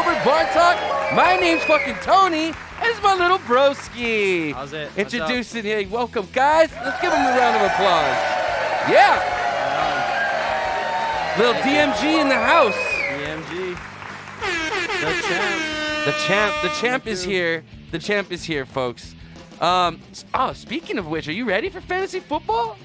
Inappropriate Bar Talk. My name's fucking Tony. And it's my little broski. How's it? Introducing, hey, welcome, guys. Let's give him a round of applause. Yeah. Little DMG in the house. DMG. The champ. The champ is here. The champ is here, folks. Speaking of which, are you ready for fantasy football?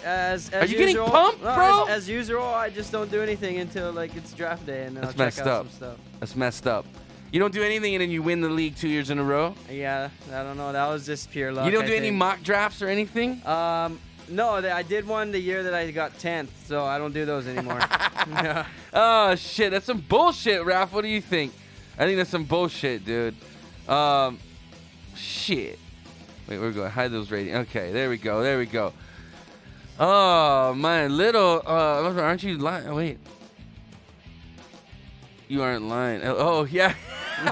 As are you usual, getting pumped, bro? As usual, I just don't do anything until like it's draft day, and then That's I'll check messed out up. some stuff. That's messed up. You don't do anything, and then you win the league 2 years in a row? Yeah, I don't know. That was just pure luck. You don't do I any think. mock drafts or anything? No, I did one the year that I got 10th, so I don't do those anymore. Yeah. Oh, shit. That's some bullshit, Raph. What do you think? I think that's some bullshit, dude. Shit. Wait, we're going to hide those ratings. Okay, there we go. There we go. Oh, my little... aren't you lying? Wait. You aren't lying. Oh, yeah. I'm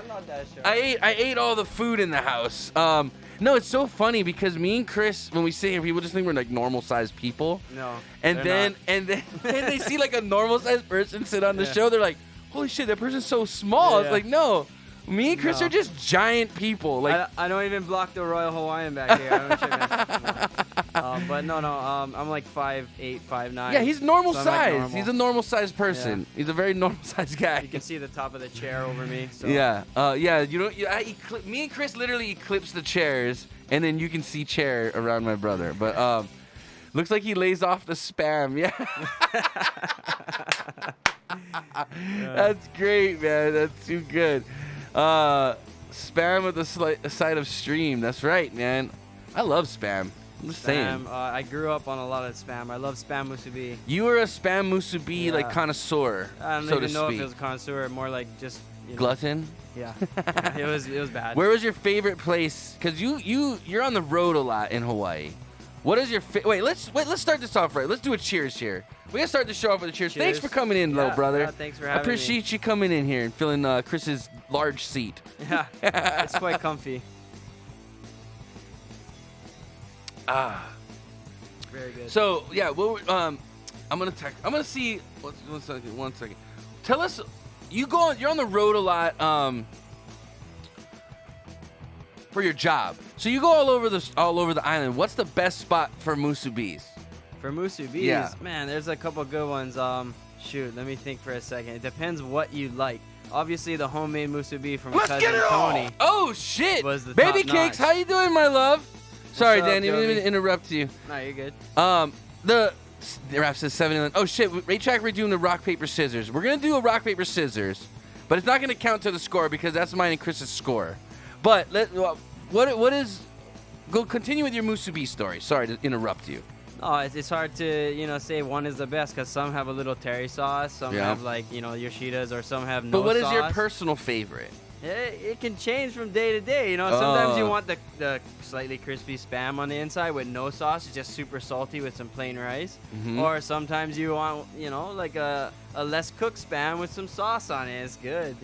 not that sure. I ate all the food in the house. No, it's so funny because me and Chris, when we sit here, people just think we're like normal-sized people. No. And then they see like a normal-sized person sit on the show. They're like, holy shit, that person's so small. Yeah. It's like, no. Me and Chris are just giant people. Like I don't even block the Royal Hawaiian back here. I don't check that. But no, I'm like 5'8", 5'9". yeah, he's normal so size. Like normal. He's a normal-sized person. Yeah. He's a very normal-sized guy. You can see the top of the chair over me. So. Yeah. Yeah. You know, me and Chris literally eclipse the chairs, and then you can see chair around my brother. But looks like he lays off the spam. Yeah. That's great, man. That's too good. Spam with a side of stream. That's right, man. I love spam. I'm just saying. I grew up on a lot of spam. I love spam musubi. You were a spam musubi like connoisseur, I don't so even to know speak. if it was a connoisseur, more like just Glutton. Yeah. It was bad. Where was your favorite place? Because you're on the road a lot in Hawaii. What is your let's start this off right. Let's do a cheers here. We gotta start the show off with a cheers. Thanks for coming in, little brother. Yeah, thanks for having I appreciate you coming in here and filling Chris's large seat. Yeah, it's quite comfy. Very good. So yeah, I'm gonna see. One second. Tell us, you're on the road a lot for your job. So you go all over the island. What's the best spot for musubis? For musubis, Yeah. man, there's a couple good ones. Shoot, let me think for a second. It depends what you like. Obviously, the homemade musubi from cousin Tony. Oh shit! Was the Baby top cakes, notch. how you doing, my love? Sorry, up, Danny, I didn't Jovi? mean to interrupt you. No, you're good. The rap says 7-11. Oh shit! Raytrack, we're doing the rock paper scissors. We're gonna do a rock paper scissors, but it's not gonna count to the score because that's mine and Chris's score. But what is? Go continue with your musubi story. Sorry to interrupt you. No, it's hard to say one is the best because some have a little terry sauce, some have like Yoshidas, or some have no sauce. But what is your personal favorite? It can change from day to day. Sometimes you want the slightly crispy spam on the inside with no sauce. It's just super salty with some plain rice. Mm-hmm. Or sometimes you want, like a less cooked spam with some sauce on it. It's good,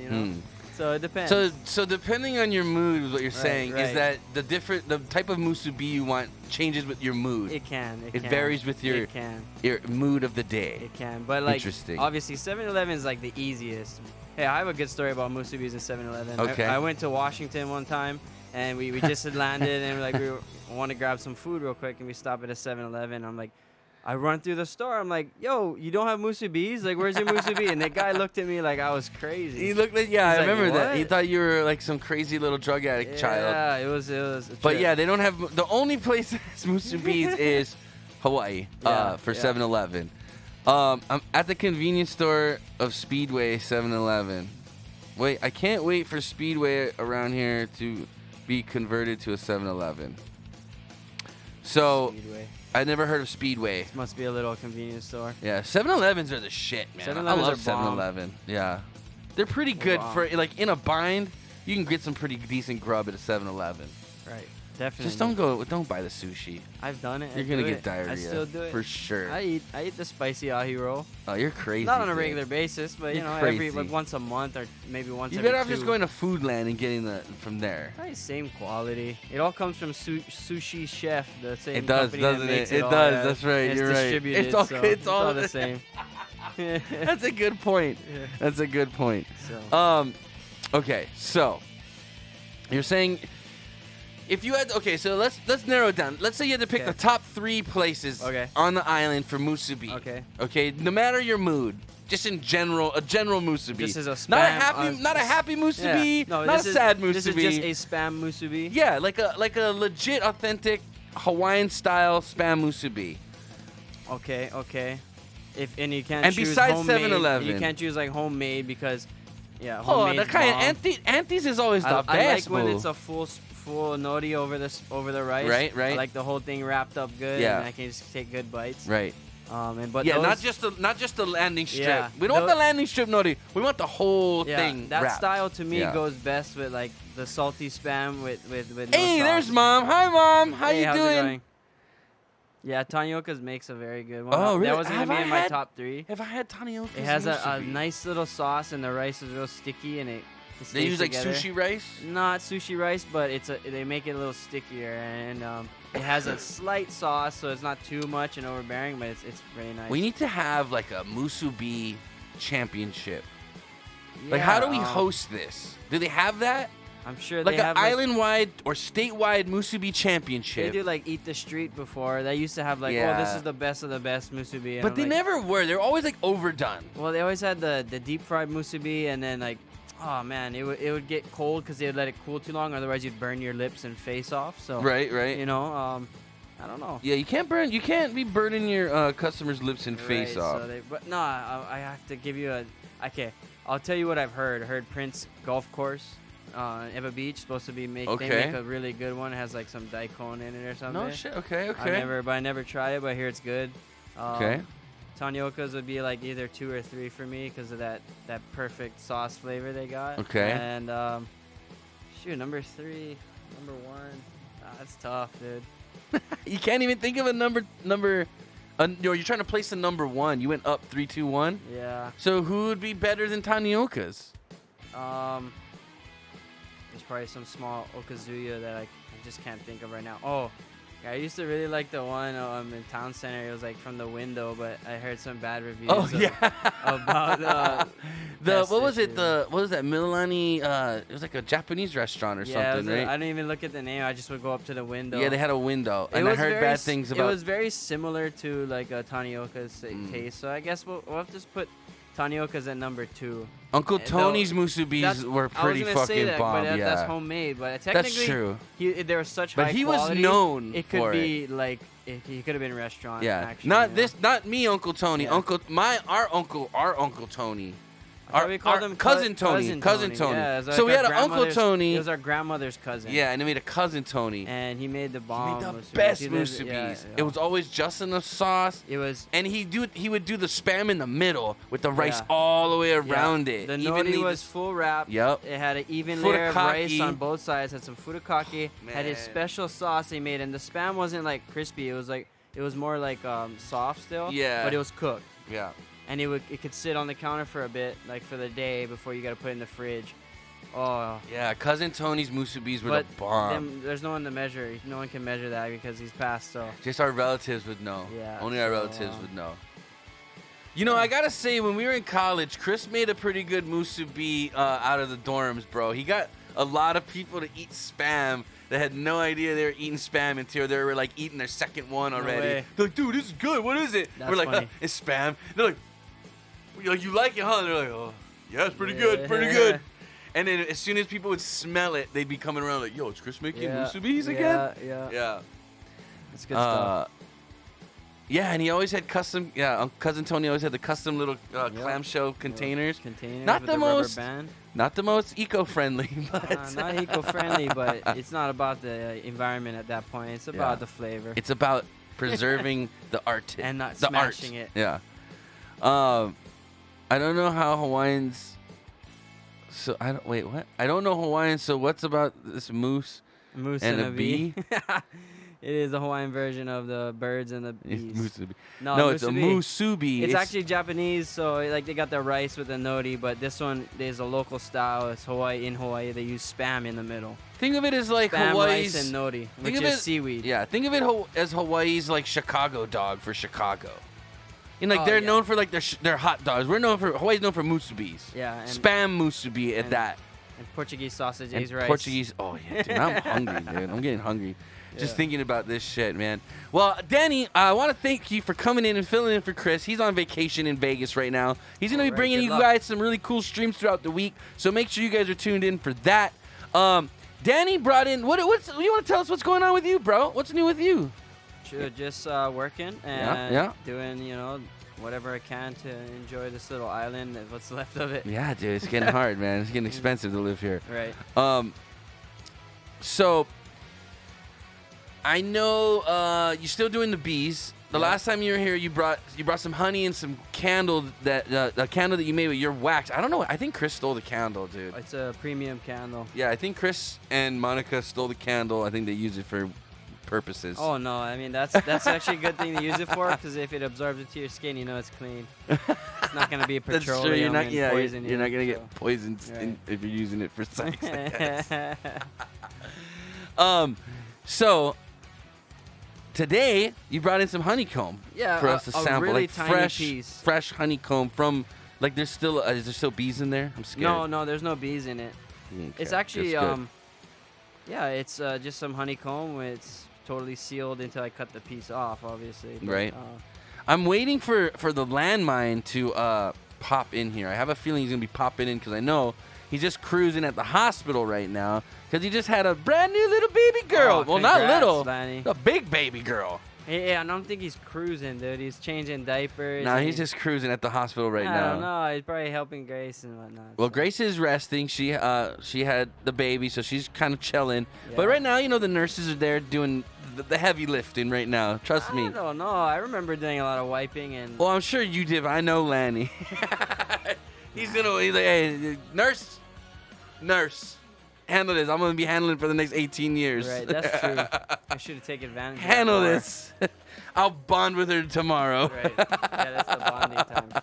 So it depends. So depending on your mood, is what you're saying, right. is that the type of musubi you want changes with your mood. It can. It varies with your mood of the day. It can. But like, Interesting. obviously 7-Eleven is like the easiest. Hey, I have a good story about musubis in 7-Eleven. Okay. I went to Washington one time, and we just had landed, and we want to grab some food real quick, and we stop at a 7-Eleven. I'm like, I run through the store. I'm like, yo, you don't have musubis? Like, where's your musubi? And the guy looked at me like I was crazy. He looked like, I remember that. He thought you were like some crazy little drug addict child. Yeah, it was a But trip. yeah, they don't have, the only place that has musubis is Hawaii for 7-Eleven. I'm at the convenience store of Speedway 7-Eleven. Wait, I can't wait for Speedway around here to be converted to a 7-Eleven. So, Speedway. I never heard of Speedway. This must be a little convenience store. Yeah, 7-Elevens are the shit, man. 7-Elevens I love are bomb. 7-Eleven. Yeah. They're pretty good for, like, in a bind, you can get some pretty decent grub at a 7-Eleven. Right. Definitely. Just don't buy the sushi. I've done it. You're gonna get diarrhea. I still do it. For sure. I eat the spicy ahi roll. Oh, you're crazy. Not on a dude. regular basis, but You're every crazy. like once a month or maybe once. You every better off 2. just going to Foodland and getting from there. Probably same quality. It all comes from Sushi Chef, the same It does, company doesn't that makes it? It all, does. Yeah. That's right. It's You're right. distributed, It's all so it's all the same. That's a good point. Yeah. That's a good point. So. Okay, so you're saying if you had so let's narrow it down. Let's say you had to pick the top 3 places on the island for musubi. Okay. Okay, no matter your mood, just in general, a general musubi. This is a spam, not a happy musubi, Yeah. No, not a sad musubi. This is just a spam musubi. Yeah, like a legit, authentic Hawaiian style spam musubi. Okay. And you can't And choose besides homemade. 7-Eleven. You can't choose like homemade because Oh, homemade. the kind of Aunties is always the I best. like when boo. it's a full nori over the rice. Right. I like the whole thing wrapped up good. Yeah. And I can just take good bites. Right. But Yeah, those, not just the landing strip. Yeah, We don't want the landing strip nori. We want the whole thing that wrapped. style to me Yeah. goes best with like the salty spam with no Hey, sauce. there's Mom. Hi, Mom. How Hey, you how's it doing? going? Yeah, Tanioka's makes a very good one. Oh, really? That wasn't Have gonna be I in my had- top 3. Have I had Tanioka's It has a musubi? nice little sauce, and the rice is real sticky, and it They stays use like together. sushi rice. Not sushi rice, but they make it a little stickier, and it has a slight sauce, so it's not too much and overbearing, but it's very nice. We need to have like a musubi championship. Like, how do we host this? Do they have that? I'm sure Like they an have island-wide or statewide musubi They championship? do like Eat the Street before. They used to have like, Yeah. oh, this is the best of the best musubi. and But I'm they like, never were. They're always like overdone. Well, they always had the deep fried musubi, and then like, oh man, it would get cold because they would let it cool too long. Otherwise, you'd burn your lips and face off. So Right. you know, I don't know. Yeah, you can't be burning your customers' lips and face Right, off. So but no, I have to give you okay. I'll tell you what I've heard. I heard Prince Golf Course, Eva Beach, supposed to be They Okay. make a really good one. It has like some daikon in it or something. No shit. Okay. I never tried it, but I hear it's good. Okay. Tanioka's would be like either 2 or 3 for me because of that perfect sauce flavor they got. Okay. And number 3, number 1. That's tough, dude. You can't even think of a number. You're trying to place the number 1. You went up 3, 2, 1. Yeah. So who would be better than Tanioka's? There's probably some small Okazuya that I just can't think of right now. Oh, yeah, I used to really like the one in Town Center. It was like from the window, but I heard some bad reviews. About what was it? issue. What was that? Milani. It was like a Japanese restaurant or something, right? I didn't even look at the name. I just would go up to the window. Yeah, they had a window, It and I was heard very bad s- things It about. was very similar to like a Tanioka's taste. So I guess we'll have to just put Tanioka's at number 2. Uncle though- Tony's musubis were pretty I was gonna say fucking that, bomb. but Yeah, that's homemade. But technically, that's true. There was such But high he was quality. known It could for be like he could have been a restaurant. Yeah, actually, not you know? this, not me, Uncle Tony. Yeah. Our Uncle Tony. I thought we called him cousin Tony. Cousin Tony. Yeah, it was So like we our had an Uncle grandmother's- Tony. It was our grandmother's cousin. Yeah, and they made a cousin Tony. And he made the bomb. He made the musubis. best He lived- musubis. yeah, It was always just enough sauce. It was. And he would do the spam in the middle with the rice Yeah. all the way Yeah. around it. The Evenly nori was full wrap. Yep. It had an even layer of rice Furikake. on both sides. Had some furikake. Had his Man. special sauce he made, and the spam wasn't like crispy. It was more like soft still. Yeah. But it was cooked, Yeah. and it could sit on the counter for a bit, like for the day before you got to put it in the fridge. Oh. Yeah, cousin Tony's musubis were But the bomb. there's no one to measure. No one can measure that because he's passed. So. Just our relatives would know. Yeah, Only our so, relatives would know. You know, I gotta say, when we were in college, Chris made a pretty good musubi out of the dorms, bro. He got a lot of people to eat spam that had no idea they were eating spam until they were like eating their second one already. way. They're like, dude, this is good. What is it? That's we're like, funny. it's spam. They're like, you like it, huh? And they're like, oh, yeah, it's pretty good, pretty good. And then as soon as people would smell it, they'd be coming around like, yo, is Chris making musubis again? Yeah. Yeah. It's good stuff. Yeah, and he always had custom. Yeah, cousin Tony always had the custom little clamshell containers. Containers Not with the rubber most- band. Not the most eco-friendly, but Not eco-friendly, but it's not about the environment at that point. It's about the flavor. it's about preserving the art And not the smashing art. it. Yeah. I don't know how Hawaiians. So I don't wait. What? I don't know Hawaiian. So what's about this moose? Moose and and a a bee. It is the Hawaiian version of the birds and the bees. Musubi. No, it's a musubi. It's actually Japanese, so like they got the rice with the nori, but this one is a local style. It's Hawaii. In Hawaii, they use spam in the middle. Think of it as like Spam, Hawaii's. rice, and nori, which of is it- seaweed. Yeah, think of it as Hawaii's like Chicago dog for Chicago. You know, like they're known for like their hot dogs. Hawaii's known for musubis. Yeah. And, Spam musubi at that. And Portuguese sausage, And rice. Portuguese. Oh yeah, dude. I'm hungry, dude. I'm getting hungry. Just thinking about this shit, man. Well, Danny, I want to thank you for coming in and filling in for Chris. He's on vacation in Vegas right now. He's going to be bringing you guys some really cool streams throughout the week. So make sure you guys are tuned in for that. Danny brought in, you want to tell us what's going on with you, bro? What's new with you? Sure, just working and doing, whatever I can to enjoy this little island and what's left of it. Yeah, dude, it's getting hard, man. It's getting expensive to live here. Right. So I know you're still doing the bees. The last time you were here, you brought some honey and some candle a candle that you made with your wax. I don't know. I think Chris stole the candle, dude. It's a premium candle. Yeah, I think Chris and Monica stole the candle. I think they use it for purposes. Oh no, I mean that's actually a good thing to use it for, because if it absorbs into your skin, it's clean. It's not gonna be petroleum. That's true. Poison You're not gonna get poisoned if you're using it for sex, I guess. So today you brought in some honeycomb for us to sample, really like tiny fresh honeycomb from. Like is there still bees in there? I'm scared. No, there's no bees in it. Okay, it's actually it's just some honeycomb. It's totally sealed until I cut the piece off, obviously. But, right. I'm waiting for the landmine to pop in here. I have a feeling he's gonna be popping in because I know he's just cruising at the hospital right now because he just had a brand new little baby girl. Well, not little, Lanny. a big baby girl. Yeah, I don't think he's cruising, dude. He's changing diapers. No, he's just cruising at the hospital right now. I don't know. He's probably helping Grace and whatnot. Well, Grace is resting. She had the baby, so she's kind of chilling. Yeah. But right now, the nurses are there doing the heavy lifting right now. Trust me. I don't know. I remember doing a lot of wiping and. Well, I'm sure you did. But I know Lanny. He's like, hey, nurse, handle this. I'm gonna be handling it for the next 18 years. Right, that's true. I should have taken advantage. Handle this. I'll bond with her tomorrow. Right. Yeah, that's the bonding time.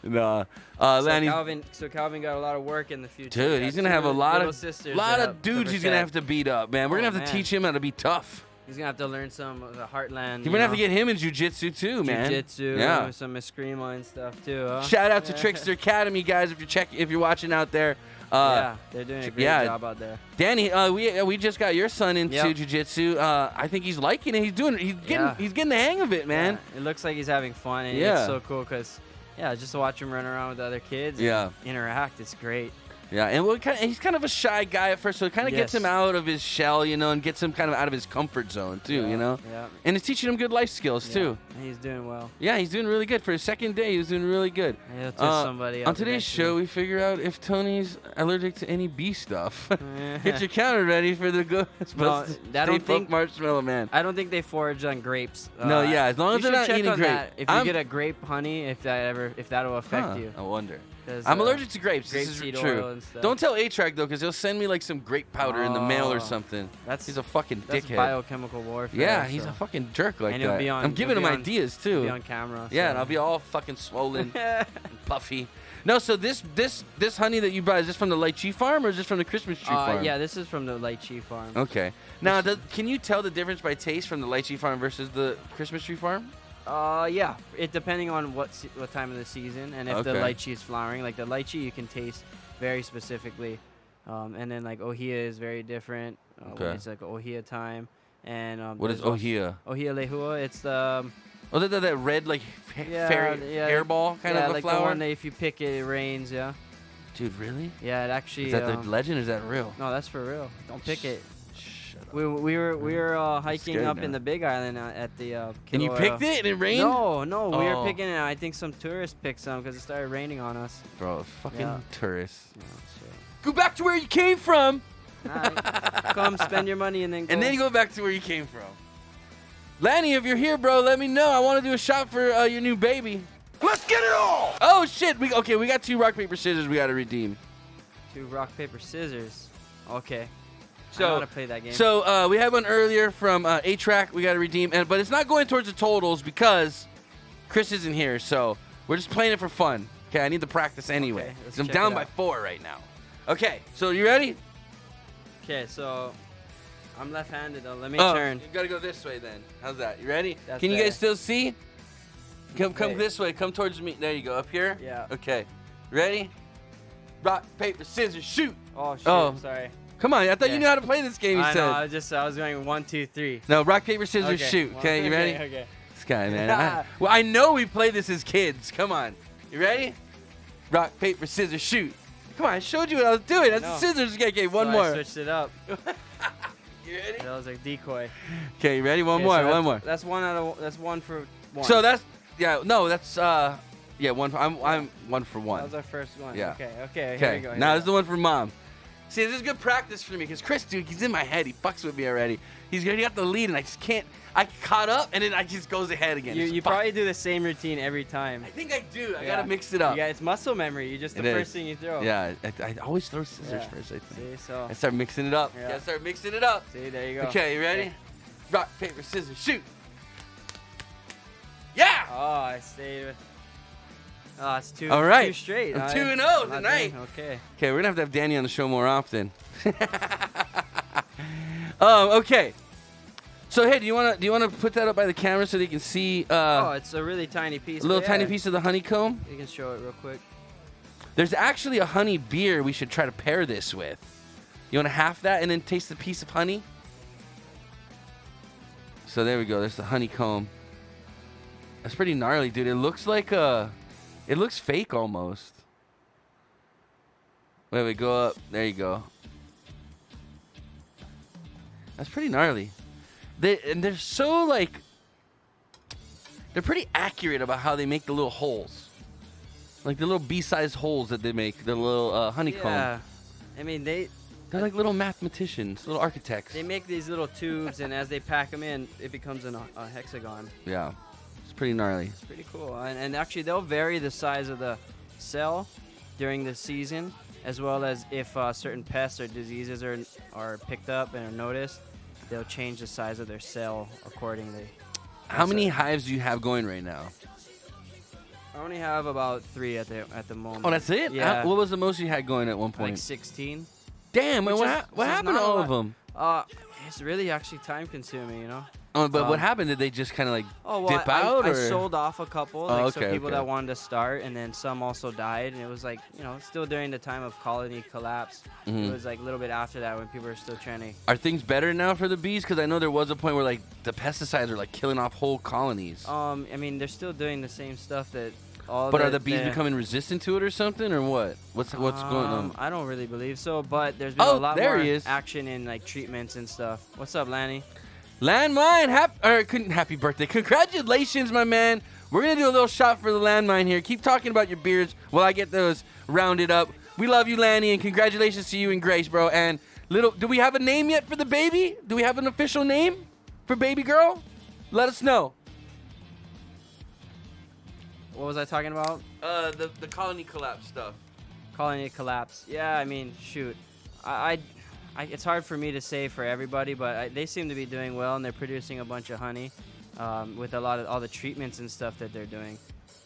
No, Lanny. So Calvin got a lot of work in the future. Dude, he's gonna have a lot of dudes he's gonna have to beat up, man. We're gonna have to teach him how to be tough. He's gonna have to learn some of the heartland. You're gonna have to get him in jiu-jitsu too, man. Jiu-jitsu, some Eskrima and stuff too. Huh? Shout out to Trickster Academy, guys. If you're watching out there. They're doing a great job out there. Danny, we just got your son into jiu-jitsu. I think he's liking it. He's getting the hang of it, man. Yeah. It looks like he's having fun, and it's so cool because just to watch him run around with other kids, and interact, it's great. Yeah, and he's kind of a shy guy at first, so it kind of gets him out of his shell, and gets him kind of out of his comfort zone too, Yeah. And it's teaching him good life skills too. And he's doing well. Yeah, he's doing really good. For his second day, he was doing really good. He'll test somebody on today's show, we figure out if Tony's allergic to any bee stuff. Get your counter ready for the Marshmallow Man. I don't think they forage on grapes. As long as they're not eating grape. If you get a grape honey, if that'll affect you. I wonder. I'm allergic to grapes. This is true. Don't tell A-Track though, because he'll send me like some grape powder in the mail or something. He's a fucking dickhead. That's biochemical warfare. Yeah, he's a fucking jerk like that. I'm giving him ideas too. Be on camera. Yeah, and I'll be all fucking swollen, and puffy. No, so this honey that you buy, is this from the lychee farm or is this from the Christmas tree farm? Yeah, this is from the lychee farm. Okay. Now, can you tell the difference by taste from the lychee farm versus the Christmas tree farm? Yeah. It depending on what time of the season and if the lychee is flowering. Like the lychee, you can taste very specifically, and then like ohia is very different. It's like ohia time, and what is ohia? Ohia lehua. It's the that red like hairball kind of a like flower. The one that if you pick it, it rains. Yeah. Dude, really? Yeah, it actually. Is that the legend? Or is that real? No, that's for real. Don't pick it. We were hiking up in the Big Island at the. And you picked it and it rained? No, we were picking it. I think some tourists picked some because it started raining on us. Bro, fucking tourists. Yeah, go back to where you came from. Come spend your money and then. And then you go back to where you came from. Lanny, if you're here, bro, let me know. I want to do a shot for your new baby. Let's get it all! Oh shit! We got 2 rock paper scissors we got to redeem. 2 rock paper scissors. Okay. So, I know how to play that game. So we had one earlier from A-Track we got to redeem, but it's not going towards the totals because Chris isn't here. So we're just playing it for fun. Okay, I need to practice anyway. Okay, I'm down by 4 right now. Okay, so you ready? Okay, so I'm left-handed though. Let me turn. You got to go this way then. How's that? You ready? Can you guys still see? Come Wait. this way. Come towards me. There you go. Up here? Yeah. Okay. Ready? Rock, paper, scissors, shoot. Oh, shit. Oh. Sorry. Come on. I thought you Okay. knew how to play this game, you I said. know. I was going 1, 2, 3. No, rock, paper, scissors, Okay. shoot. Okay, you ready? Okay. This guy, man. I know we played this as kids. Come on. You ready? Rock, paper, scissors, shoot. Come on, I showed you what I was doing. That's the scissors. Okay, one So more. I switched it up. You ready? That was a decoy. Okay, you ready? One Okay, more, so one more. That's one for one. So that's one. I'm 1 for 1. That was our first one. Yeah. Okay. Here we Okay. go. Now this is the one for Mom. See, this is good practice for me because Chris, dude, he's in my head. He fucks with me already. He got the lead, and I just can't. I caught up, and then I just goes ahead again. You probably do the same routine every time. I think I do. I gotta mix it up. Yeah, it's muscle memory. You just the first thing you throw. Yeah, I always throw scissors first. I think. See, so. I start mixing it up. Yeah. Gotta start mixing it up. See, there you go. Okay, you ready? Okay. Rock, paper, scissors, shoot. Yeah. Oh, I stayed with. Oh, it's two. All right. Two straight. I'm 2-0 not tonight. doing- Okay. Okay, we're gonna have Danny on the show more often. Okay. So hey, do you wanna put that up by the camera so they can see Oh, it's a really tiny piece. a little but tiny yeah, piece of the honeycomb? You can show it real quick. There's actually a honey beer we should try to pair this with. You wanna half that and then taste the piece of honey? So there we go. There's the honeycomb. That's pretty gnarly, dude. It looks like it looks fake almost. Wait, go up. There you go. That's pretty gnarly. They're so like, they're pretty accurate about how they make the little holes, like the little bee-sized holes that they make, the little honeycomb. Yeah. I mean, They're like little mathematicians, little architects. they make these little tubes, and as they pack them in, it becomes a hexagon. Yeah, it's pretty gnarly. It's pretty cool. And actually, they'll vary the size of the cell during the season, as well as if certain pests or diseases are picked up and are noticed, they'll change the size of their cell accordingly. How many hives do you have going right now? I only have about 3 at the moment. Oh, that's it? Yeah. What was the most you had going at one point? Like 16. Damn, man, Which what is happened to not a all lot. of them? It's really actually time consuming, you know? But what happened? Did they just kind of like dip out? I or? sold off a couple, Oh, so okay, people okay. that wanted to start, and then some also died, and it was like, still during the time of colony collapse. Mhm. It was like a little bit after that when people were still trying to. Are things better now for the bees? Because I know there was a point where like the pesticides are like killing off whole colonies. I mean, they're still doing the same stuff that all. But are the bees becoming resistant to it or something, or what? What's going on? I don't really believe so, but there's been a lot there more he is. action in like treatments and stuff. What's up, Lanny? Landmine, happy birthday! Congratulations, my man. We're gonna do a little shot for the landmine here. Keep talking about your beards while I get those rounded up. We love you, Lanny, and congratulations to you and Grace, bro. And do we have a name yet for the baby? Do we have an official name for baby girl? Let us know. What was I talking about? The colony collapse stuff. Colony collapse. Yeah, I mean, shoot. It's hard for me to say for everybody, but they seem to be doing well, and they're producing a bunch of honey with all the treatments and stuff that they're doing.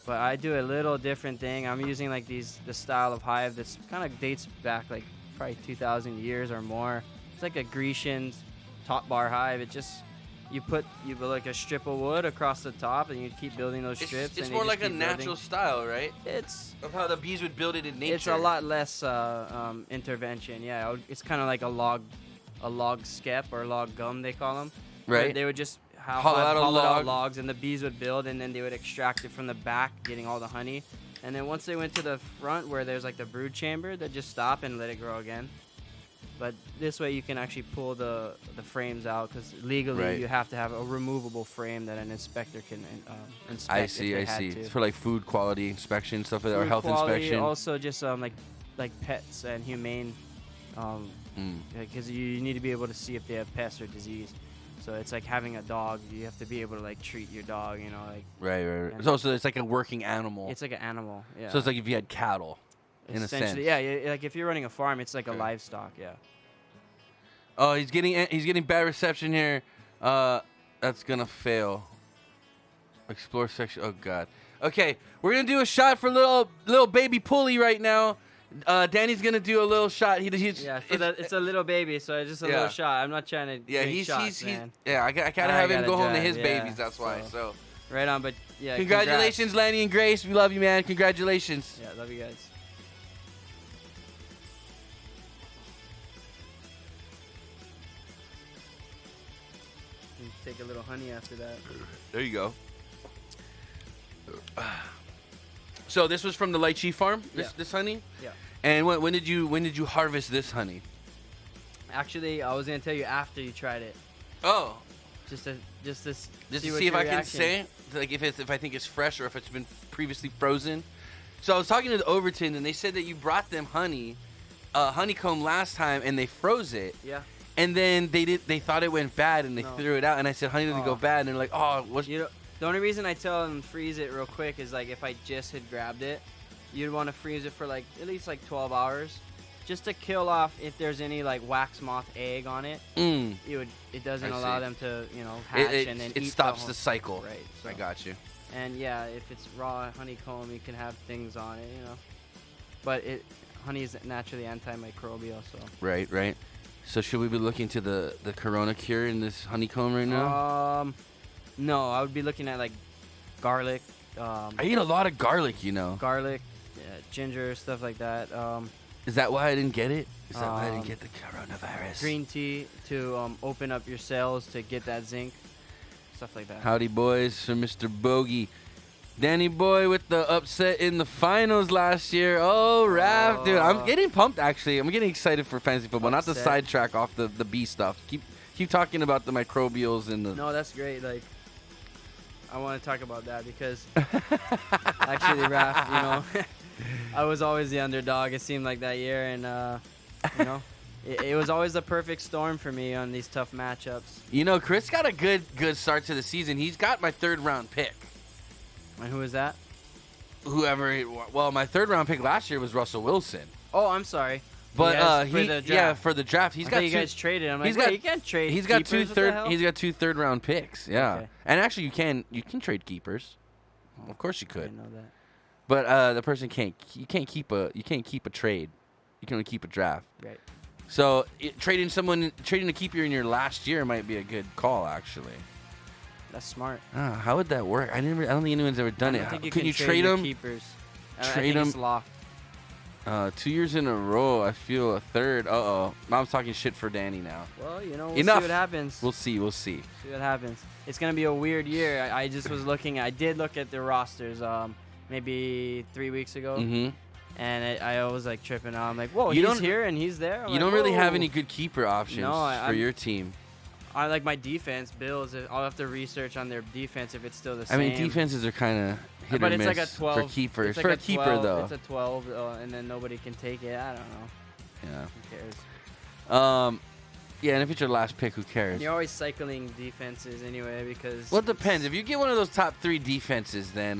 But I do a little different thing. I'm using like the style of hive that's kind of dates back like probably 2,000 years or more. It's like a Grecian top bar hive. It just you put like a strip of wood across the top, and you keep building those strips. It's and more you just like a keep natural building. style, right? It's Of how the bees would build it in nature. It's a lot less intervention. Yeah, it's kind of like a log skep or log gum they call them. Right. They would just Hollow out a hollow out log. logs, and the bees would build, and then they would extract it from the back, getting all the honey. And then once they went to the front where there's like the brood chamber, they'd just stop and let it grow again. But this way you can actually pull the frames out, because legally Right. you have to have a removable frame that an inspector can inspect. I if see. they I had see. to. It's for like food quality inspection stuff like that, or Food health quality, inspection. Also, just like pets and humane, because you need to be able to see if they have pests or disease. So it's like having a dog. You have to be able to like treat your dog. Like Right. and- So it's like a working animal. it's like an animal. Yeah. So it's like if you had cattle, in a sense. essentially, yeah. Like if you're running a farm, it's like a Okay. livestock. Yeah. Oh, he's getting bad reception here. That's gonna fail. Explore section. Oh God. Okay, we're gonna do a shot for little baby Pulley right now. Danny's gonna do a little shot. Yeah. So it's a little baby, so it's just a Yeah. little shot. I'm not trying to. Yeah, make he's shots, man. yeah. I gotta I have him gotta go home to drive, his yeah, babies. That's why. So Right on, but yeah. Congratulations, Lanny and Grace. We love you, man. Congratulations. Yeah, love you guys. Take a little honey after that. There you go. So this was from the lychee farm. This honey. Yeah. And when did you harvest this honey? Actually, I was gonna tell you after you tried it. Oh. Just to see if I can say like if I think it's fresh or if it's been previously frozen. So I was talking to the Overton and they said that you brought them honeycomb last time and they froze it. Yeah. And then they thought it went bad and they threw it out and I said honey doesn't go bad and they're like, oh, what's the only reason I tell them freeze it real quick is like if I just had grabbed it, you'd want to freeze it for like at least like 12 hours. Just to kill off if there's any like wax moth egg on it, it doesn't allow them to hatch and then it stops the cycle. Right. So. I got you. And yeah, if it's raw honeycomb, you can have things on it, But honey is naturally antimicrobial, so. Right. So should we be looking to the corona cure in this honeycomb right now? No, I would be looking at like garlic. I eat a lot of garlic, Garlic, ginger, stuff like that. Is that why I didn't get it? Is that why I didn't get the coronavirus? Green tea to open up your cells to get that zinc, stuff like that. Howdy, boys, from Mr. Bogey. Danny Boy with the upset in the finals last year. Oh, Raph, dude, I'm getting pumped, actually. I'm getting excited for fantasy football, not to sidetrack off the B stuff. Keep talking about the microbials and the... No, that's great. Like, I want to talk about that because actually, Raph, I was always the underdog, it seemed like that year, and it was always the perfect storm for me on these tough matchups. Chris got a good start to the season. He's got my 3rd round pick. And who is that? Well, my 3rd round pick last year was Russell Wilson. Oh, I'm sorry. But for the draft, he's got you guys traded. I'm like, you can't trade. He's got 2 3rd round picks. Yeah, okay. And actually, you can trade keepers. Of course, you could. I didn't know that. But the person can't. You can't keep a trade. You can only keep a draft. Right. So trading a keeper in your last year might be a good call, actually. That's smart. How would that work? I don't think anyone's ever done it. Can you trade them? Keepers. Trade them. It's locked. 2 years in a row. I feel a 3rd. Mom's talking shit for Danny now. Well, we'll Enough. see what happens. We'll see. See what happens. It's gonna be a weird year. I just was looking. I did look at the rosters. Maybe 3 weeks ago. Mm-hmm. And I was like tripping out. I'm like, whoa, he's here and he's there. You don't really have any good keeper options for your team. I like my defense, Bills. I'll have to research on their defense if it's still the same. I mean, defenses are kind of hit or miss like a 12, for keepers. It's like for a keeper, though. It's a 12, and then nobody can take it. I don't know. Yeah. Who cares? Yeah, and if it's your last pick, who cares? You're always cycling defenses anyway because... Well, it depends. If you get one of those top 3 defenses, then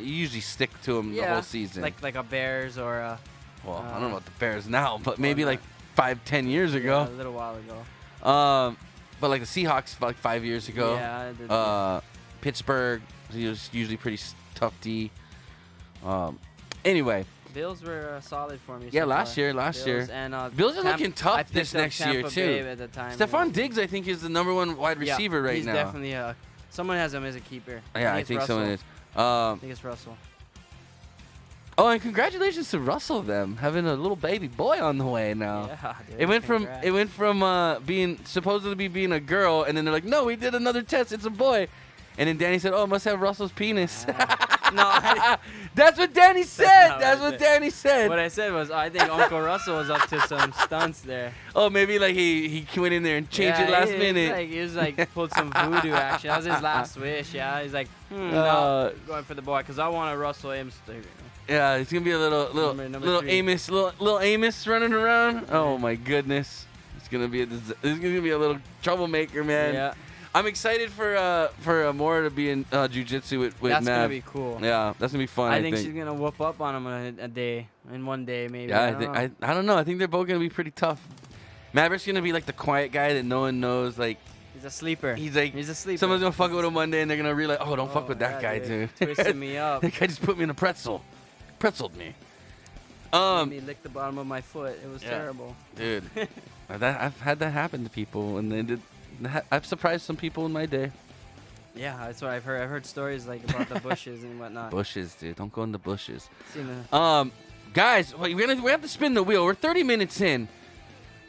you usually stick to them the whole season. Like a Bears or a... Well, I don't know about the Bears now, but maybe like 5-10 years ago. Yeah, a little while ago. But like the Seahawks, like 5 years ago. Yeah. Pittsburgh was usually pretty tough D. Anyway. Bills were solid for me. Yeah, last year. And, Bills are looking tough this next year too. At the time, Stephon Diggs, I think, is the #1 wide receiver right he's now. He's definitely someone has him as a keeper. Yeah, I think someone is. I think it's Russell. Oh, and congratulations to Russell, them having a little baby boy on the way now. Yeah, dude, it went from being supposedly being a girl, and then they're like, no, we did another test, it's a boy, and then Danny said, oh, it must have Russell's penis. No, that's what Danny said. That's what Danny said. What I said was, I think Uncle Russell was up to some stunts there. Oh, maybe like he went in there and changed it last minute. He was like pulled some voodoo action. That was his last wish. Yeah, he's like, no, going for the boy because I want a Russell Amster. Yeah, it's gonna be a little Amos running around. Oh my goodness, it's gonna be a little troublemaker, man. Yeah. I'm excited for Amora to be in jiu-jitsu with That's Mav. gonna be cool. Yeah, that's gonna be fun. I think she's gonna whoop up on him in one day maybe. Yeah, I don't know. I think they're both gonna be pretty tough. Maverick's gonna be like the quiet guy that no one knows. Like he's a sleeper. He's a sleeper. Someone's gonna fuck with him one day and they're gonna realize, oh, don't fuck with that guy, dude. Twisted me up. That guy just put me in a pretzeled me. Made me lick the bottom of my foot. It was terrible. Dude, I've had that happen to people, and they did. I've surprised some people in my day. Yeah, that's what I've heard. I've heard stories like about the bushes and whatnot. Bushes, dude. Don't go in the bushes. Seen the- Guys, we have to spin the wheel. We're 30 minutes in.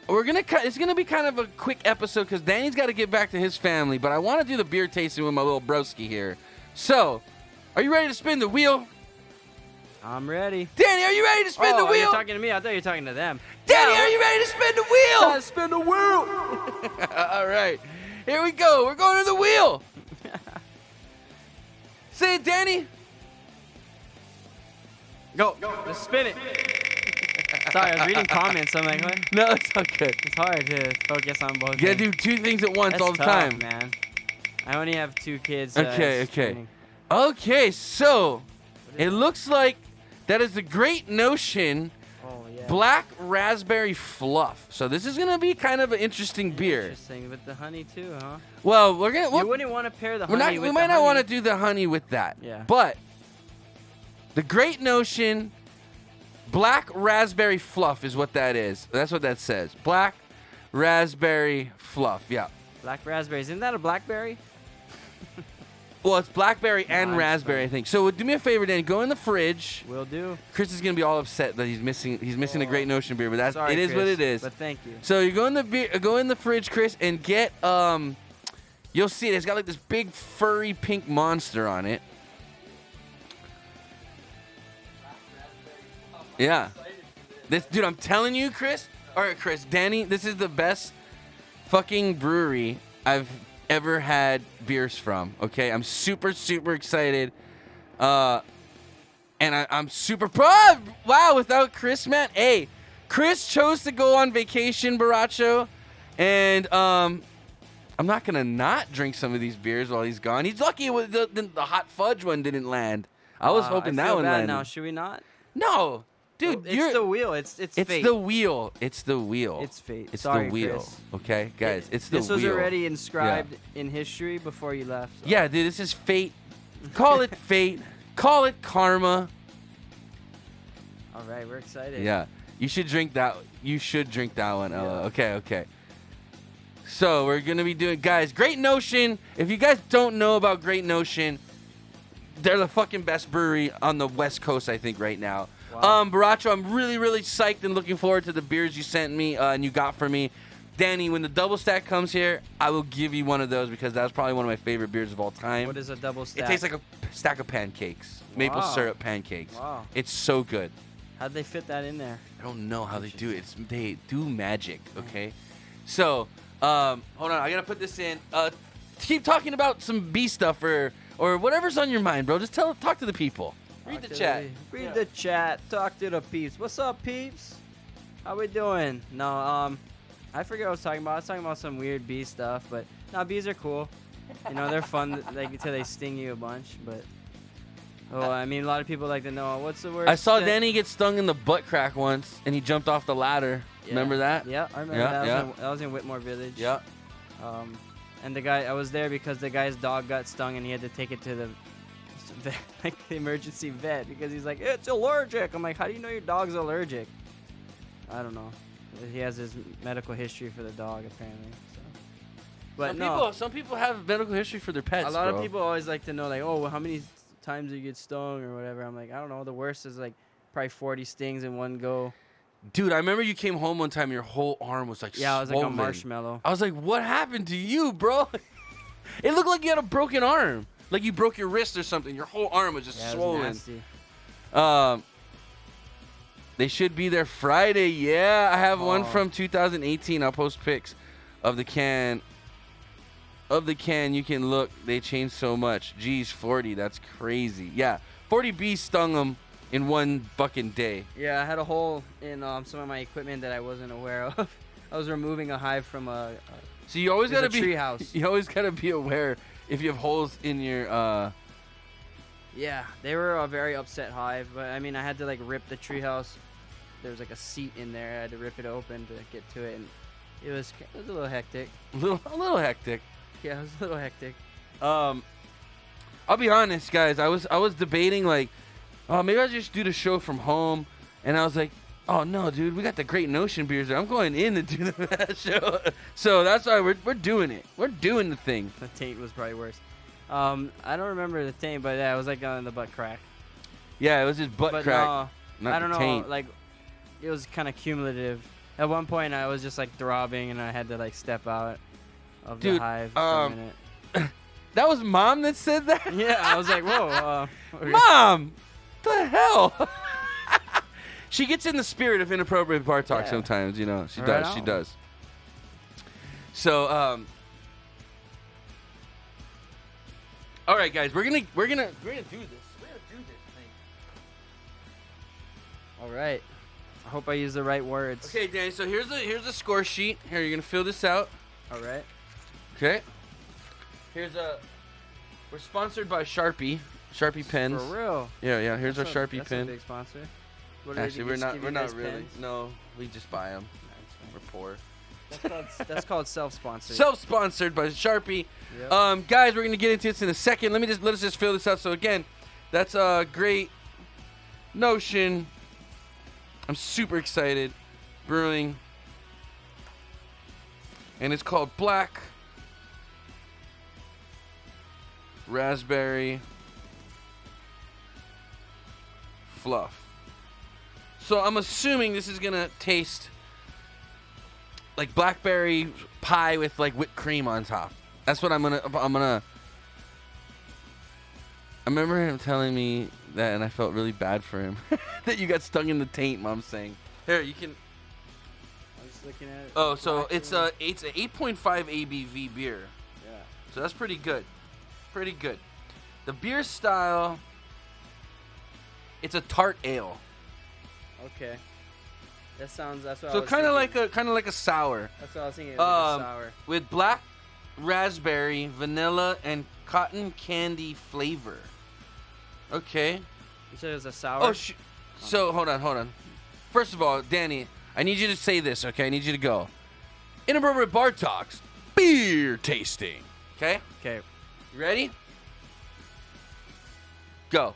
It's gonna be kind of a quick episode because Danny's got to get back to his family. But I want to do the beer tasting with my little broski here. So, are you ready to spin the wheel? I'm ready. Danny, are you ready to spin the wheel? You're talking to me. I thought you were talking to them. Danny, are you ready to spin the wheel? Time to spin the wheel. All right, here we go. We're going to the wheel. Say it, Danny. Go. Let's spin it. Sorry, I was reading comments. So I'm like, what? No, it's okay. It's hard to focus on both. You gotta do two things at once That's all the tough, time. man. I only have 2 kids. Okay. screening. Okay, so it looks like that is the Great Notion Oh yeah. Black Raspberry Fluff. So this is gonna be kind of an interesting beer. Interesting, with the honey too, huh? Well, You wouldn't want to pair the honey with we might the not want to honey. do the honey with that. Yeah. But the Great Notion Black Raspberry Fluff is what that is. That's what that says. Black Raspberry Fluff. Yeah. Black raspberries. Isn't that a blackberry? Well, it's blackberry and I'm raspberry, I fine. think. So do me a favor, Danny. Go in the fridge. Will do. Chris is gonna be all upset that he's missing the Great Notion beer, but that's Sorry, it is what Chris, it is. But thank you. So you go in the fridge, Chris, and get you'll see it. It's got like this big furry pink monster on it. Yeah. This dude, I'm telling you, Chris. All right, Chris, Danny, this is the best fucking brewery I've ever had beers from. Okay, I'm super excited. And I'm super proud. Wow, without Chris, man. Hey, Chris chose to go on vacation, Baracho, and I'm not gonna not drink some of these beers while he's gone. He's lucky the hot fudge one didn't land. I was hoping I that feel one bad landed. now. Should we not? No, dude, It's the wheel. It's fate. the wheel. It's the wheel. It's fate. It's Sorry, the wheel. Chris. Okay, guys, it's the wheel. This was already inscribed in history before you left. So. Yeah, dude, this is fate. Call it fate. Call it karma. All right, we're excited. Yeah, you should drink that. You should drink that one, Ella. Okay. So we're gonna be doing, guys. Great Notion. If you guys don't know about Great Notion, they're the fucking best brewery on the West Coast, I think, right now. Wow. Baracho, I'm really psyched and looking forward to the beers you sent me and you got for me. Danny, when the double stack comes here, I will give you one of those because that's probably one of my favorite beers of all time. What is a double stack? It tastes like a stack of pancakes, maple Wow. syrup pancakes. Wow. It's so good. How'd they fit that in there? I don't know how they do it. They do magic, okay? So, hold on. I got to put this in. Keep talking about some bee stuff or whatever's on your mind, bro. Just talk to the people. Read the chat. Read the chat. Talk to the peeps. What's up, peeps? How we doing? No, I forget what I was talking about. I was talking about some weird bee stuff, but no, bees are cool. You know, they're fun like until they sting you a bunch, but I mean, a lot of people like to know what's the word. I saw Danny get stung in the butt crack once, and he jumped off the ladder. Yeah. Remember that? Yeah, I remember that. That was in Whitmore Village. Yeah. And I was there because the guy's dog got stung, and he had to take it to the the emergency vet because he's like, it's allergic. I'm like, how do you know your dog's allergic? I don't know. He has his medical history for the dog apparently. So. But Some people have medical history for their pets. a lot bro. of people always like to know, like, oh, well, how many times do you get stung or whatever. I'm like, I don't know. The worst is like probably 40 stings in one go. Dude, I remember you came home one time and your whole arm was like Yeah, I was like a swollen. marshmallow. I was like, what happened to you, bro? It looked like you had a broken arm. Like you broke your wrist or something. Your whole arm was just Yeah, it swollen. was nasty. They should be there Friday. Yeah, I have one Oh. from 2018. I'll post pics of the can. You can look. They changed so much. Geez, 40. That's crazy. Yeah, 40 bees stung them in one fucking day. Yeah, I had a hole in some of my equipment that I wasn't aware of. I was removing a hive from a So you always gotta be treehouse. You always gotta be aware if you have holes in your. Yeah, they were a very upset hive, but I mean, I had to like rip the treehouse. There was like a seat in there. I had to rip it open to get to it, and it was a little hectic. A little hectic. Yeah, it was a little hectic. I'll be honest, guys. I was debating like, oh, maybe I'll just do the show from home, and I was like, oh no, dude, we got the Great Notion beers there. I'm going in to do the show, so that's why we're doing it. We're doing the thing. The taint was probably worse. I don't remember the taint, but yeah, it was like on the butt crack. Yeah, it was his butt But crack. no, not I don't the know. taint. Like, it was kind of cumulative. At one point, I was just like throbbing, and I had to like step out of the Dude, hive for a minute. That was Mom that said that? Yeah, I was like, whoa. Okay. Mom! The hell? She gets in the spirit of inappropriate bar talk Yeah. sometimes, you know. She Right does. She on. does. So, all right, guys, we're gonna do this. We're gonna do this thing. All right. I hope I use the right words. Okay, Danny. So here's the score sheet. Here, you're gonna fill this out. All right. Okay. We're sponsored by Sharpie pens. For real. Yeah. Here's That's our Sharpie that's pen. a big sponsor. What do they Actually, do, we're just not. give We're you not guys really. pens? No, we just buy them. We're poor. That's called self-sponsored. Self-sponsored by Sharpie. Yep. Guys, we're gonna get into this in a second. Let us just fill this out. So again, that's a great notion. I'm super excited. Brewing, and it's called Black Raspberry Fluff. So I'm assuming this is gonna taste like blackberry pie with like whipped cream on top. That's what I'm gonna. I remember him telling me that, and I felt really bad for him that you got stung in the taint. Mom's saying, "Here, you can." I'm just looking at it. Oh, so Black it's and- a 8.5 ABV beer. Yeah. So that's pretty good. Pretty good. The beer style, it's a tart ale. Okay. That's what I So was kind of thinking. like a sour That's what I was thinking. It was like a sour. with black raspberry, vanilla, and cotton candy flavor. Okay. You said it was a sour. Oh, so hold on. First of all, Danny, I need you to say this, okay? I need you to go. Inappropriate Bar Talks, beer tasting. Okay? Okay. You ready? Go.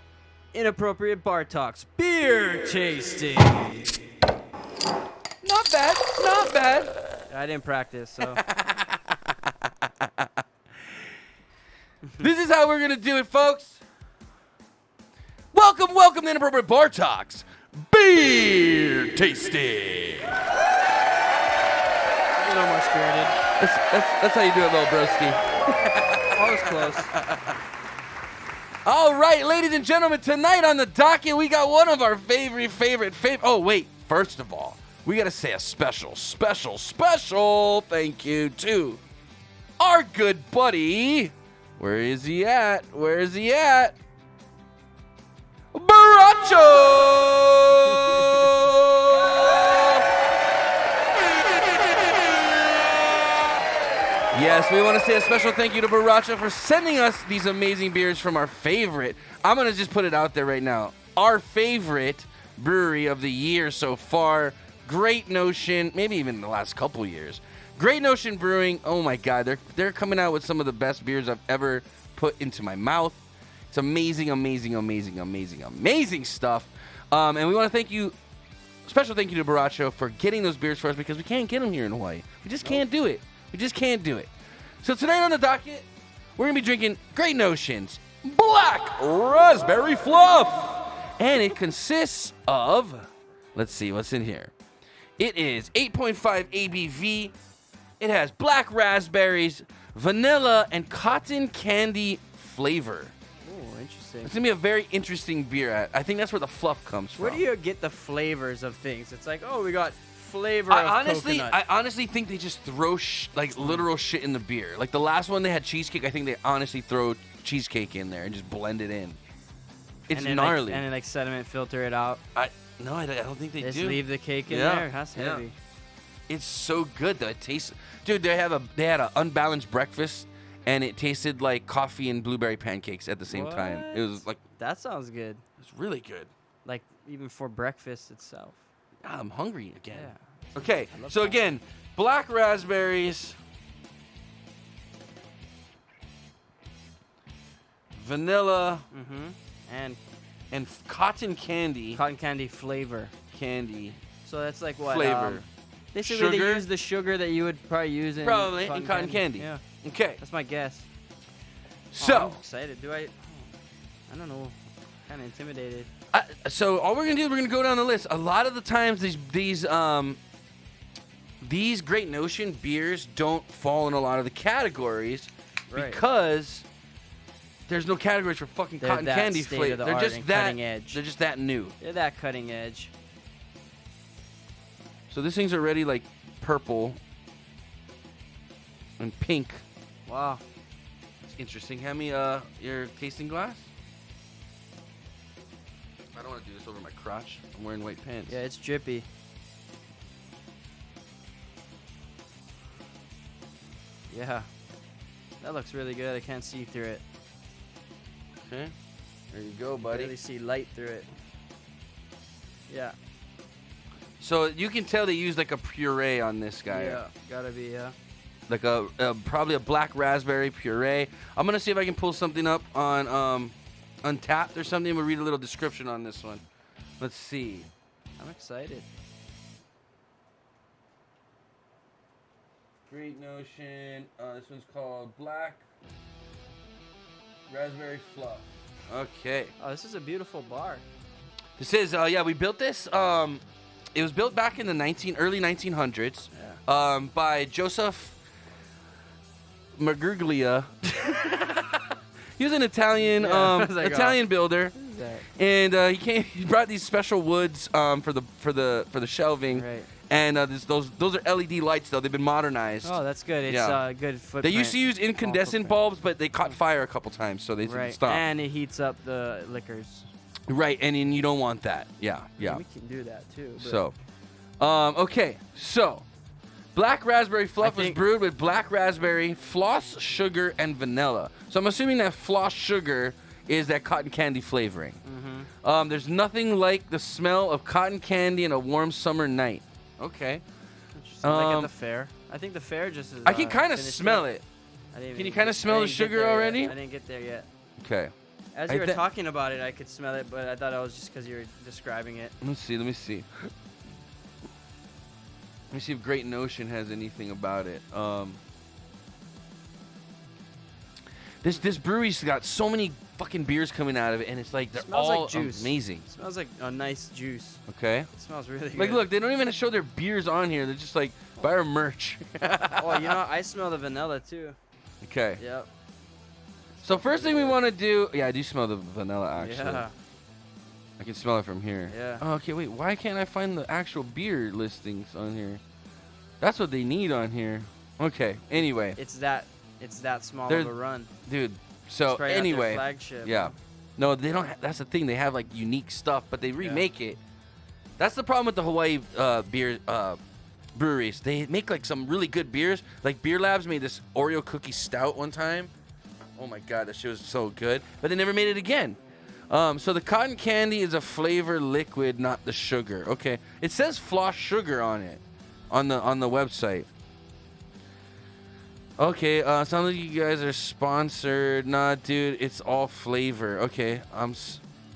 Inappropriate bar talks. Beer tasting. Not bad. Not bad. I didn't practice, so. This is how we're going to do it, folks. Welcome to Inappropriate Bar Talks, beer tasting. A little more spirited. That's how you do it, little broski. Always close. All right, ladies and gentlemen, tonight on the docket, we got one of our favorite. Oh, wait. First of all, we got to say a special thank you to our good buddy. Where is he at? Yes, we want to say a special thank you to Baracha for sending us these amazing beers from our favorite. I'm going to just put it out there right now. Our favorite brewery of the year so far. Great Notion, maybe even the last couple years. Great Notion Brewing. Oh my God, they're coming out with some of the best beers I've ever put into my mouth. It's amazing stuff. And we want to thank you, special thank you to Baracho for getting those beers for us because we can't get them here in Hawaii. We just can't do it. So tonight on the docket, we're going to be drinking Great Notion's Black Raspberry Fluff. And it consists of, let's see what's in here. It is 8.5 ABV. It has black raspberries, vanilla, and cotton candy flavor. Oh, interesting. It's going to be a very interesting beer. I think that's where the fluff comes from. Where do you get the flavors of things? It's like, oh, we got flavor I of coconut. honestly think they just throw literal shit in the beer. Like the last one they had cheesecake. I think they honestly throw cheesecake in there and just blend it in. It's and then, gnarly. and then sediment filter it out. I don't think they Just do. leave the cake in Yeah, there. That's yeah. heavy. It's so good though. It tastes, dude. They had an unbalanced breakfast, and it tasted like coffee and blueberry pancakes at the same time. It was like That sounds good. it's really good. Like even for breakfast itself. I'm hungry again. Yeah. Okay, I love so that. again, black raspberries, vanilla, And and cotton candy. cotton candy flavor. Candy So that's like what? flavor. Basically, Sugar? they use the sugar that you would probably use in Probably in cotton candy. Yeah, Okay. that's my guess. So I'm excited. I don't know. Kind of intimidated. So all we're gonna do is we're gonna go down the list. A lot of the times these Great Notion beers don't fall in a lot of the categories because there's no categories for fucking cotton candy flavor. They're just that cutting edge. They're just that new. They're that cutting edge. So this thing's already like purple and pink. Wow. It's interesting. Hand me your tasting glass. I don't want to do this over my crotch. I'm wearing white pants. Yeah, it's drippy. Yeah. That looks really good. I can't see through it. Okay. There you go, I buddy. really see light through it. Yeah. So you can tell they used like a puree on this guy. Yeah, gotta be, yeah. Like a probably a black raspberry puree. I'm gonna see if I can pull something up on Untapped or something. We'll read a little description on this one. Let's see. I'm excited. Great Notion. This one's called Black Raspberry Fluff. Okay. Oh, this is a beautiful bar. This is yeah, we built this. It was built back in the early 1900s by Joseph Magurglia. He was an Italian Italian builder, and he brought these special woods for the shelving. Right. And those are LED lights though. They've been modernized. Oh, that's good. It's good footprint. They used to use incandescent bulbs, but they caught fire a couple times, so they stopped. And it heats up the liquors. Right, and you don't want that. Yeah. We can do that too. But So, okay. So, Black Raspberry Fluff was brewed with black raspberry, floss sugar, and vanilla. So I'm assuming that floss sugar is that cotton candy flavoring. Mm-hmm. There's nothing like the smell of cotton candy in a warm summer night. Okay. Interesting. Like at the fair. I think the fair just is. I can kind of smell it. Can you kind of smell the sugar already? I didn't get there yet. Okay. As you were talking about it, I could smell it, but I thought it was just because you were describing it. Let me see. Let me see if Great Notion has anything about it. This brewery's got so many fucking beers coming out of it, and it's like they're all like juice. amazing. It smells like a nice juice. Okay. It smells really good. Like, look, they don't even show their beers on here. They're just like, buy our merch. Oh, you know, I smell the vanilla too. Okay. Yep. So first thing we want to do, yeah, I do smell the vanilla actually. Yeah. I can smell it from here. Yeah. Oh, okay, wait. Why can't I find the actual beer listings on here? That's what they need on here. Okay. Anyway. It's that small of a run. Dude. So right anyway. Flagship. Yeah. No, they don't. That's the thing. They have like unique stuff, but they remake it. That's the problem with the Hawaii beer breweries. They make like some really good beers. Like Beer Labs made this Oreo cookie stout one time. Oh my god, that shit was so good. But they never made it again. So the cotton candy is a flavor liquid, not the sugar. Okay. It says floss sugar on it, on the website. Okay. Sounds like you guys are sponsored. Nah, dude, it's all flavor. Okay.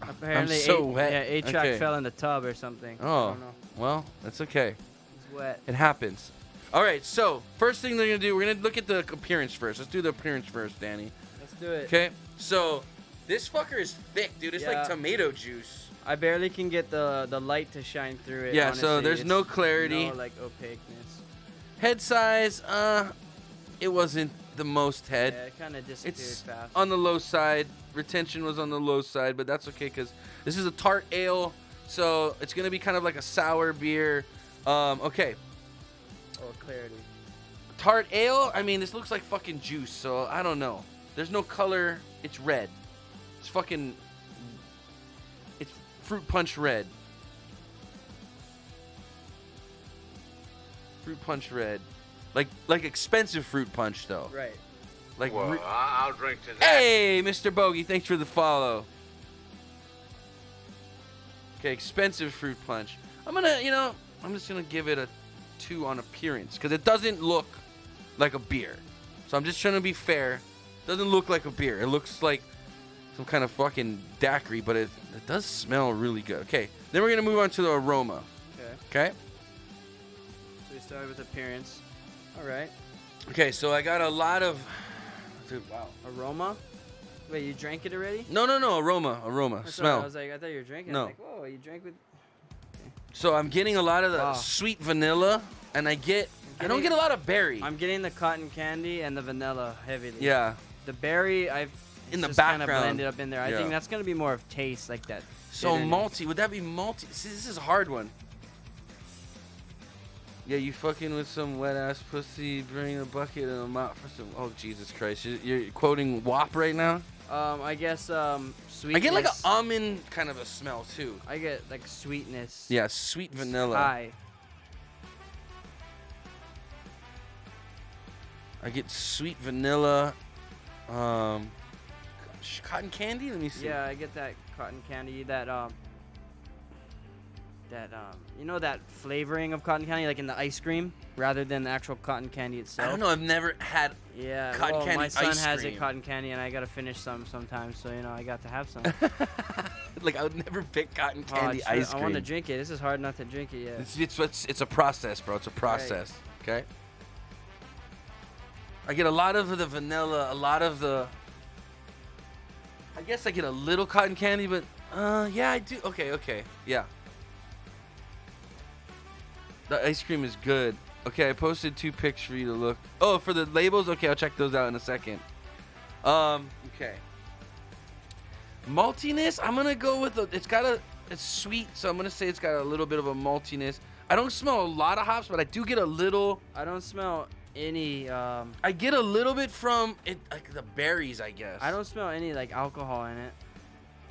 Apparently, I'm so wet. Yeah, A-Track Okay. fell in the tub or something. I Oh, don't know. well, that's okay. It's wet. It happens. All right. So first thing they're gonna do, we're gonna look at the appearance first. Let's do the appearance first, Danny. Let's do it. Okay. So this fucker is thick, dude. It's like Yeah. tomato juice. I barely can get the light to shine through it. Yeah, honestly. so there's It's no clarity. No, like, opaqueness. Head size, it wasn't the most head. Yeah, it kind of disappeared It's fast. on the low side. Retention was on the low side, but that's okay because this is a tart ale, so it's gonna be kind of like a sour beer. Okay. Oh, clarity. Tart ale, I mean, this looks like fucking juice, so I don't know. There's no color. It's red. It's fucking... It's fruit punch red. Fruit punch red. Like expensive fruit punch, though. Right. Like, Well, I'll drink to that. hey, Mr. Bogey, thanks for the follow. Okay, expensive fruit punch. I'm just gonna give it a 2 on appearance because it doesn't look like a beer. So I'm just trying to be fair. Doesn't look like a beer. It looks like some kind of fucking daiquiri, but it does smell really good. Okay, then we're gonna move on to the aroma. Okay. Okay. So we started with appearance. All right. Okay, so I got a lot of, dude. Wow. Aroma. Wait, you drank it already? No, aroma, That's smell. what I was like, I thought you were drinking. No. I'm like, whoa, you drank with. So I'm getting a lot of the Wow. sweet vanilla, and I don't get a lot of berry. I'm getting the cotton candy and the vanilla heavily. Yeah. The berry, In the just kind of background. blended up in there. I Yeah. think that's gonna be more of taste, like that. So bitterness. malty. Would that be malty? See, this is a hard one. Yeah, you fucking with some wet ass pussy, bring a bucket and a mop for some. Oh, Jesus Christ. You're quoting WAP right now? I guess sweetness. I get like an almond kind of a smell too. I get like sweetness. Yeah, sweet vanilla. High. I get sweet vanilla. Cotton candy? Let me see. Yeah, I get that cotton candy. That you know that flavoring of cotton candy, like in the ice cream, rather than the actual cotton candy itself. I don't know. I've never had. Yeah, Cotton well, candy my son ice has cream. a cotton candy, and I gotta finish some sometimes. So I got to have some. Like I would never pick cotton candy ice cream. I want to drink it. This is hard not to drink it yet. It's a process, bro. It's a process. Okay. I get a lot of the vanilla, a lot of the. I guess I get a little cotton candy, but yeah, I do. Okay, yeah. The ice cream is good. Okay, I posted 2 pics for you to look. Oh, for the labels? Okay, I'll check those out in a second. Okay. Maltiness, I'm gonna go with it's sweet, so I'm gonna say it's got a little bit of a maltiness. I don't smell a lot of hops, but I do get a little. I don't smell any. I get a little bit from it, like the berries, I guess. I don't smell any like alcohol in it.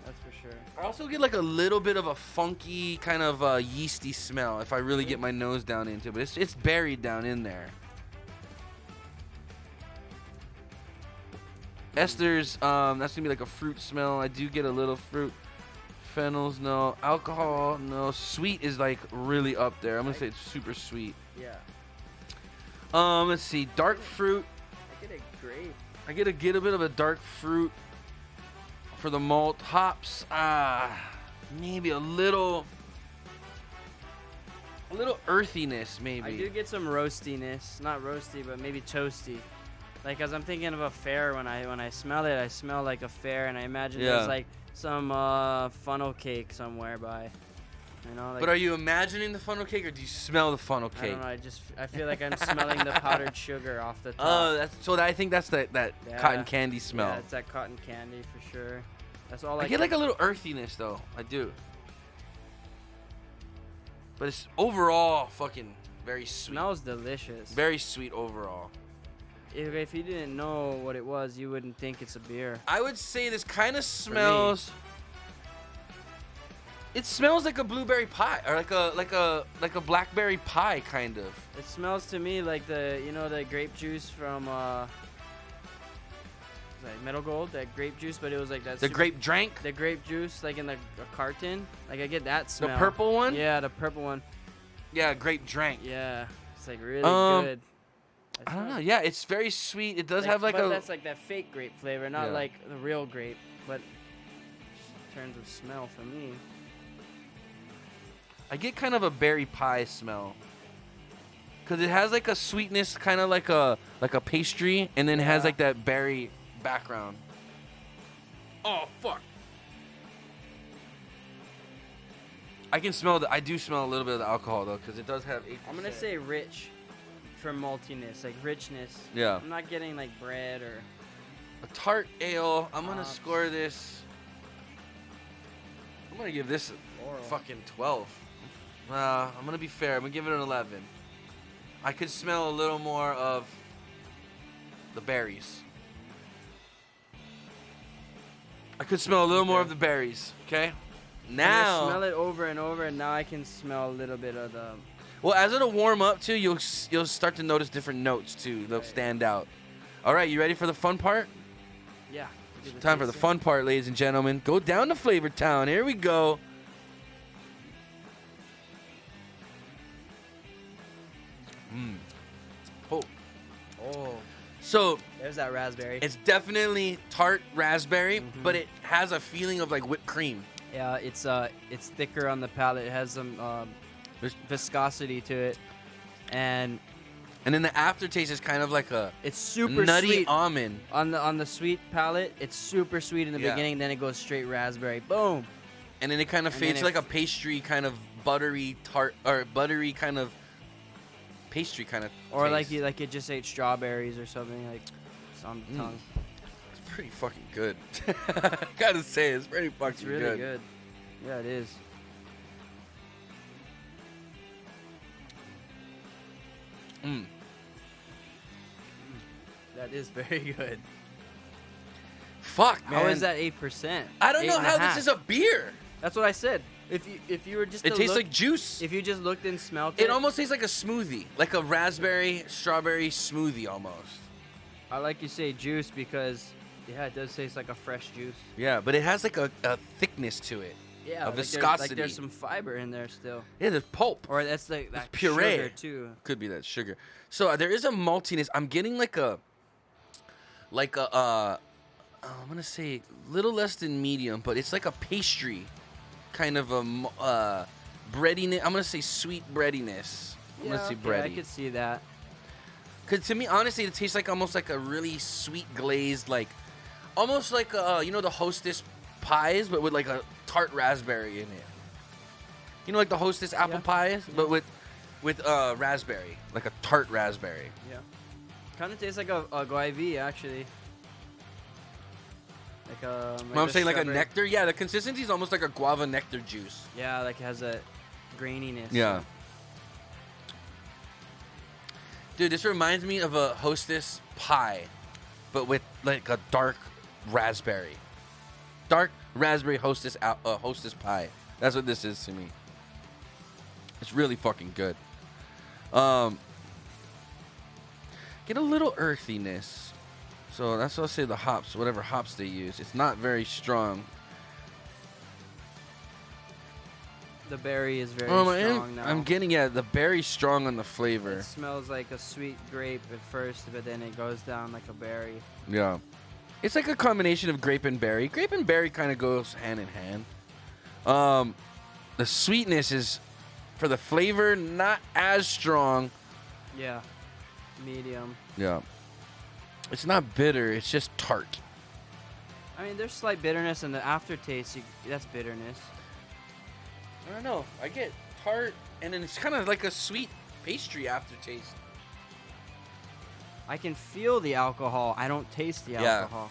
That's for sure. I also get like a little bit of a funky kind of yeasty smell if I really get my nose down into it, but it's buried down in there. Esters, that's gonna be like a fruit smell. I do get a little fruit. Phenols, no. Alcohol, no. Sweet is like really up there. I'm gonna say it's super sweet. Yeah. Let's see. Dark fruit. I get a grape. I get a bit of a dark fruit for the malt. Hops, maybe a little earthiness, maybe. I do get some roastiness, not roasty, but maybe toasty. Like, as I'm thinking of a fair, when I smell it, I smell like a fair, and I imagine there's like some funnel cake somewhere by, Like, but are you imagining the funnel cake, or do you smell the funnel cake? I don't know. I feel like I'm smelling the powdered sugar off the top. Oh, I think that's that cotton candy smell. Yeah, it's that cotton candy for sure. That's all I get like a little earthiness though. I do. But it's overall fucking very sweet. Smells delicious. Very sweet overall. If you didn't know what it was, you wouldn't think it's a beer. I would say this kind of smells. It smells like a blueberry pie, or like a blackberry pie kind of. It smells to me like the grape juice from like Metal Gold, that grape juice, but it was like that. The grape drank. The grape juice, like in a carton. Like I get that smell. The purple one. Yeah, the purple one. Yeah, grape drank. Yeah, it's like really good. I don't know. Yeah, it's very sweet. It does like, have like but a. that's like that fake grape flavor, not like the real grape. But in terms of smell, for me, I get kind of a berry pie smell. Cause it has like a sweetness, kind of like a pastry, and then it has like that berry background. Oh fuck! I can smell I do smell a little bit of the alcohol though, cause it does have 8%. I'm gonna say rich for maltiness, like richness. Yeah. I'm not getting like bread or a tart ale. I'm gonna score this. I'm gonna give this a fucking 12. I'm gonna be fair. I'm gonna give it an 11. I could smell a little more of the berries. I could smell a little more of the berries. Okay. Now. I smell it over and over, and now I can smell a little bit of the. Well, as it'll warm up too, you'll start to notice different notes too. They'll stand out. All right, you ready for the fun part? Yeah. Time for the fun part, ladies and gentlemen. Go down to Flavor Town. Here we go. Oh. So there's that raspberry. it's definitely tart raspberry, but it has a feeling of like whipped cream. Yeah, it's thicker on the palate. It has some viscosity to it, and And then the aftertaste is kind of like a It's super nutty sweet. almond. On the sweet palate, it's super sweet in the Yeah. beginning. Then it goes straight raspberry. Boom. And then it kind of And then fades to it like a pastry kind of buttery tart or buttery kind of pastry kind of. Or taste. like you just ate strawberries or something like. It's on the tongue. It's pretty fucking good. I gotta say, it's pretty fucking It's really good. Yeah, it is. Mm. That is very good. Fuck, man. How is that 8%? I don't know how 8.5. this is a beer. That's what I said. If you were just It to tastes look- like juice. if you just looked and smelled It almost tastes like a smoothie, like a raspberry strawberry smoothie almost. I like you say juice because yeah, it does taste like a fresh juice. Yeah, but it has like a thickness to it. Yeah, A like viscosity. there's some fiber in there still. Yeah, there's pulp. Or that's like that puree. sugar too. Could be that sugar. So there is a maltiness. I'm getting like a I'm gonna say a little less than medium, but it's like a pastry, kind of a breadiness. I'm gonna say sweet breadiness. I'm gonna say okay, bready. I could see that. Cause to me, honestly, it tastes like almost like a really sweet glazed, like almost like you know the Hostess pies, but with like a tart raspberry in it. You know, like the Hostess apple Yeah. pies, but with raspberry, like a tart raspberry. Yeah. Kind of tastes like a guava actually. Like a. I'm saying like a strawberry. nectar. Yeah, the consistency is almost like a guava nectar juice. Yeah, like it has a graininess. Yeah. Dude, this reminds me of a Hostess pie, but with like a dark raspberry. Dark raspberry Hostess Hostess pie. That's what this is to me. It's really fucking good. Get a little earthiness. So that's what I'll say the hops, whatever hops they use. It's not very strong. The berry is very Oh, strong now. I'm getting the berry strong on the flavor. It smells like a sweet grape at first, but then it goes down like a berry. Yeah. It's like a combination of grape and berry. Grape and berry kind of goes hand in hand. The sweetness is, for the flavor, not as strong. Yeah. Medium. Yeah. It's not bitter. It's just tart. I mean, there's slight bitterness in the aftertaste. That's bitterness. I don't know. I get tart, and then it's kind of like a sweet pastry aftertaste. I can feel the alcohol. I don't taste the Yeah. alcohol.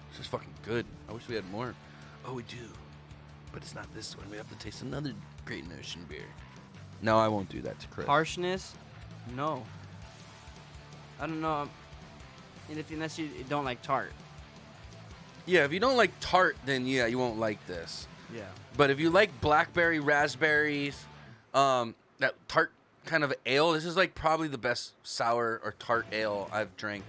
It's just fucking good. I wish we had more. Oh, we do. But it's not this one. We have to taste another Great Ocean beer. No, I won't do that to Chris. Harshness? No. I don't know. Unless you don't like tart. Yeah, if you don't like tart, then yeah, you won't like this. Yeah. But if you like blackberry, raspberries, that tart kind of ale, this is like probably the best sour or tart ale I've drank.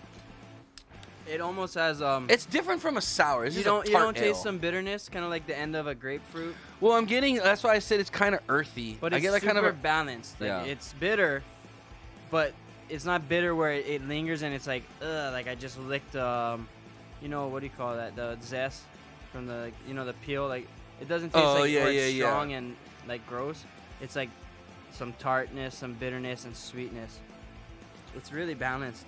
It almost has It's different from a sour. This you is don't a you tart don't ale. taste some bitterness, kind of like the end of a grapefruit. Well, I'm getting. That's why I said it's kind of earthy. But I it's get like super kind of a, balanced. Like, Yeah. it's bitter, but it's not bitter where it lingers and it's like ugh. Like I just licked you know what do you call that? The zest from the the peel. Like it doesn't taste Oh, like yeah, where it's yeah, yeah. strong and like gross. It's like some tartness, some bitterness, and sweetness. It's really balanced.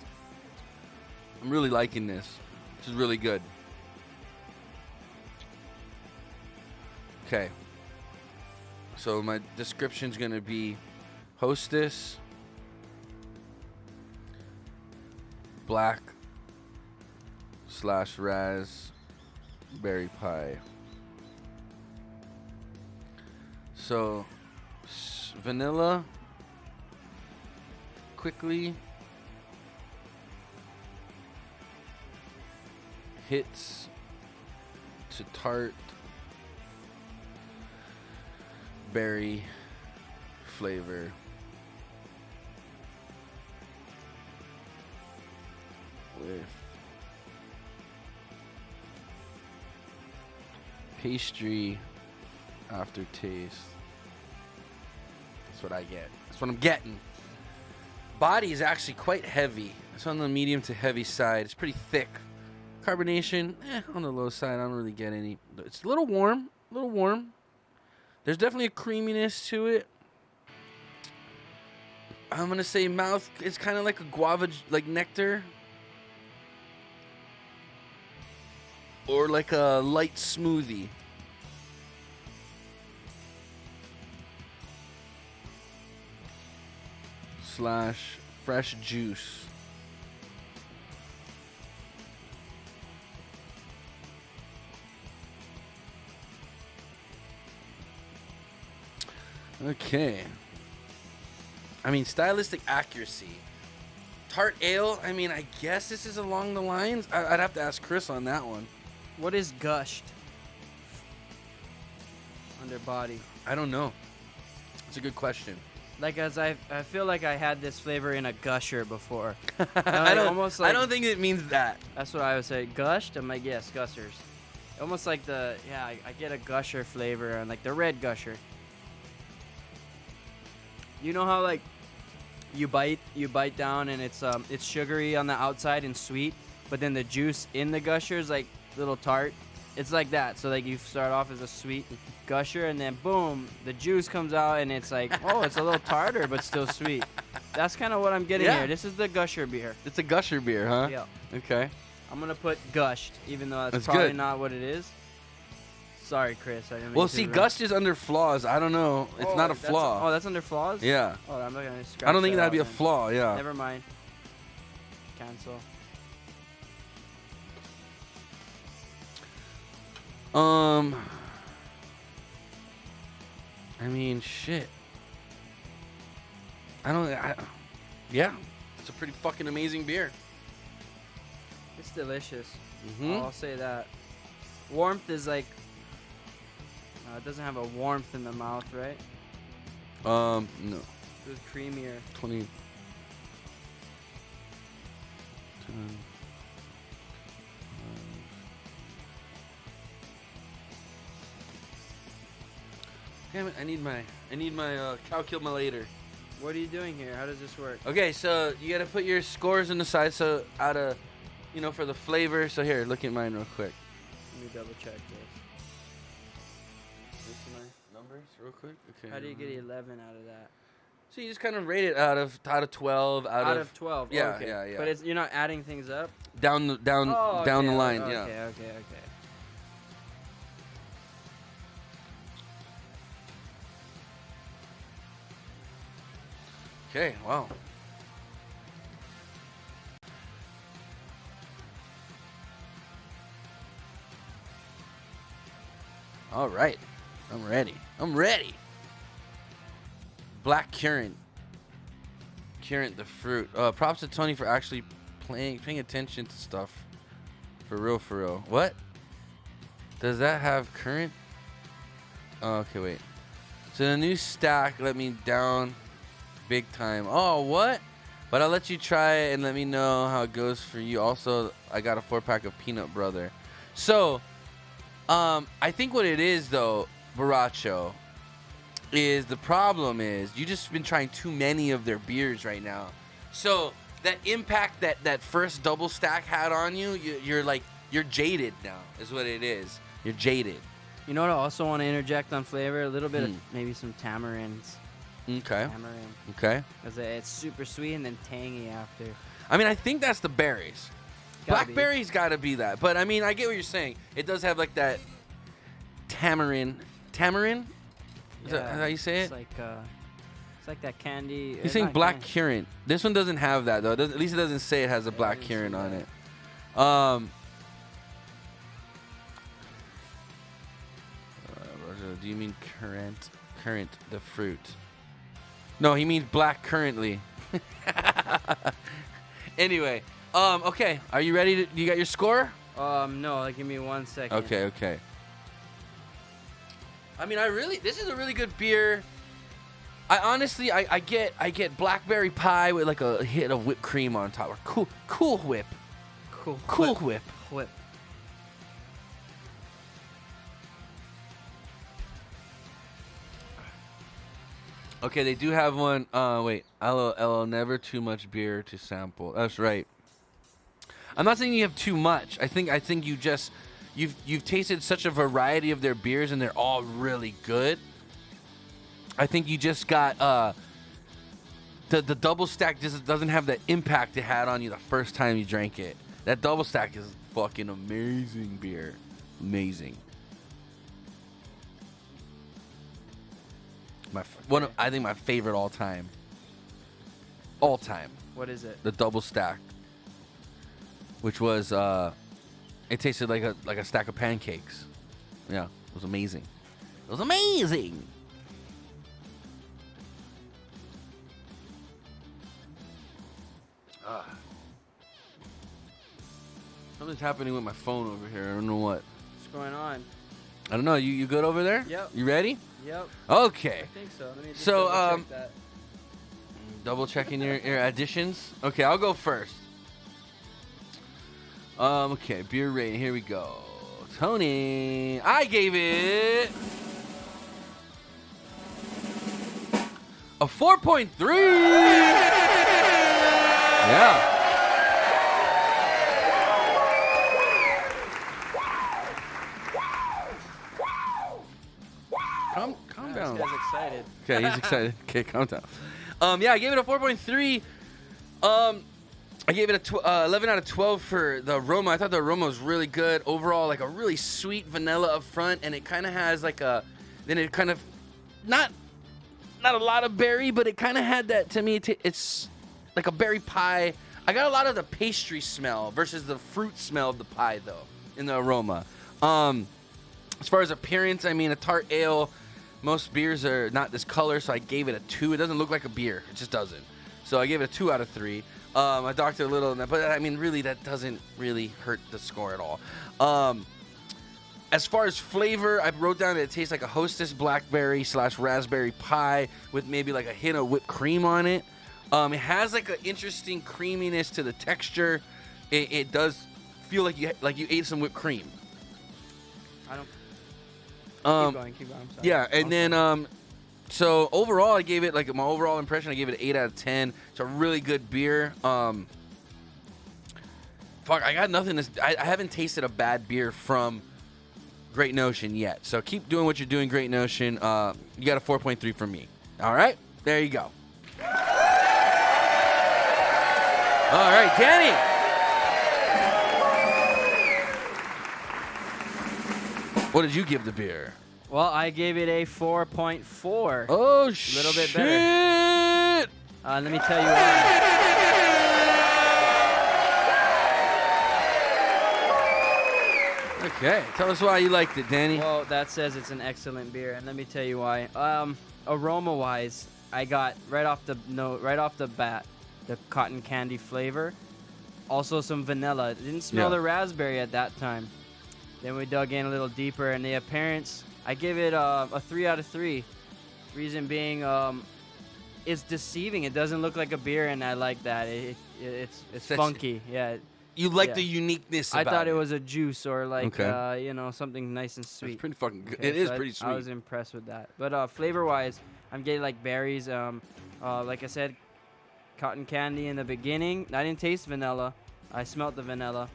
I'm really liking this. This is really good. Okay. So my description's gonna be Hostess, black / raspberry pie. So vanilla quickly hits to tart berry flavor with pastry aftertaste. That's what I get. That's what I'm getting. Body is actually quite heavy. It's on the medium to heavy side. It's pretty thick. Carbonation, on the low side. I don't really get any. It's a little warm. A little warm. There's definitely a creaminess to it. I'm gonna say mouth. It's kind of like a guava, like nectar, or like a light smoothie. / fresh juice. Okay. I mean, stylistic accuracy. Tart ale, I mean, I guess this is along the lines. I'd have to ask Chris on that one. What is gushed? Underbody. I don't know. It's a good question. Like, as I feel like I had this flavor in a gusher before. I I don't think it means that. That's what I would say. Gushed? I'm like, yes, gushers. Almost like I get a gusher flavor on like the red gusher. You know how like you bite down and it's sugary on the outside and sweet, but then the juice in the gusher is like little tart. It's like that. So like you start off as a sweet gusher and then boom, the juice comes out and it's like, oh, it's a little tartar but still sweet. That's kind of what I'm getting here. This is the gusher beer. It's a gusher beer, huh? Yeah. Okay. I'm gonna put gushed, even though that's probably probably not what it is. Sorry, Chris. I didn't mean Well, to see, ruin- gushed is under flaws. I don't know. It's not a flaw. That's under flaws? Yeah. Oh, I'm not gonna scratch I don't think that that'd be a out then. flaw. Yeah. Never mind. Cancel. I mean, shit. Yeah. It's a pretty fucking amazing beer. It's delicious. Mhm. I'll say that. Warmth is like. It doesn't have a warmth in the mouth, right? No. It was creamier. 20. 10. Damn it! I need my calculator. What are you doing here? How does this work? Okay, so you gotta put your scores on the side. So out of, for the flavor. So here, look at mine real quick. Let me double check this. This is my numbers real quick. Okay. How do you get 11 out of that? So you just kind of rate it out of 12. Out of 12. Yeah, okay. yeah. But you're not adding things up. down the line. Okay, Yeah. Okay. Okay. Wow. All right. I'm ready. Black currant. Currant the fruit. Props to Tony for actually paying attention to stuff. For real. What? Does that have currant? Oh, okay, wait. So the new stack let me down big time. Oh, what? But I'll let you try it and let me know how it goes for you. Also, I got a 4-pack of Peanut Brother. So, I think what it is, though, Baracho, is the problem is you just been trying too many of their beers right now. So that impact that first double stack had on you, you're jaded now, is what it is. You're jaded. You know what I also want to interject on flavor? A little bit of maybe some tamarinds. Okay. Tamarind. Okay. Because it's super sweet and then tangy after. I mean, I think that's the berries. Gotta be. Blackberry's got to be that. But, I mean, I get what you're saying. It does have, like, that tamarind. Tamarind? Is that how you say it? It's like that candy. He's saying black currant. This one doesn't have that, though. At least it doesn't say it has a black currant on it. Roger, do you mean currant? Currant, the fruit. No, he means black currently. Anyway, okay. Are you ready? You got your score? No, like, give me 1 second. Okay. I mean, this is a really good beer. I honestly get blackberry pie with like a hit of whipped cream on top, or cool whip. Cool whip. Whip. Okay, they do have one. Wait, LOL, never too much beer to sample. That's right. I'm not saying you have too much. I think you've tasted such a variety of their beers and they're all really good. I think you just got the double stack just doesn't have the impact it had on you the first time you drank it. That double stack is fucking amazing beer. Amazing. I think my favorite all time. All time. What is it? The double stack. Which was it tasted like a stack of pancakes. Yeah, it was amazing. It was amazing. Something's happening with my phone over here. I don't know what. What's going on? I don't know. You good over there? Yep. You ready? Yep. Okay. I think so. Let me just So, double-check that. Double checking your additions. Okay, I'll go first. Okay, beer rating. Here we go. Tony, I gave it a 4.3. Yeah. Calm down. This guy's excited. Okay, he's excited. Okay, calm down. Yeah, I gave it a 4.3. I gave it a 11 out of 12 for the aroma. I thought the aroma was really good. Overall, like a really sweet vanilla up front, and it kind of has like a, then it kind of, not a lot of berry, but it kind of had that, to me, it's like a berry pie. I got a lot of the pastry smell versus the fruit smell of the pie, though, in the aroma. As far as appearance, I mean, a tart ale, most beers are not this color, so I gave it a 2. It doesn't look like a beer. It just doesn't. So I gave it a 2 out of 3. I docked it a little, but I mean, really, that doesn't really hurt the score at all. As far as flavor, I wrote down that it tastes like a Hostess blackberry / raspberry pie with maybe like a hint of whipped cream on it. It has like an interesting creaminess to the texture. It does feel like you ate some whipped cream. I don't. Keep going. I'm sorry. Yeah, and then so overall, I gave it, like, my overall impression, I gave it an 8 out of 10. It's a really good beer. Fuck, I got nothing I haven't tasted a bad beer from Great Notion yet. So keep doing what you're doing, Great Notion. You got a 4.3 from me. All right? There you go. All right, Danny. What did you give the beer? Well, I gave it a 4.4. Oh, shit. A little bit better. Let me tell you why. Okay, tell us why you liked it, Danny. Well, that says it's an excellent beer, and let me tell you why. Aroma-wise, I got right off the bat, the cotton candy flavor. Also some vanilla. It didn't smell the raspberry at that time. Then we dug in a little deeper, and the appearance, I give it a 3 out of 3. Reason being, it's deceiving. It doesn't look like a beer, and I like that. It's funky. Yeah. You like the uniqueness about it. I thought it was a juice or like, something nice and sweet. It's pretty fucking good. Okay, It is so pretty sweet. I was impressed with that. But flavor-wise, I'm getting like berries. Like I said, cotton candy in the beginning. I didn't taste vanilla. I smelled the vanilla.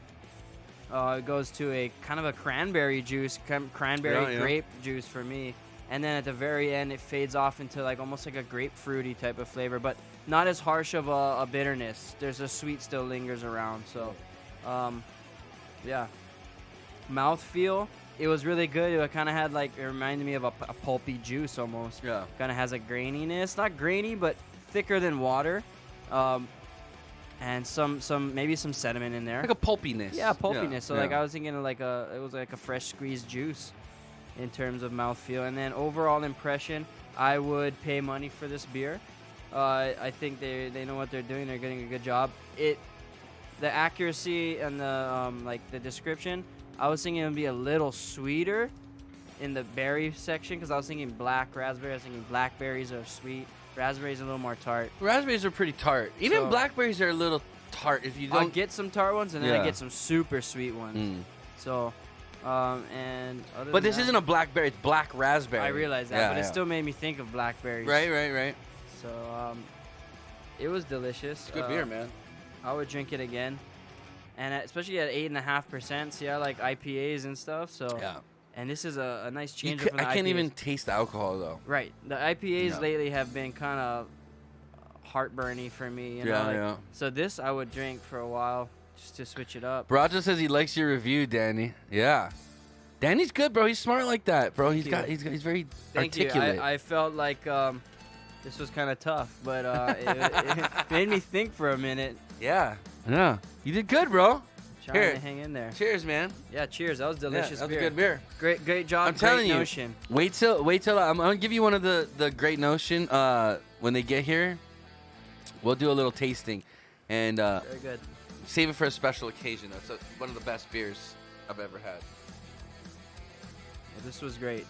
It goes to a kind of a cranberry juice, cranberry grape juice for me. And then at the very end, it fades off into like almost like a grapefruity type of flavor, but not as harsh of a bitterness. There's a sweet still lingers around. So, yeah. Mouthfeel, it was really good. It kind of had like, it reminded me of a pulpy juice almost. Yeah. Kind of has a graininess, not grainy, but thicker than water. And maybe some sediment in there. Like a pulpiness. Yeah, pulpiness. Yeah, so like I was thinking of it was like a fresh squeezed juice in terms of mouthfeel. And then overall impression, I would pay money for this beer. I think they know what they're doing. They're getting a good job. The accuracy and the description, I was thinking it would be a little sweeter in the berry section because I was thinking black raspberry. I was thinking blackberries are sweet. Raspberries are a little more tart. Raspberries are pretty tart. Even blackberries are a little tart if you don't. I'll get some tart ones and then I get some super sweet ones. Mm. So, and other But than this that, isn't a blackberry, it's black raspberry. I realize that, but it still made me think of blackberries. Right. So, it was delicious. It's good beer, man. I would drink it again. And especially at 8.5%. See, I like IPAs and stuff. So, Yeah. And this is a nice change. I can't even taste the alcohol, though. Right. The IPAs lately have been kind of heartburny for me. You know, Yeah, like, yeah. So this I would drink for a while just to switch it up. Baracho says he likes your review, Danny. Yeah. Danny's good, bro. He's smart like that, bro. He's very Thank articulate. you. I felt like this was kind of tough, but it made me think for a minute. Yeah. Yeah. You did good, bro. Trying to hang in there. Cheers, man. Yeah, cheers. That was delicious. That was beer. a good beer. Great job. I'm telling you. Notion. Wait till I'm gonna give you one of the Great Notion when they get here. We'll do a little tasting and Very good. save it for a special occasion. That's one of the best beers I've ever had. Well, this was great.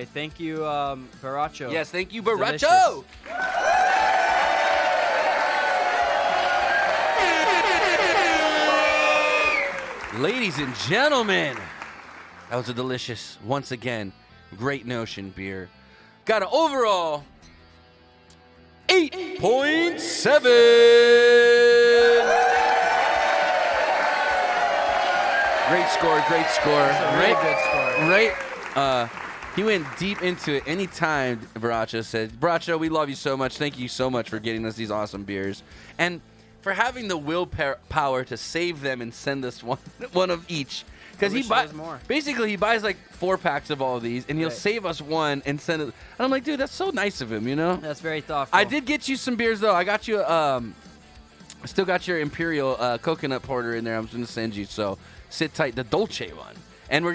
Thank you, Baracho. Yes, thank you, Delicious. Baracho. Ladies and gentlemen, that was a delicious, once again, Great Notion beer. Got an overall 8.7. Great score. Really good score. Right? He went deep into it. Anytime Baracho said, Baracho, we love you so much. Thank you so much for getting us these awesome beers. And for having the willpower to save them and send us one of each. Because he buys more. Basically, he buys like 4 packs of all of these, and he'll save us one and send it. And I'm like, dude, that's so nice of him, you know? That's very thoughtful. I did get you some beers, though. I got you, I still got your Imperial coconut porter in there. I'm going to send you, so sit tight. The Dolce one. And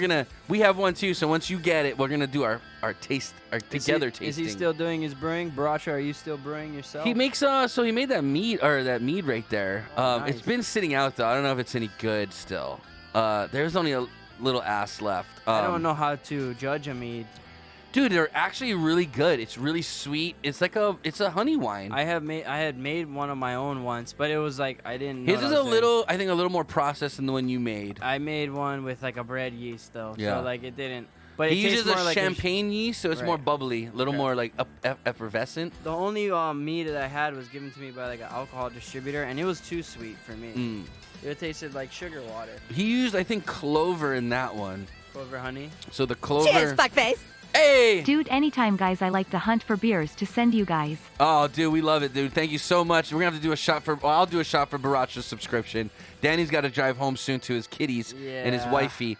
we have one too, so once you get it, we're going to do our together tasting. Is he still doing his brewing? Baracho, are you still brewing yourself? He makes, so he made that mead right there. Nice. It's been sitting out, though. I don't know if it's any good still. There's only a little ass left. I don't know how to judge a mead. Dude, they're actually really good. It's really sweet. It's a honey wine. I had made one of my own once, but it was like I didn't know. His is a little more processed than the one you made. I made one with like a bread yeast though. Yeah. So like it didn't. But He it uses tastes more a like champagne yeast, so it's more Right. bubbly, a little more like effervescent. The only mead that I had was given to me by like an alcohol distributor, and it was too sweet for me. It tasted like sugar water. He used, I think, clover in that one. Clover honey. So the clover. Cheers, fuckface. Hey! Dude, anytime, guys. I like to hunt for beers to send you guys. Oh, dude, we love it, dude. Thank you so much. We're going to have to do a shot for... Well, I'll do a shot for Baracho's subscription. Danny's got to drive home soon to his kitties and his Yeah. wifey.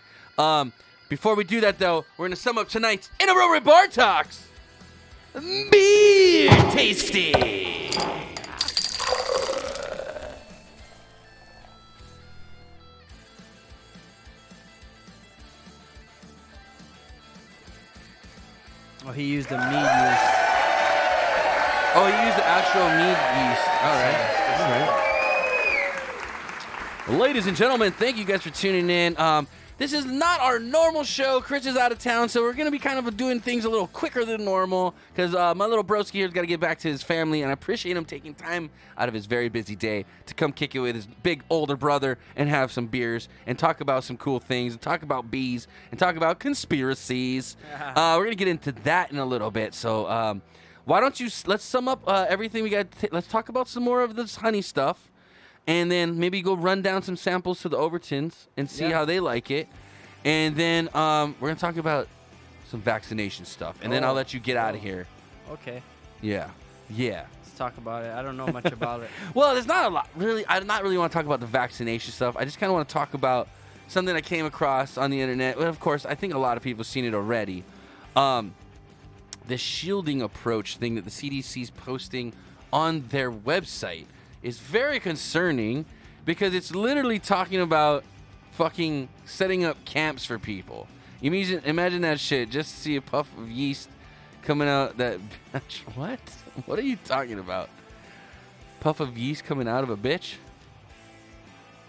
Before we do that, though, we're going to sum up tonight's Inappropriate Bar Talks. Beer tasting. Oh, he used a mead yeast. Oh, he used the actual mead yeast. All right. Ladies and gentlemen, thank you guys for tuning in. This is not our normal show. Chris is out of town, so we're going to be kind of doing things a little quicker than normal because my little broski here's got to get back to his family, and I appreciate him taking time out of his very busy day to come kick it with his big older brother and have some beers and talk about some cool things and talk about bees and talk about conspiracies. We're going to get into that in a little bit, so why don't you let's sum up everything we got. Let's talk about some more of this honey stuff. And then maybe go run down some samples to the Overtons and see how they like it. And then we're going to talk about some vaccination stuff. And then I'll let you get out of here. Okay. Yeah. Let's talk about it. I don't know much about it. Well, there's not a lot. Really, I not really want to talk about the vaccination stuff. I just kind of want to talk about something I came across on the internet. Well, of course, I think a lot of people have seen it already. The shielding approach thing that the CDC's posting on their website is very concerning because it's literally talking about fucking setting up camps for people. Imagine that shit. Just to see a puff of yeast coming out that... What? What are you talking about? Puff of yeast coming out of a bitch?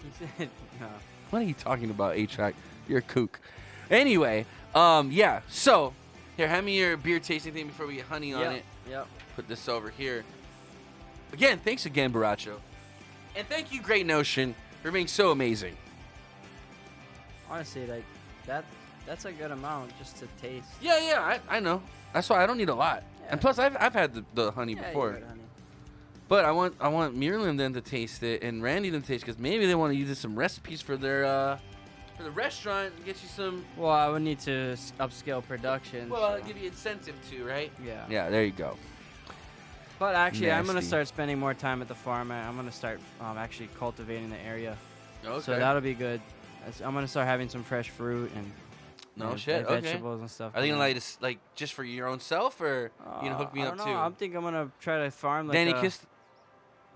He said, no. What are you talking about, A-Track? You're a kook. Anyway, yeah. So, here, hand me your beer tasting thing before we get honey on it. Yep. Put this over here. Again, thanks again, Baracho. And thank you, Great Notion, for being so amazing. Honestly, like that's a good amount just to taste. Yeah, I know. That's why I don't need a lot. Yeah. And plus, I've had the honey Yeah, before. you good, honey. But I want Miriam then to taste it and Randy then to taste because maybe they want to use some recipes for their for the restaurant and get you some. Well, I would need to upscale production. Well, so. give you incentive to, right? Yeah. Yeah, there you go. But actually, I'm gonna Nasty. start spending more time at the farm. I'm gonna start actually cultivating the area. Okay. So that'll be good. I'm gonna start having some fresh fruit and Shit. Okay. vegetables and stuff. Are they gonna like just for your own self, or you know hook me I up don't too? know. I'm thinking I'm gonna try to farm like Danny,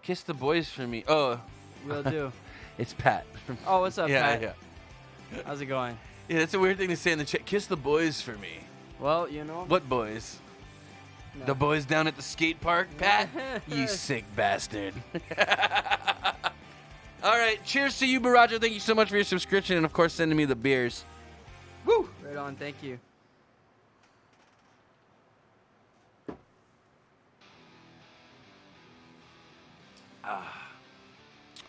kiss the boys for me. Oh, Will do. it's Pat. Oh, what's up, yeah, Pat? yeah. How's it going? Yeah, that's a weird thing to say in the chat. Kiss the boys for me. Well, you know. What boys? No. The boys down at the skate park, Pat? You sick bastard. All right, cheers to you, Barajo. Thank you so much for your subscription and, of course, sending me the beers. Woo! Right on. Thank you.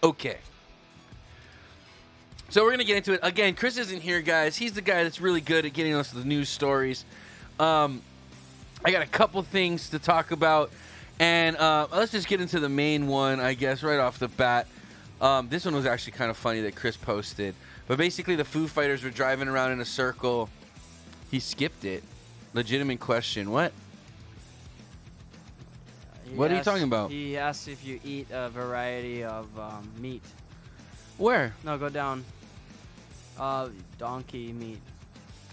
Okay. So we're going to get into it. Again, Chris isn't here, guys. He's the guy that's really good at getting us the news stories. I got a couple things to talk about. And let's just get into the main one, I guess, right off the bat. This one was actually kind of funny that Chris posted. But basically, the Foo Fighters were driving around in a circle. He skipped it. Legitimate question. What? What are you talking about? He asked if you eat a variety of meat. Where? No, go down. Donkey meat.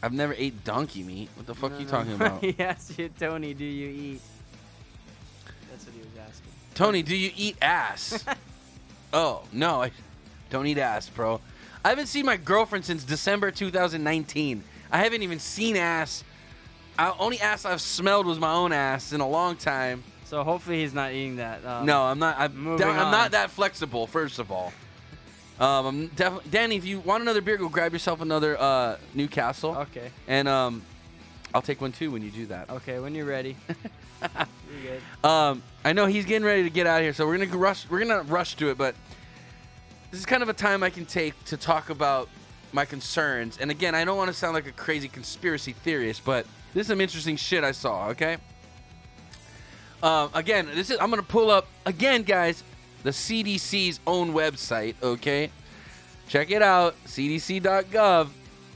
I've never ate donkey meat. What the fuck No, are you no. talking about? He asked you, Tony, do you eat? That's what he was asking. Tony, do you eat ass? Oh, no. I don't eat ass, bro. I haven't seen my girlfriend since December 2019. I haven't even seen ass. Only ass I've smelled was my own ass in a long time. So hopefully he's not eating that. No, I'm not. I'm moving on. not that flexible, first of all. I'm definitely Danny, if you want another beer, go grab yourself another Newcastle. Okay. And I'll take one too when you do that. Okay, when you're ready. You're good. I know he's getting ready to get out of here, so we're gonna rush to it, but this is kind of a time I can take to talk about my concerns. And again, I don't want to sound like a crazy conspiracy theorist, but this is some interesting shit I saw, okay? Again, I'm gonna pull up again, guys, the CDC's own website, okay? Check it out, cdc.gov.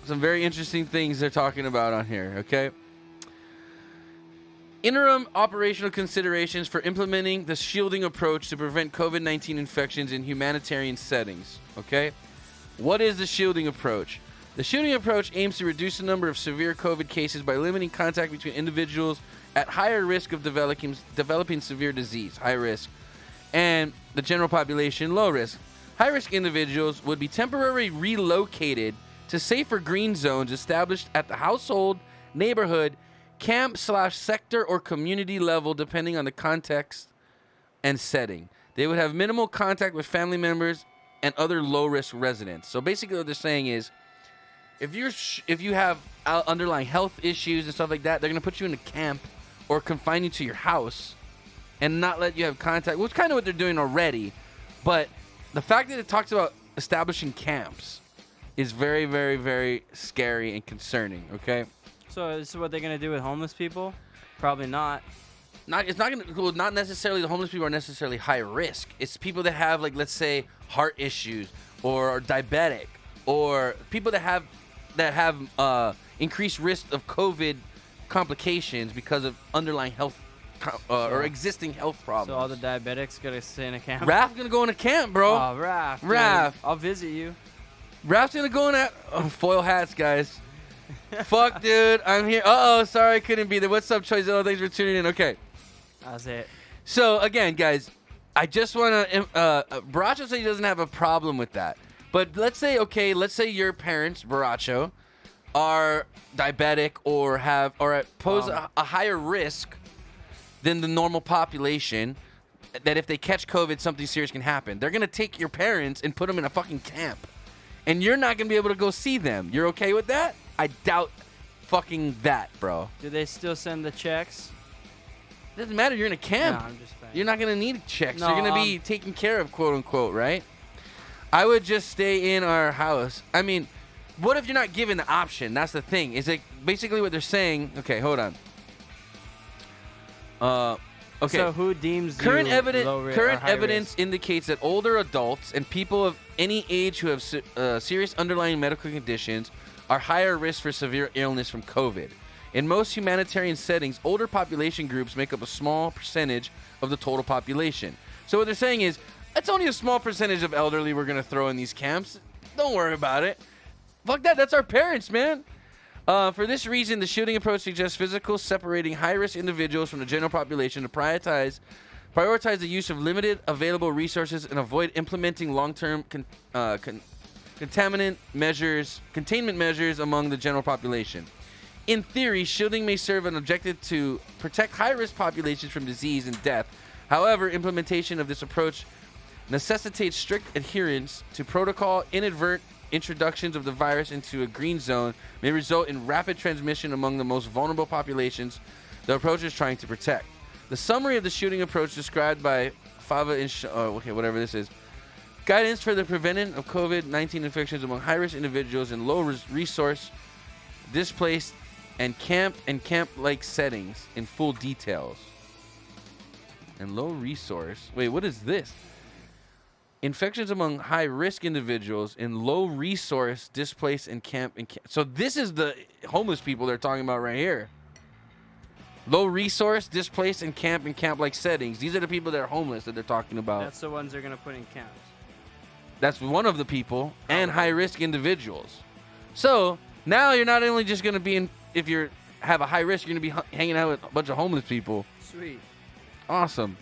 Some very interesting things they're talking about on here, okay? Interim operational considerations for implementing the shielding approach to prevent COVID-19 infections in humanitarian settings, okay? What is the shielding approach? The shielding approach aims to reduce the number of severe COVID cases by limiting contact between individuals at higher risk of developing severe disease, high risk, and the general population, low risk. High-risk individuals would be temporarily relocated to safer green zones established at the household, neighborhood, camp/sector, or community level, depending on the context and setting. They would have minimal contact with family members and other low-risk residents. So basically what they're saying is, if you have underlying health issues and stuff like that, they're going to put you in a camp or confine you to your house and not let you have contact, which is kind of what they're doing already. But the fact that it talks about establishing camps is very, very, very scary and concerning, okay? So this is what they're gonna do with homeless people? Probably not. Not necessarily the homeless people are necessarily high risk. It's people that have, like, let's say, heart issues or are diabetic, or people that have increased risk of COVID complications because of underlying health or existing health problems. So all the diabetics gonna stay in a camp? Raph gonna go in a camp, bro. Oh, Raph. dude. Raph. I'll visit you. Raph's gonna go in that foil hats, guys. Fuck, dude. I'm here. Sorry I couldn't be there. What's up, Choice? Oh, thanks for tuning in. Okay. That's it. So, again, guys, I just want to... Baracho said he doesn't have a problem with that. But let's say your parents, Baracho, are diabetic or pose a higher risk than the normal population, that if they catch COVID, something serious can happen. They're going to take your parents and put them in a fucking camp. And you're not going to be able to go see them. You're okay with that? I doubt fucking that, bro. Do they still send the checks? Doesn't matter. You're in a camp. No, I'm just saying. You're not going to need checks. No, You're going to be taken care of, quote unquote, right? I would just stay in our house. I mean, what if you're not given the option? That's the thing. Is it basically what they're saying? Okay, hold on. Okay. So who deems Current you evidence high risk? indicates that older adults and people of any age who have serious underlying medical conditions are higher risk for severe illness from COVID. In most humanitarian settings, older population groups make up a small percentage of the total population. So what they're saying is, it's only a small percentage of elderly we're going to throw in these camps. Don't worry about it. Fuck that. That's our parents, man. For this reason, the shooting approach suggests physical separating high-risk individuals from the general population to prioritize the use of limited available resources and avoid implementing long-term containment measures among the general population. In theory, shielding may serve an objective to protect high-risk populations from disease and death. However, implementation of this approach necessitates strict adherence to protocol. Inadvertent introductions of the virus into a green zone may result in rapid transmission among the most vulnerable populations the approach is trying to protect. The summary of the shooting approach described by Fava whatever this is. Guidance for the prevention of COVID-19 infections among high-risk individuals in low-resource, displaced, and camp-like settings in full details. And low-resource. Wait, what is this? Infections among high-risk individuals in low-resource, displaced, and camp. So this is the homeless people they're talking about right here. Low-resource, displaced, and camp-like settings. These are the people that are homeless that they're talking about. That's the ones they're going to put in camps. That's one of the people, and high-risk individuals. So now you're not only just going to be in, if you have a high risk, you're going to be hanging out with a bunch of homeless people. Sweet. Awesome.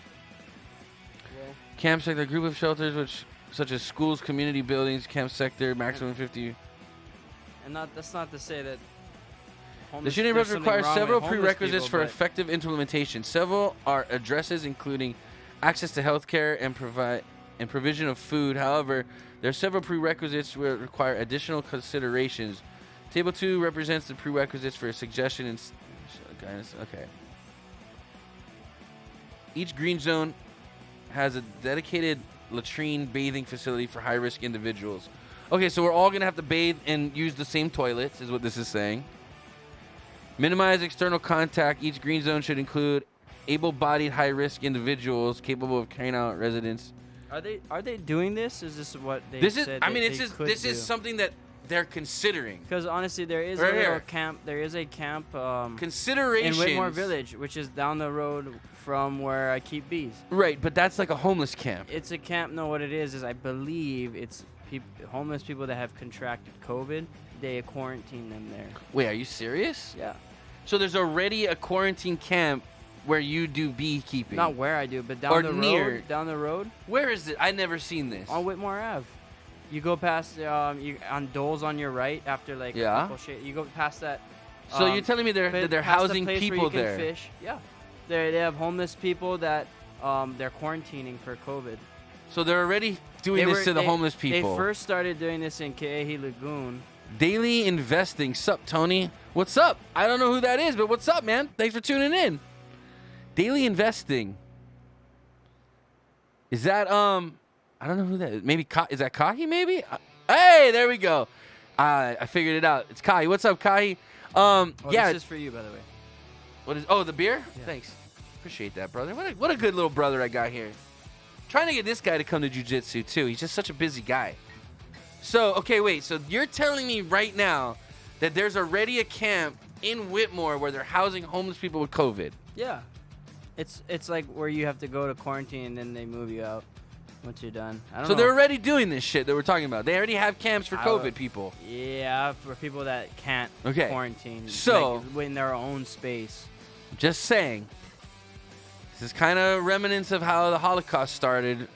Camp sector, a group of shelters such as schools, community buildings, camp sector, maximum 50. And that's not to say that the shooting approach requires several prerequisites for effective implementation. Several are addresses including access to health care and provision of food. However, there are several prerequisites which require additional considerations. Table 2 represents the prerequisites for a suggestion and guidance. Okay. Each green zone has a dedicated latrine bathing facility for high-risk individuals. Okay, so we're all going to have to bathe and use the same toilets, is what this is saying. Minimize external contact. Each green zone should include able-bodied high-risk individuals capable of carrying out residence. Are they doing this? Is this what they said? This is something that they're considering. Because honestly, there is right a little here. camp. There is a camp Considerations in Whitmore Village, which is down the road from where I keep bees. Right, but that's like a homeless camp. It's a camp. No, what it is I believe it's homeless people that have contracted COVID. They quarantine them there. Wait, are you serious? Yeah. So there's already a quarantine camp where you do beekeeping. Not where I do, but down Or the near. road. Down the road. Where is it? I've never seen this. On Whitmore Ave. You go past on Dole's on your right after like Yeah. a couple you go past that. So you're telling me they're past the housing place where people you can there? Fish. Yeah. They have homeless people that they're quarantining for COVID. So they're already doing this to the homeless people. They first started doing this in Ke'ehi Lagoon. Daily investing. Sup, Tony? What's up? I don't know who that is, but what's up, man? Thanks for tuning in. Daily investing. Is that I don't know who that is. Maybe is that Kahi? Maybe. Hey, there we go. I figured it out. It's Kahi. What's up, Kahi? Yeah. This is for you, by the way. What is? Oh, the beer. Yeah. Thanks. Appreciate that, brother. What a good little brother I got here. Trying to get this guy to come to jiu-jitsu too. He's just such a busy guy. So, okay, wait. So you're telling me right now that there's already a camp in Whitmore where they're housing homeless people with COVID? Yeah. It's like where you have to go to quarantine and then they move you out once you're done. I don't know. They're already doing this shit that we're talking about. They already have camps for COVID people. Yeah, for people that can't quarantine. So like, in their own space. Just saying. This is kind of remnants of how the Holocaust started.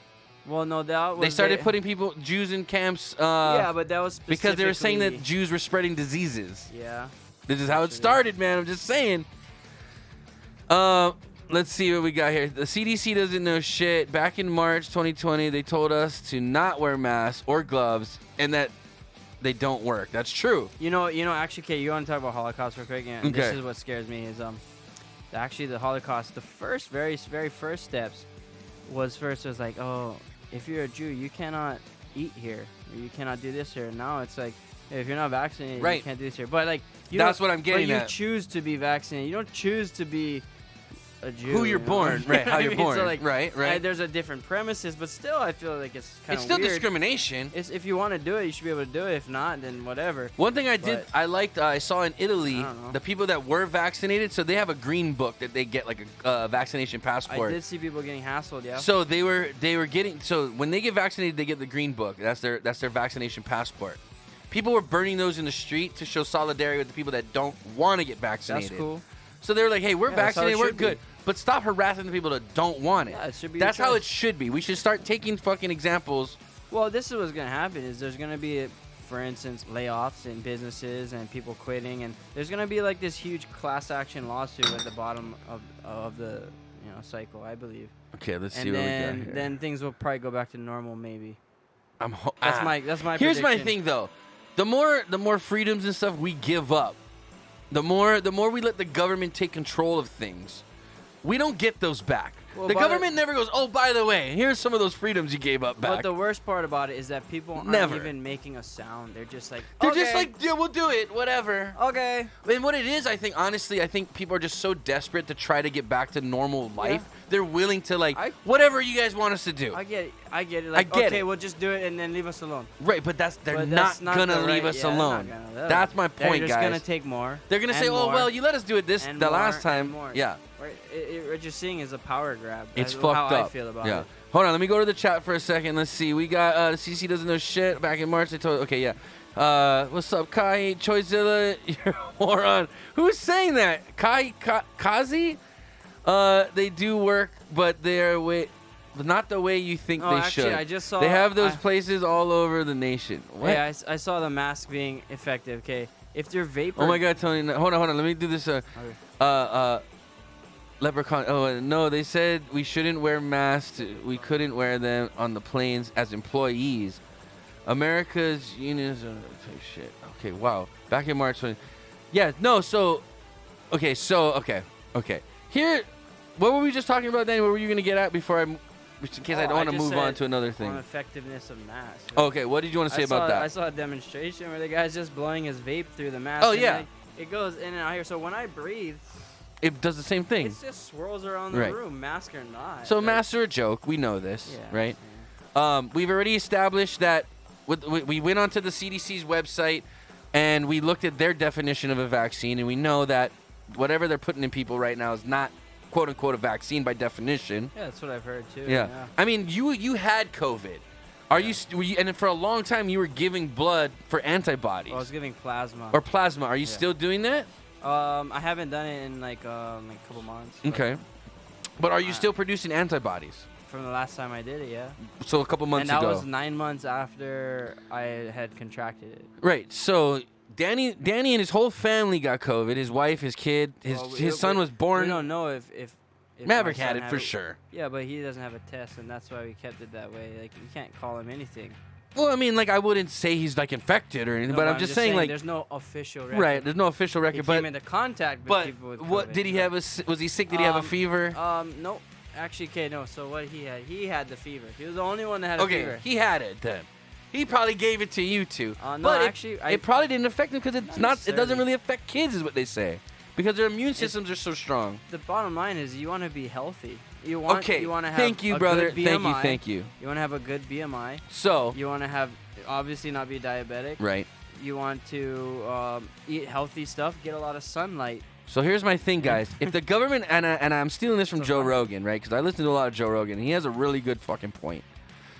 Well, no, that was... They started putting Jews in camps. Yeah, but that was because they were saying that Jews were spreading diseases. Yeah. This is how it started, man. I'm just saying. Let's see what we got here. The CDC doesn't know shit. Back in March 2020, they told us to not wear masks or gloves and that they don't work. That's true. You know, actually, Kate, you want to talk about Holocaust real quick? And okay. This is what scares me is actually the Holocaust, the very first steps was like, oh, if you're a Jew, you cannot eat here. Or you cannot do this here. Now it's like, if you're not vaccinated, you can't do this here. But like, that's what I'm getting at. You choose to be vaccinated. You don't choose to be a Jew. Who you're born, right? How you're born, So, like, right? there's a different premises, but still, I feel like it's kind It's of still weird. discrimination. It's, if you want to do it, you should be able to do it. If not, then whatever. One thing I liked, I saw in Italy, I don't know. the people that were vaccinated, so they have a green book that they get like a vaccination passport. I did see people getting hassled, yeah. So they were getting, so when they get vaccinated, they get the green book. That's their vaccination passport. People were burning those in the street to show solidarity with the people that don't want to get vaccinated. That's cool. So they were like, hey, we're that's how it vaccinated, we're should be. good. But stop harassing the people that don't want it. Yeah, it should be That's your how it choice. should be. We should start taking fucking examples. Well, this is what's going to happen is there's going to be, for instance, layoffs in businesses and people quitting. And there's going to be like this huge class action lawsuit at the bottom of the cycle, I believe. Okay, let's see And what we got here. then things will probably go back to normal, maybe. That's my Here's my prediction. thing though. The more freedoms and stuff we give up, the more we let the government take control of things, we don't get those back. Well, the but- government never goes, oh, by the way, here's some of those freedoms you gave up back. But the worst part about it is that people aren't Never. even making a sound. They're just like, They're okay, just like, yeah, we'll do it, whatever. okay. And what it is, I think, honestly, I think people are just so desperate to try to get back to normal life. Yeah. They're willing to, like, I- whatever you guys want us to do. I get it. Like, get okay, it. we'll just do it and then leave us alone. Right, but they're But not that's not going to the leave right- us yeah, they're alone. not gonna. That's my They're point, just guys. gonna take more. They're going to say, and oh, more, well, you let us do it and the more, last and time. more. Yeah. Right, what you're seeing is a power grab. It's That's fucked how up. I feel about yeah. it. Hold on, let me go to the chat for a second. Let's see. We got CC doesn't know shit. Back in March, they told. Okay, yeah. What's up, Kai? Choizilla, you're a moron. Who's saying that? Kazi? They do work, but they're not the way you think Oh, they actually, should. I just saw. They have those places all over the nation. What? Yeah, I saw the mask being effective. Okay, if you're vapor. Oh my God, Tony! no, Hold on. Let me do this. Leprechaun. Oh no, they said we shouldn't wear masks. We couldn't wear them on the planes as employees. America's unions. Shit. Okay. Wow. Back in March 20. Yeah. No. So. Okay. Okay. Here. What were we just talking about, Danny? What were you gonna get at before just in case I don't want to just move on said to another thing? On effectiveness of masks. Okay. What did you want to say about that? I saw a demonstration where the guy's just blowing his vape through the mask. Oh, and, yeah. like, it goes in and out here. So when I breathe, It does the same thing. it just swirls around the Right. room, mask or not. So Like, masks are a joke. We know this, yeah, right? yeah. We've already established that we went onto the CDC's website and we looked at their definition of a vaccine, and we know that whatever they're putting in people right now is not "quote unquote" a vaccine by definition. Yeah, that's what I've heard too. Yeah. I mean, you had COVID. Were you, and for a long time you were giving blood for antibodies I was giving plasma. or plasma. Are you Yeah. still doing that? I haven't done it in like a couple months. but Okay. But are you still producing antibodies? From the last time I did it, yeah. So a couple months and that ago. was 9 months after I had contracted it. Right. So Danny and his whole family got COVID. His wife, his kid, his son was born. We don't know if Maverick my had son it for sure. Yeah, but he doesn't have a test, and that's why we kept it that way. Like, you can't call him anything. Well, I mean, like, I wouldn't say he's like infected or anything, No, but I'm just saying, like, there's no official record. right? There's no official He record, came but into contact with but people with what COVID, did he but- have? Was he sick? Did he have a fever? No. Actually, okay, no. So what he had the fever. He was the only one that had a Okay, fever. he had it then. He probably gave it to you too. No, but actually, it probably didn't affect him because it's Not not. It doesn't necessarily. really affect kids, is what they say, because their immune systems are so strong. The bottom line is you want to be healthy. You want Okay. you want to have Thank you, a brother. good BMI. Thank you. You want to have a good BMI. So You want to have obviously not be diabetic. right. You want to eat healthy stuff, get a lot of sunlight. So here's my thing, guys. If the government, and I'm stealing this from So Joe fine. Rogan, right? Because I listen to a lot of Joe Rogan, and he has a really good fucking point.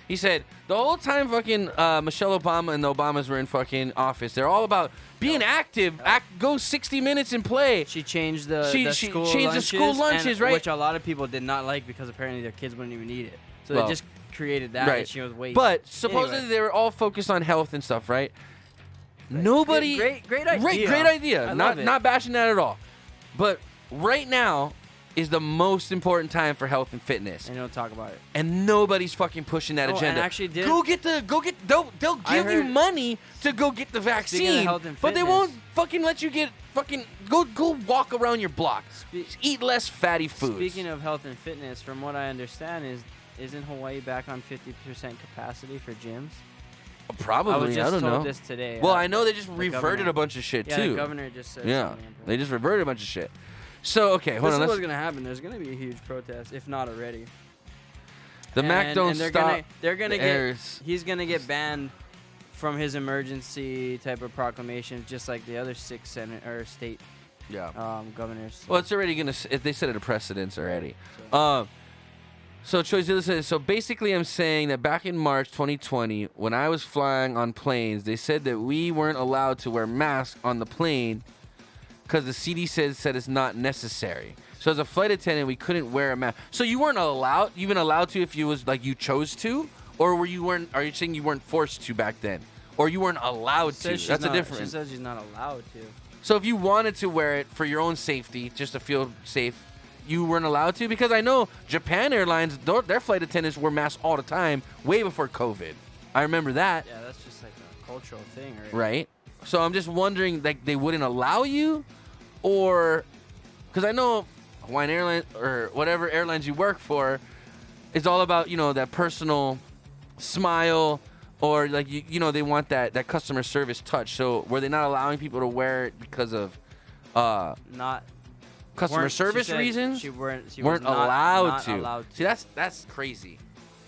He said the whole time fucking Michelle Obama and the Obamas were in fucking office, they're all about being active. Go 60 minutes and play. She changed the She school changed the lunches, school lunches, and, right? which a lot of people did not like because apparently their kids wouldn't even eat it. So Well, they just created that, right. and she was wasting. But supposedly Anyway. they were all focused on health and stuff, right? Nobody. Great idea. Great idea. I not love it. not bashing that at all. But right now is the most important time for health and fitness. And don't talk about it. And nobody's fucking pushing that Oh, and agenda. actually they'll I give you heard- money to go get the vaccine, health and but they fitness- won't fucking let you get fucking go walk around your block. Just eat less fatty foods. Speaking of health and fitness, from what I understand, isn't Hawaii back on 50% capacity for gyms? Probably, I was just don't told know. this today. Well, I know they just the reverted governor. a bunch of shit Yeah, too. the governor just said Yeah, something. they just reverted a bunch of shit. So okay, hold This on. is what's gonna happen. There's gonna be a huge protest, if not already. The Mac don't they're stop. They're gonna the get. heirs. He's gonna get banned from his emergency type of proclamations, just like the other 6 Senate or state governors. Well, it's already gonna. They set it a precedence already. So Choice says. So basically, I'm saying that back in March 2020, when I was flying on planes, they said that we weren't allowed to wear masks on the plane because the CDC said it's not necessary. So as a flight attendant, we couldn't wear a mask. So you weren't allowed. You've been allowed to if you was like you chose to, or were you weren't? Are you saying you weren't forced to back then, or you weren't allowed to? That's a difference. She says she's not allowed to. So if you wanted to wear it for your own safety, just to feel safe, you weren't allowed to? Because I know Japan Airlines, their flight attendants wear masks all the time, way before COVID. I remember that. Yeah, that's just like a cultural thing, right? Right. So I'm just wondering, like, they wouldn't allow you? Or, because I know Hawaiian Airlines or whatever airlines you work for, it's all about, that personal smile, or like, they want that customer service touch. So were they not allowing people to wear it because of not customer service reasons? She weren't allowed to. Allowed to. See, that's crazy.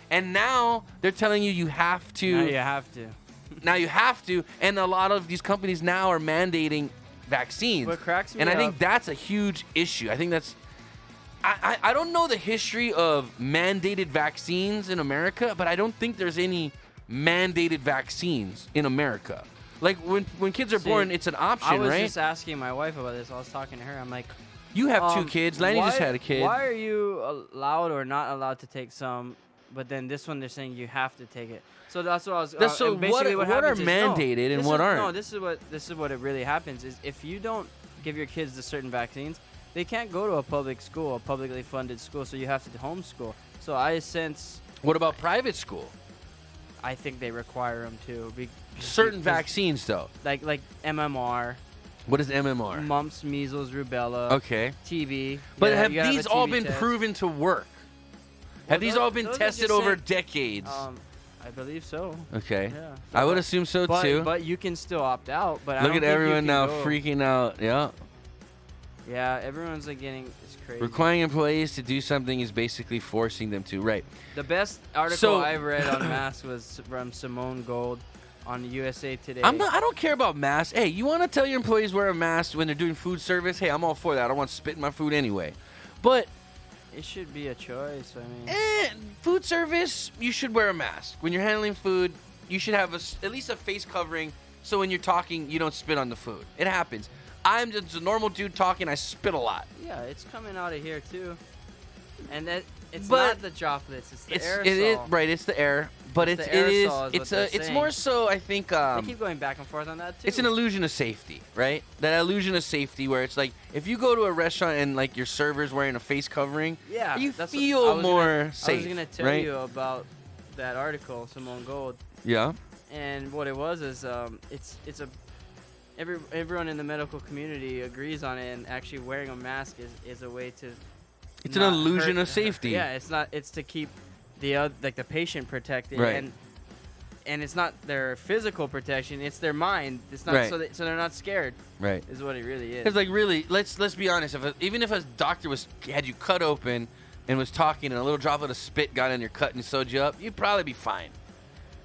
And now they're telling you have to. Now you have to. Now you have to, and a lot of these companies now are mandating vaccines. What cracks me and I up, think that's a huge issue. I think that's. I don't know the history of mandated vaccines in America, but I don't think there's any mandated vaccines in America. Like when kids are born, it's an option, right? I was just asking my wife about this. I was talking to her. I'm like, you have 2 kids. Lanny just had a kid. Why are you allowed or not allowed to take some? But then this one, they're saying you have to take it. So that's what I was. So what are mandated and what aren't? No, this is what it really happens. Is if you don't give your kids the certain vaccines, they can't go to a public school, a publicly funded school. So you have to homeschool. So I sense. What about private school? I think they require them to. Certain vaccines, though. Like MMR. What is MMR? Mumps, measles, rubella. Okay. TB. But have these all been proven to work? Have these all been tested over decades? I believe so. Okay. Yeah. I would assume so too. But you can still opt out. But look at everyone now freaking out. Yeah. Yeah, everyone's like it's crazy. Requiring employees to do something is basically forcing them to. Right. The best article I've read on masks was from Simone Gold on USA Today. I don't care about masks. Hey, you want to tell your employees wear a mask when they're doing food service? Hey, I'm all for that. I don't want to spit in my food anyway. But it should be a choice. I mean, food service, you should wear a mask. When you're handling food, you should have at least a face covering, so when you're talking, you don't spit on the food. It happens. I'm just a normal dude talking. I spit a lot. Yeah, it's coming out of here too, and it's not the droplets. It's the aerosol. It is right. It's the air, but it's more so. I think they keep going back and forth on that too. It's an illusion of safety, right? That illusion of safety where it's like if you go to a restaurant and like your server's wearing a face covering, you feel more safe. I was gonna tell you about that article, Simone Gold. Yeah. And what it was is everyone in the medical community agrees on it, and actually wearing a mask is a way to. It's an illusion of safety. Yeah, it's not. It's to keep the patient protected, right. and it's not their physical protection. It's their mind. It's not right. so they're not scared. Right. Is what it really is. It's like really. Let's be honest. Even if a doctor had you cut open and was talking, and a little droplet of spit got in your cut and sewed you up, you'd probably be fine.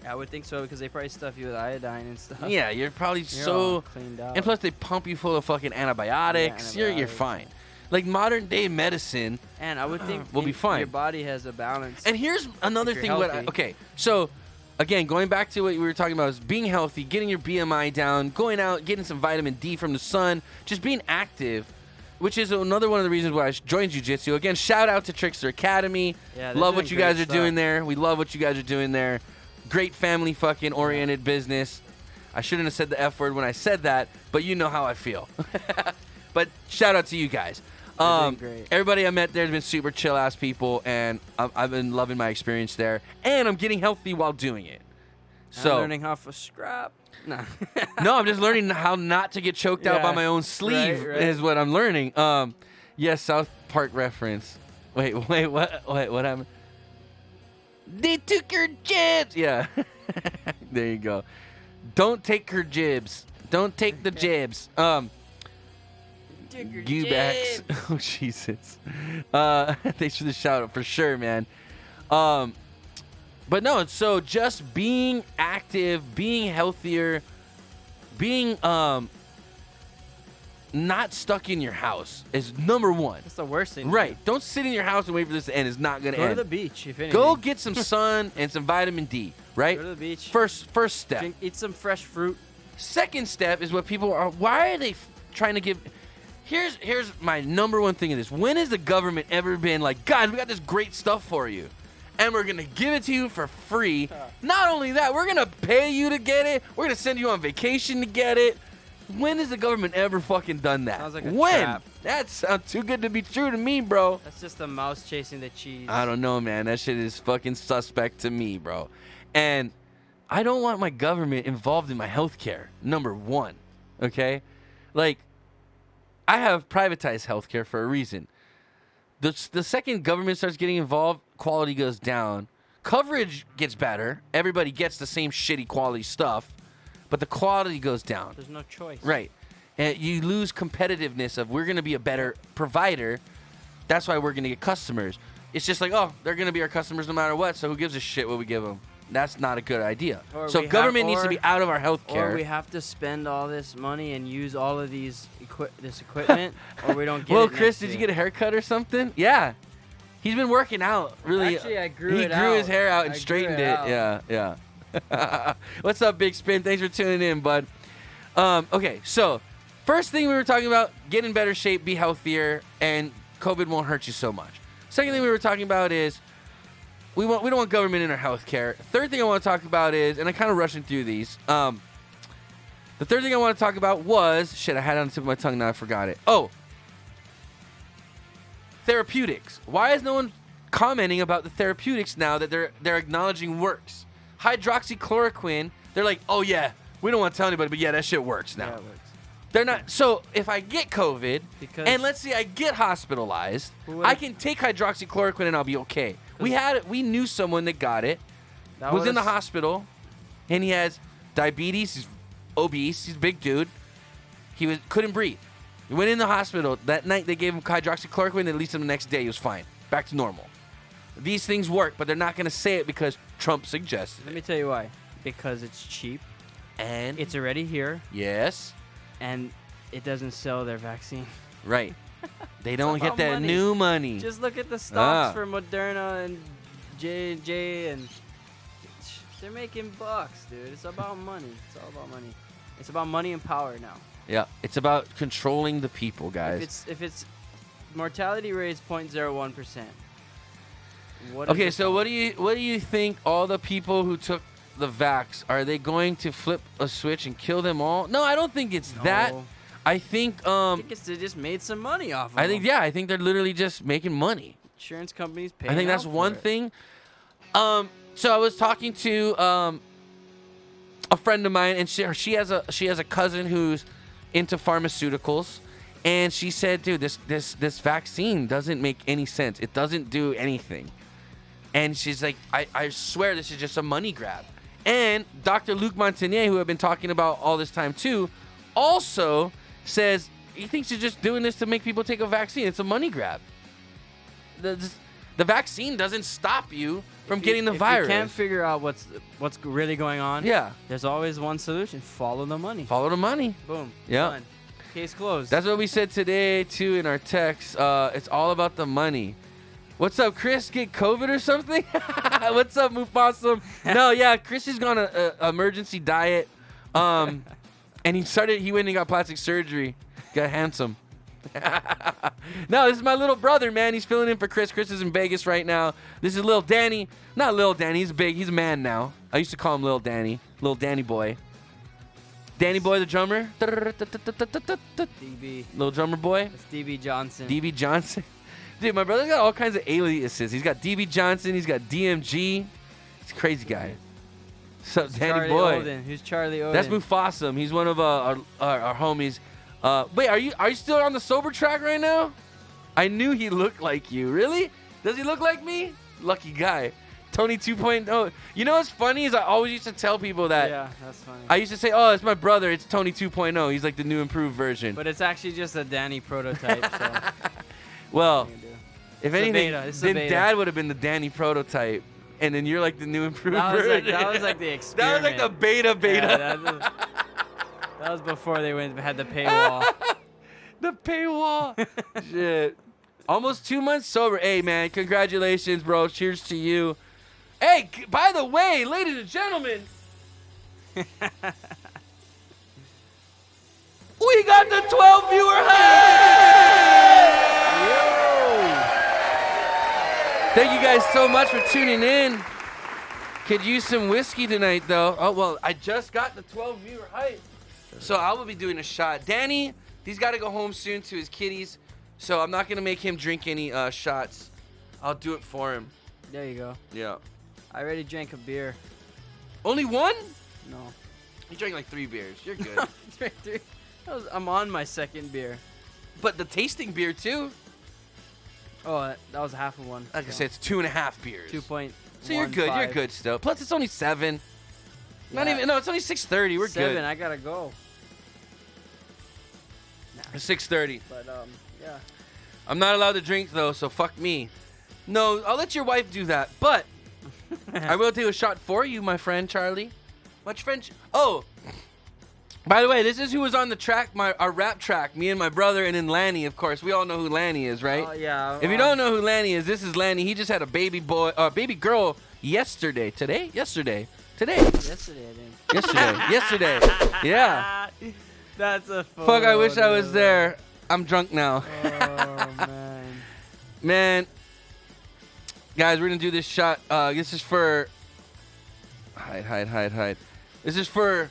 I would think so because they probably stuff you with iodine and stuff. Yeah, you're probably all cleaned out. And plus, they pump you full of fucking antibiotics. You're fine. Like modern day medicine. And I would think will be fine. Your body has a balance. And here's another thing. Okay, so again, going back to what we were talking about is being healthy, getting your BMI down, going out, getting some vitamin D from the sun, just being active. Which is another one of the reasons why I joined Jiu-Jitsu. Again, shout out to Trickster Academy. Yeah, love what you guys are doing there. We love what you guys are doing there. Great family fucking oriented business. I shouldn't have said the F word when I said that, but you know how I feel. But shout out to you guys. Great. Everybody I met there has been super chill ass people, and I've been loving my experience there. And I'm getting healthy while doing it. So I'm learning how to scrap. No. No, I'm just learning how not to get choked out by my own sleeve is what I'm learning. Yes, South Park reference. Wait, what happened? They took her jibs. Yeah. There you go. Don't take her jibs. Don't take the jibs. Gubacks. Oh, Jesus. Thanks for the shout out for sure, man. But no, so just being active, being healthier, being not stuck in your house is number one. That's the worst thing. Right. Don't sit in your house and wait for this to end. It's not going to end. Go to the beach, if anything. Go get some sun and some vitamin D, right? Go to the beach. First step. Eat some fresh fruit. Second step is what people are. Why are they trying to give? Here's my number one thing in this. When has the government ever been like, guys, we got this great stuff for you, and we're gonna give it to you for free? Not only that, we're gonna pay you to get it. We're gonna send you on vacation to get it. When has the government ever fucking done that? Sounds like a when? trap. That sounds too good to be true to me, bro. That's just the mouse chasing the cheese. I don't know, man. That shit is fucking suspect to me, bro. And I don't want my government involved in my healthcare. Number one, okay? Like, I have privatized healthcare for a reason. The second government starts getting involved, quality goes down. Coverage gets better. Everybody gets the same shitty quality stuff, but the quality goes down. There's no choice. Right. And you lose competitiveness of we're going to be a better provider. That's why we're going to get customers. It's just like, oh, they're going to be our customers no matter what, so who gives a shit what we give them? That's not a good idea. So government needs to be out of our healthcare. Or we have to spend all this money and use all of this equipment, or we don't get Well, it Chris, did you get a haircut or something? Yeah. He's been working out. Really. Actually, I grew he it grew out. his hair out and I grew straightened it it. out. Yeah. What's up, Big Spin? Thanks for tuning in, bud. Okay, so first thing we were talking about, get in better shape, be healthier, and COVID won't hurt you so much. Second thing we were talking about is we don't want government in our healthcare. Third thing I want to talk about is, and I'm kind of rushing through these. The third thing I want to talk about was, shit, I had it on the tip of my tongue, now I forgot it. Oh, therapeutics. Why is no one commenting about the therapeutics now that they're acknowledging works? Hydroxychloroquine, they're like, oh yeah, we don't want to tell anybody, but yeah, that shit works now. Yeah, it works. They're not. So if I get COVID, Because- and let's say I get hospitalized, Who would've- I can take hydroxychloroquine and I'll be okay. We knew someone that got it, That was in the would've- hospital, and he has diabetes. He's obese. He's a big dude. He couldn't breathe. He went in the hospital that night. They gave him hydroxychloroquine. They released him the next day. He was fine, back to normal. These things work, but they're not going to say it because Trump suggested Let it. me tell you why. Because it's cheap. And It's already here, yes, and it doesn't sell their vaccine. right. They don't about get that money. new money. Just look at the stocks Ah. for Moderna and J&J, and they're making bucks, dude. It's about money. It's all about money. It's about money and power now. Yeah, it's about controlling the people, guys. If it's mortality rate is 0.01%. Okay, so what do you think all the people who took the vax, are they going to flip a switch and kill them all? No, I don't think it's that. I think I think they just made some money off of I think them. I think they're literally just making money. Insurance companies pay. I think that's one thing. So I was talking to a friend of mine, and she has a cousin who's into pharmaceuticals, and she said, dude, this vaccine doesn't make any sense. It doesn't do anything. And she's like, I swear this is just a money grab. And Dr. Luc Montagnier, who I've been talking about all this time too, also says he thinks you're just doing this to make people take a vaccine. It's a money grab. The vaccine doesn't stop you from getting the virus. If you can't figure out what's really going on, Yeah. there's always one solution: follow the money. Follow the money. Boom. Yeah. Done. Case closed. That's what we said today too in our text. It's all about the money. What's up, Chris? Get COVID or something? What's up, Mufasa? No, yeah, Chris is on a emergency diet. And he went and got plastic surgery. Got handsome. No, this is my little brother, man. He's filling in for Chris. Chris is in Vegas right now. This is Lil Danny. Not Lil Danny. He's big. He's a man now. I used to call him Lil Danny. Lil Danny boy. Danny boy, the drummer. DB. Little drummer boy. It's DB Johnson. DB Johnson. Dude, my brother's got all kinds of aliases. He's got DB Johnson. He's got DMG. He's a crazy guy. What's up, Danny Charlie boy? Oden. Who's Charlie Oden? That's Mufasa. He's one of our homies. Wait, are you still on the sober track right now? I knew he looked like you. Really? Does he look like me? Lucky guy. Tony 2.0. You know what's funny is I always used to tell people that. Yeah, that's funny. I used to say, oh, it's my brother. It's Tony 2.0. He's like the new improved version. But it's actually just a Danny prototype. So well, what are you gonna do? if It's a anything, beta. It's a then beta. Dad would have been the Danny prototype, and then you're like the new improved That was version. like the That experiment. was like the beta. Yeah, that was before they had the paywall. The paywall. Shit. Almost 2 months sober. Hey, man, congratulations, bro. Cheers to you. Hey, by the way, ladies and gentlemen, we got the 12 viewer high! Thank you guys so much for tuning in. Could use some whiskey tonight, though. Oh, well, I just got the 12 viewer height. So I will be doing a shot. Danny, he's got to go home soon to his kitties. So I'm not going to make him drink any shots. I'll do it for him. There you go. Yeah. I already drank a beer. Only one? No. You drank like 3 beers. You're good. Drank 3. I'm on my second beer. But the tasting beer, too. Oh, that was half of one. Like I said, it's 2.5 beers. 2.15. So you're good. You're good still. Plus, it's only 7. Not Yeah. even. No, it's only 6:30. We're 7. good. I gotta go. 6:30. But yeah. I'm not allowed to drink though, so fuck me. No, I'll let your wife do that. But I will take a shot for you, my friend Charlie. Much French. Oh, by the way, this is who was on the track, our rap track. Me and my brother, and then Lanny, of course. We all know who Lanny is, right? Oh yeah. If you don't know who Lanny is, this is Lanny. He just had a baby girl yesterday. Today? Yesterday. Today. Yesterday, I think. Yesterday. Yeah. That's a photo. Fuck, I wish I was there. I'm drunk now. Oh man. Man. Guys, we're going to do this shot. This is for... Hide. This is for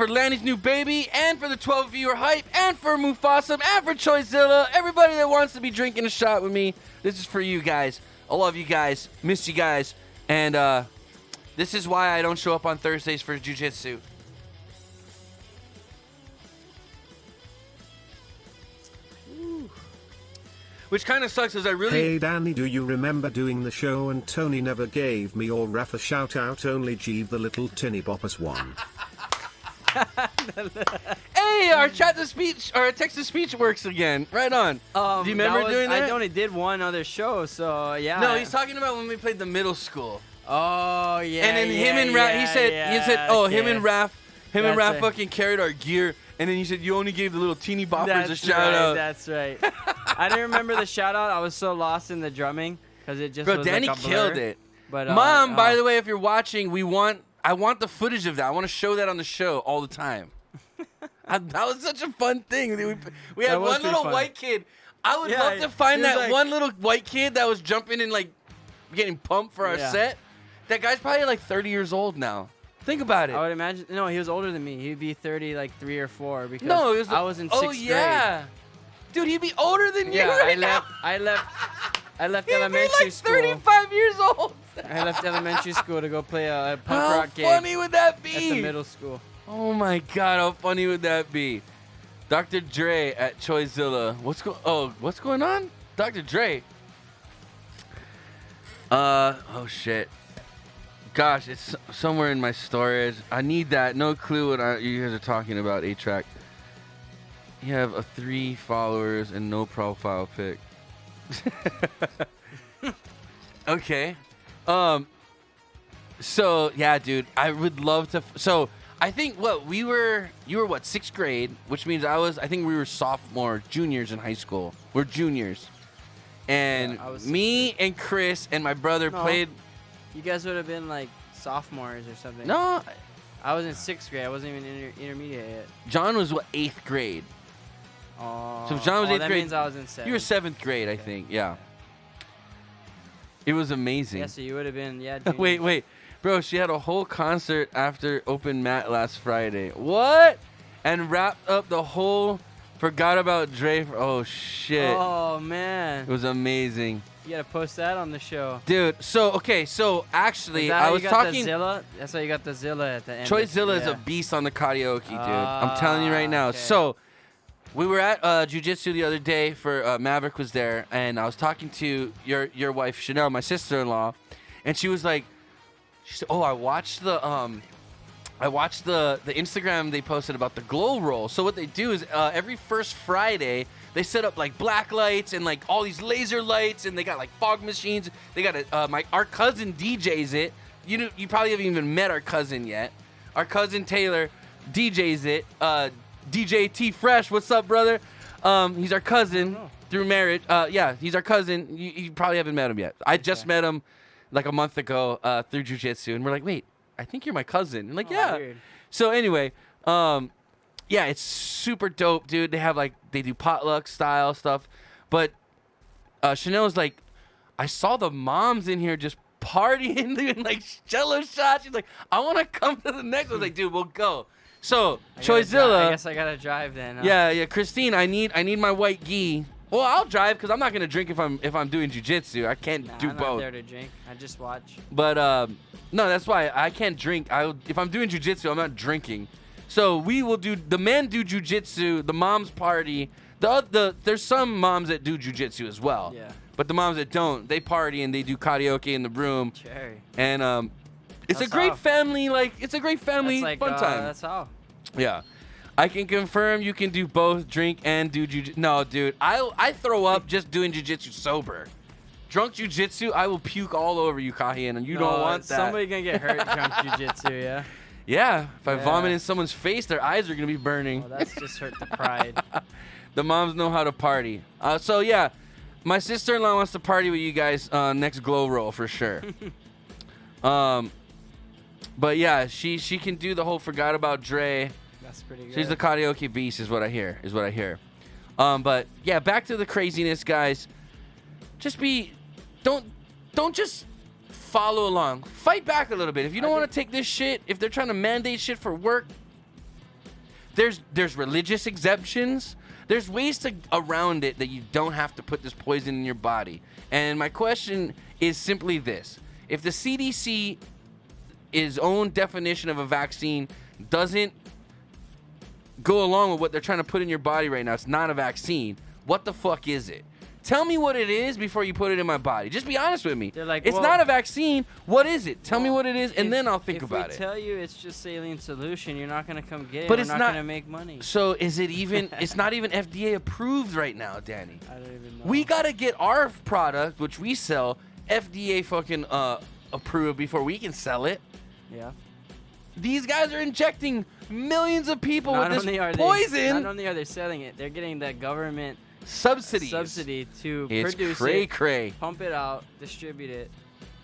Lanny's new baby, and for the 12 viewer hype, and for Mufasa, and for Choizilla. Everybody that wants to be drinking a shot with me, this is for you guys. I love you guys. Miss you guys. And this is why I don't show up on Thursdays for jiu-jitsu. Which kind of sucks, because I really... Hey Danny, do you remember doing the show and Tony never gave me or Raf a shout out, only Jeeve the little tinny boppers one? Hey, our chat-to-speech, or text-to-speech works again. Right on. Do you remember doing that? I only did one other show, so yeah. No, he's talking about when we played the middle school. Oh, yeah. And then him and Raph, he said, him and Raph fucking carried our gear. And then he said, you only gave the little teeny boppers a shout out. That's right. I didn't remember the shout out. I was so lost in the drumming because it just was Danny like a blur. killed it. But Mom, by the way, if you're watching, I want the footage of that. I want to show that on the show all the time. That was such a fun thing. We had one little white kid. I would love to find that one little white kid that was jumping and like getting pumped for our set. That guy's probably like 30 years old now. Think about it. I would imagine. No, he was older than me. He'd be 30, like 3 or 4. Because I was in 6th grade. Oh yeah, dude, he'd be older than you right now. I left He'd elementary be like school. 35 years old. I left elementary school to go play a punk How rock game funny would that be? at the middle school. Oh my God, how funny would that be? Dr. Dre at Choizilla. What's going on? Dr. Dre. Oh shit. Gosh, it's somewhere in my storage. I need that. No clue what you guys are talking about, A-Track. You have 3 followers and no profile pic. Okay. So yeah, dude, I would love to. So I think you were 6th grade, which means I think we were juniors in high school. We're juniors, and me and Chris and my brother played. You guys would have been like sophomores or something. No, I was in 6th grade. I wasn't even intermediate yet. John was 8th grade. Oh, So if John was 8th that grade, means I was in 7th. You were 7th grade, I think. Yeah. It was amazing. Yeah, so you would have been, Wait. Bro, she had a whole concert after Open Mat last Friday. What? And wrapped up the whole Forgot About Dre. Oh, shit. Oh, man. It was amazing. You got to post that on the show. Dude, so actually, I was talking. Zilla? That's why you got the Zilla at the end. Choizilla is a beast on the karaoke, dude. I'm telling you right now. Okay. So, we were at jiu-jitsu the other day for Maverick was there, and I was talking to your wife Chanel, my sister-in-law, and she was like, she said, "Oh, I watched the Instagram they posted about the glow roll. So what they do is every first Friday they set up like black lights and like all these laser lights, and they got like fog machines. They got our cousin DJs it. You probably haven't even met our cousin yet. Our cousin Taylor DJs it. DJ T Fresh, what's up, brother? He's our cousin through marriage. Yeah, he's our cousin. You probably haven't met him yet. I just met him like a month ago through jiu-jitsu, and we're like, wait, I think you're my cousin. And like, yeah. Weird. So anyway, yeah, it's super dope, dude. They do potluck style stuff, but Chanel was like, I saw the moms in here just partying, doing like Jello shots. She's like, I want to come to the next one. I was like, dude, we'll go. So Choizilla. I guess I gotta drive then. Huh? Yeah, Christine, I need my white gi. Well, I'll drive because I'm not gonna drink if I'm doing jujitsu. I can't do I'm both. not there to drink. I just watch. But no, that's why I can't drink. If I'm doing jujitsu, I'm not drinking. So we will do. The men do jujitsu. The moms party. There's some moms that do jujitsu as well. Yeah. But the moms that don't, they party and they do karaoke in the room. Cherry. And it's That's a great how. family. Like it's a great family That's like, fun time. That's how. Yeah. I can confirm you can do both, drink and do jujitsu. No, dude, I throw up just doing jujitsu sober. Drunk jujitsu, I will puke all over you, Kahian, and you don't want that. Somebody gonna get hurt drunk jujitsu, yeah. Yeah, if I Yeah. vomit in someone's face, their eyes are gonna be burning. Well, that's just hurt the pride. The moms know how to party. So yeah, my sister-in-law wants to party with you guys next glow roll for sure. But yeah, she can do the whole forgot about Dre. That's pretty good. She's the karaoke beast, is what I hear. But yeah, back to the craziness, guys. Don't just follow along. Fight back a little bit. If you don't want to take this shit, if they're trying to mandate shit for work, there's religious exemptions. There's ways around it that you don't have to put this poison in your body. And my question is simply this: if the CDC, its own definition of a vaccine, doesn't go along with what they're trying to put in your body right now, it's not a vaccine. What the fuck is it? Tell me what it is before you put it in my body. Just be honest with me. They're like, it's well, not a vaccine. What is it? Tell me what it is, and then I'll think about If it. we tell you it's just saline solution, you're not gonna come get it. But We're it's not not- gonna make money. So is it even? It's not even FDA approved right now, Danny. I don't even know. We gotta get our product, which we sell, FDA fucking approved before we can sell it. Yeah. These guys are injecting millions of people Not with only this are poison. not only are they selling it, they're getting the government subsidy to It's produce cray it, cray. pump it out, distribute it,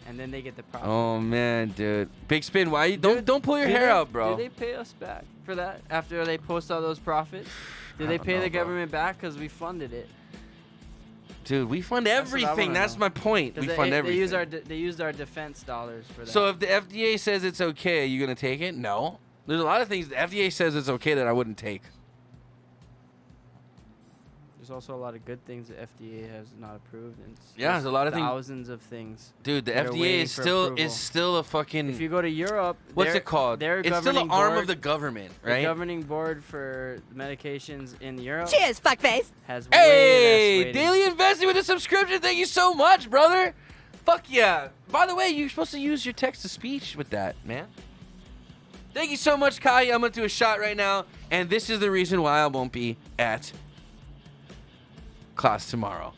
and then they get the profit. Oh man, dude. Big Spin, why you Dude, don't pull your do hair they- out, bro? Do they pay us back for that after they post all those profits? Do I they don't pay know, the bro. government back because we funded it? Dude, we fund what I everything. wanna That's know. my point. 'Cause We they, fund they everything. used our defense dollars for that. So if the FDA says it's okay, are you gonna take it? No. There's a lot of things the FDA says it's okay that I wouldn't take. there's also a lot of good things the FDA has not approved, and Yeah, there's a lot of things. thousands of things. Dude, the that are FDA waiting is for still approval. a fucking. If you go to Europe, what's their- it called? Their It's still an governing arm of board- the government, The right? governing board for medications in Europe Cheers, fuckface. has Hey, way less weighting. Daily Investing with a subscription. Thank you so much, brother. Fuck yeah. By the way, you're supposed to use your text to speech with that, man. Thank you so much, Kai. I'm going to do a shot right now. And this is the reason why I won't be at class tomorrow.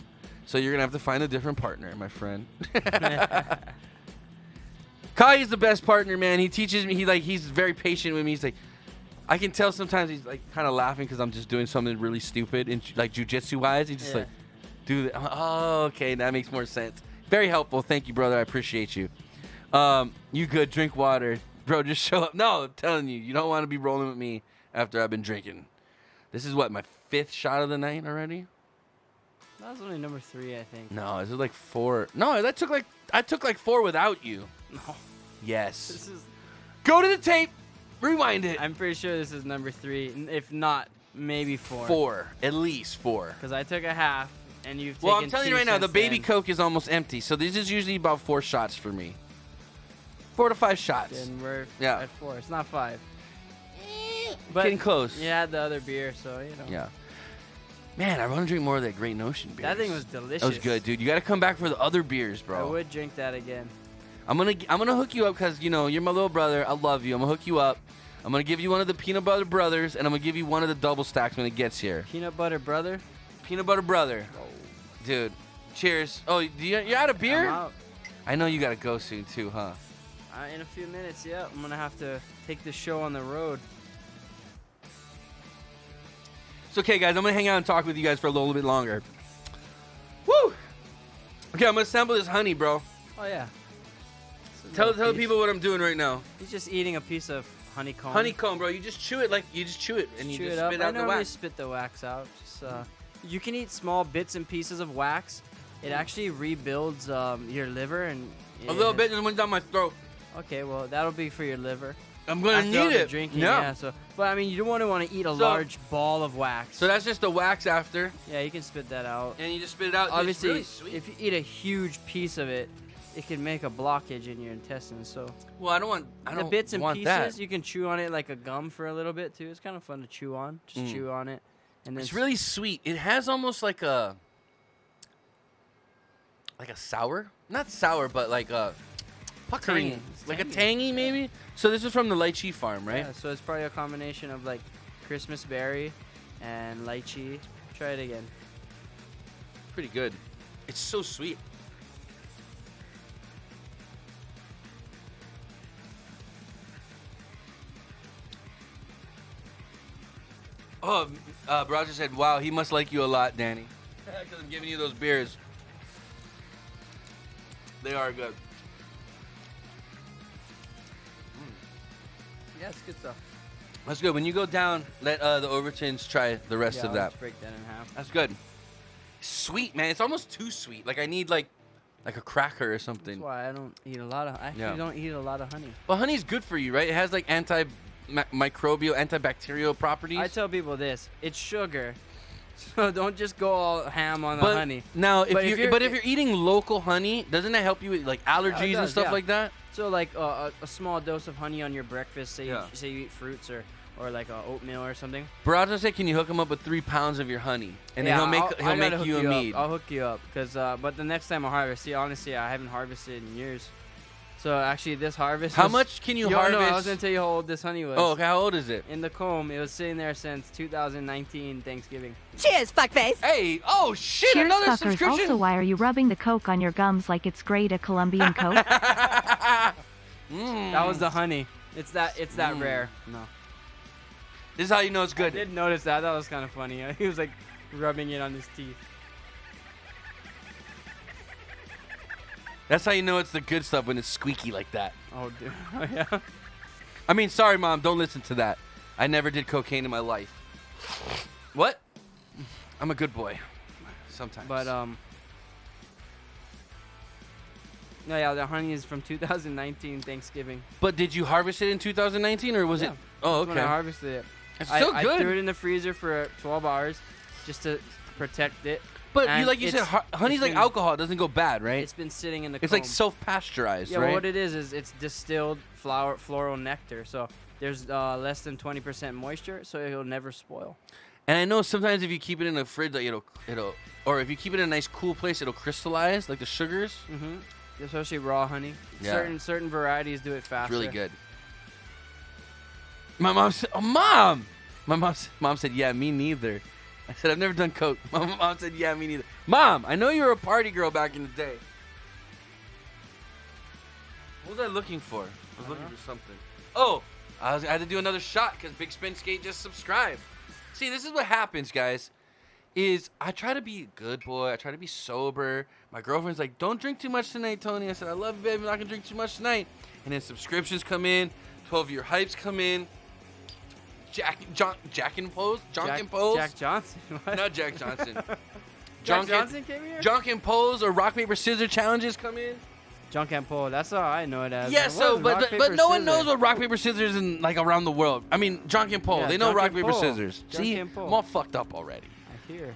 So you're going to have to find a different partner, my friend. Kai is the best partner, man. He teaches me. He's very patient with me. He's like, I can tell sometimes he's like kind of laughing because I'm just doing something really stupid and like jujitsu wise. He's just Yeah. like, dude, oh, okay, that makes more sense. Very helpful. Thank you, brother. I appreciate you. You good? Drink water, bro. Just show up. No, I'm telling you, you don't want to be rolling with me after I've been drinking. This is what, my 5th shot of the night already? That was only number 3, I think. No, is it like 4? No, I took like 4 without you. No, Yes. this is. Go to the tape. Rewind it. I'm pretty sure this is number 3, if not maybe 4. 4, at least 4. Because I took a half, and you've Well, taken I'm telling 2 you right now, the since baby then. Coke is almost empty. So this is usually about 4 shots for me. 4 to 5 shots. Then we're Yeah. at 4. It's not 5. Getting close. You had the other beer, so you know. Yeah. Man, I want to drink more of that Great Notion beer. That thing was delicious. That was good, dude. You got to come back for the other beers, I bro. would drink that again. I'm gonna hook you up because you know you're my little brother. I love you. I'm gonna hook you up. I'm gonna give you one of the peanut butter brothers, and I'm gonna give you one of the double stacks when it gets here. Peanut butter brother. Peanut butter brother. Dude, cheers. Oh, you're out of beer? I'm out. I know you gotta go soon too, huh? In a few minutes, yeah. I'm gonna have to take the show on the road. It's okay, guys. I'm gonna hang out and talk with you guys for a little bit longer. Woo! Okay, I'm gonna sample this honey, bro. Oh yeah. Tell people what I'm doing right now. He's just eating a piece of honeycomb. Honeycomb, bro. You just chew it and you just chew spit it out up. the I normally wax. spit the wax out. Just, you can eat small bits and pieces of wax. It actually rebuilds your liver and A little bit and it went down my throat. Okay, well that'll be for your liver. I'm gonna After all need the it. Drinking, Yeah. yeah. So, but I mean, you don't want to eat a large ball of wax. So that's just the wax after, yeah, you can spit that out. and you just spit it out. Obviously, it's really sweet. if you eat a huge piece of it, it can make a blockage in your intestines. So Well, I don't the bits and want pieces, that. you can chew on it like a gum for a little bit too. It's kind of fun to chew on. Just chew on it, and then It's really sweet. It has almost like a sour, not sour, but like a puckering, Tangy. It's like a tangy. tangy maybe. So this is from the lychee farm, right? Yeah, so it's probably a combination of like Christmas berry and lychee. Try it again. Pretty good. It's so sweet. Oh, Roger said, wow, he must like you a lot, Danny. Because I'm giving you those beers. They are good. Yeah, it's good stuff. That's good. When you go down, let the Overtons try the rest of that. Let's break that in half. That's good. Sweet, man. It's almost too sweet. Like I need like a cracker or something. That's why I don't eat a lot of. I actually don't eat a lot of honey. Well, honey's good for you, right? It has like microbial, antibacterial properties. I tell people this: it's sugar, so don't just go all ham on the honey. Now, if But you're eating local honey, doesn't that help you with like allergies and does, stuff yeah. like that? So like a small dose of honey on your breakfast. Say Yeah. you eat fruits or like oatmeal or something. Barato said, "Can you hook him up with 3 pounds of your honey, and Yeah, then I he'll gotta make hook you a up. mead." I'll hook you up, cause but the next time I harvest, see, honestly, I haven't harvested in years. So actually, this harvest. How much can you harvest? No, I was gonna tell you how old this honey was. Oh, okay. How old is it? In the comb, it was sitting there since 2019 Thanksgiving. Cheers, fuckface. Hey! Oh shit! Cheers, Another suckers. subscription. Also, why are you rubbing the Coke on your gums like it's great, a Colombian Coke? That was the honey. It's that rare. No. This is how you know it's I good. did notice that. That was kind of funny. He was like rubbing it on his teeth. That's how you know it's the good stuff when it's squeaky like that. Oh, dude. Yeah. I mean, sorry, Mom. Don't listen to that. I never did cocaine in my life. What? I'm a good boy. Sometimes. But no, yeah, the honey is from 2019 Thanksgiving. But did you harvest it in 2019 or was Yeah. it? Oh, That's when I okay. harvested it. It's still I good. threw it in the freezer for 12 hours just to protect it. But and like you said, honey's it's like been- alcohol. It doesn't go bad, right? It's been sitting in the It's comb. like self-pasteurized, Yeah, right? well, what it is it's distilled floral nectar. So there's less than 20% moisture, so it'll never spoil. And I know sometimes if you keep it in the fridge, like it'll, or if you keep it in a nice cool place, it'll crystallize, like the sugars. Mm-hmm. Especially raw honey. Yeah. Certain varieties do it faster. It's really good. My mom said, "Oh, Mom!" My mom said, "Yeah, me neither." I said, "I've never done coke." My mom said, "Yeah, me neither." Mom, I know you were a party girl back in the day. What was I looking for? I was looking for something. Oh, I had to do another shot because Big Spin Skate just subscribed. See, this is what happens, guys. Is I try to be a good boy. I try to be sober. My girlfriend's like, "Don't drink too much tonight, Tony." I said, "I love you, baby. I'm not gonna drink too much tonight." And then subscriptions come in, 12-year hypes come in. Jack and Pose? Jack Johnson. What? Not Jack Johnson. Jack Johnson came here? Junk and Pose or rock paper scissors challenges come in. Junk and Pole. That's all I know it as. Yeah, What so is but rock, but paper, no one scissors? knows what rock paper scissors in like around the world. I mean, Junk and Pole. Yeah, They know junk rock and paper pole. scissors. Junk See, and pole. I'm all fucked up already. I hear.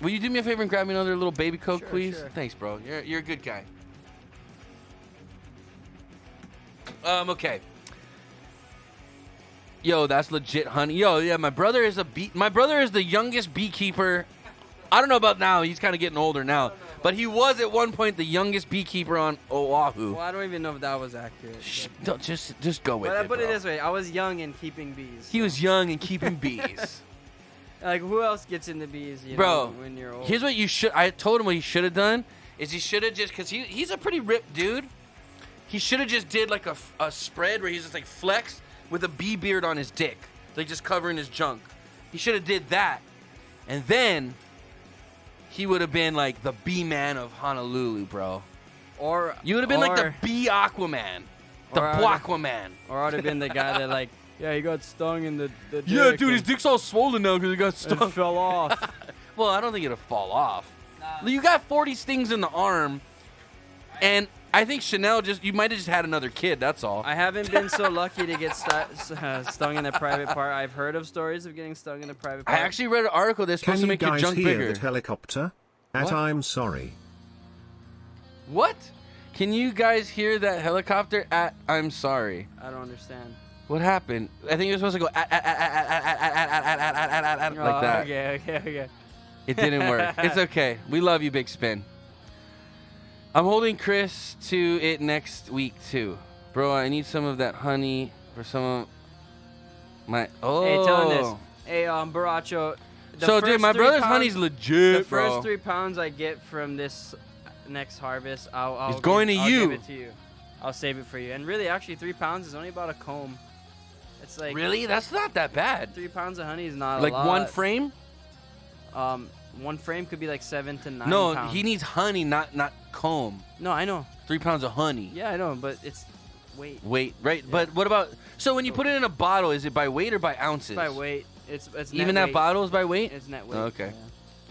Will you do me a favor and grab me another little baby Coke, Sure, please? sure. Thanks, bro. You're a good guy. Okay. Yo, that's legit, honey. Yo, yeah, my brother is the youngest beekeeper. I don't know about now. He's kind of getting older now. But he was at one point the youngest beekeeper on Oahu. Well, I don't even know if that was accurate. Shh, don't, just go with But I it, put it bro. this way: I was young and keeping bees. He was young and keeping bees. Like, who else gets into bees? You Bro, know, when you're old. here's what you should. I told him what he should have done is he should have just, because he's a pretty ripped dude. He should have just did like a spread where he's just like flexed with a bee beard on his dick, like just covering his junk. He should have did that, and then he would have been like the bee man of Honolulu, bro. Or You would have been like the bee Aquaman, the or I Aquaman. Or I would have been the guy that like, yeah, he got stung in the dick. Yeah, dude, his and dick's all swollen now because he got it stung. fell off. Well, I don't think it'll fall off. You got 40 stings in the arm, and I think Chanel you might have just had another kid, that's all. I haven't been so lucky to get stung in the private part. I've heard of stories of getting stung in the private I part. actually read an article that's Can supposed to you make your guys junk hear bigger. that helicopter? At What? I'm sorry. What? Can you guys hear that helicopter at I'm sorry? I don't understand. What happened? I think you're supposed to go like that. Okay. It didn't work. It's okay. We love you, Big Spin. I'm holding Chris to it next week too. Bro, I need some of that honey for some of my Hey, tell him this. Hey, Baracho. So dude, my brother's honey's legit, The bro. first 3 pounds I get from this next harvest, I'll It's going to I'll you. give it to you. I'll save it for you. And really, actually, 3 pounds is only about a comb. It's like Really? That's not that bad. 3 pounds of honey is not Like a lot. one frame? One frame could be like 7 to 9 No, pounds. he needs honey, not comb. No, I know. 3 pounds of honey. Yeah, I know, but it's weight. Weight, right? Yeah. But what about? So when you put it in a bottle, is it by weight or by ounces? By weight. It's net Even that weight. bottle is by weight. It's net weight. Oh, okay.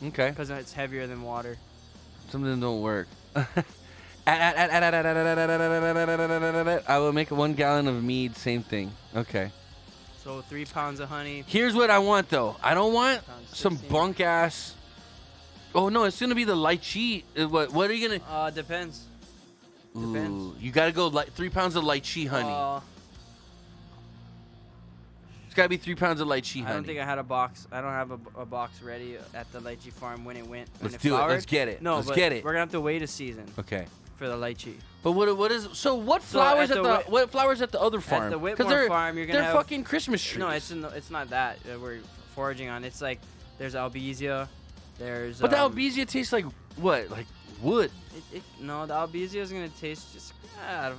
Okay. Because it's heavier than water. Some of them don't work. I will make 1 gallon of mead. Same thing. Okay. So 3 pounds of honey. Here's what I want though. I don't want Pounds some 16. bunk ass. Oh no, it's gonna be the lychee. What are you gonna? Depends. Ooh, depends. you gotta go 3 pounds of lychee honey. It's gotta be 3 pounds of lychee honey. I don't think I had a box. I don't have a box ready at the lychee farm when it went. When Let's it do it. flowered. Let's get it. No, Let's but get it. We're gonna have to wait a season Okay. for the lychee. But what is so? What So flowers at at the the Whit- what flowers at the other farm? At the 'Cause Whitmore they're farm, you're gonna they're have fucking Christmas trees. No, it's not that we're foraging on. It's like there's albizia, there's. But the albizia tastes like what? Like wood. No, the albizia is gonna taste just.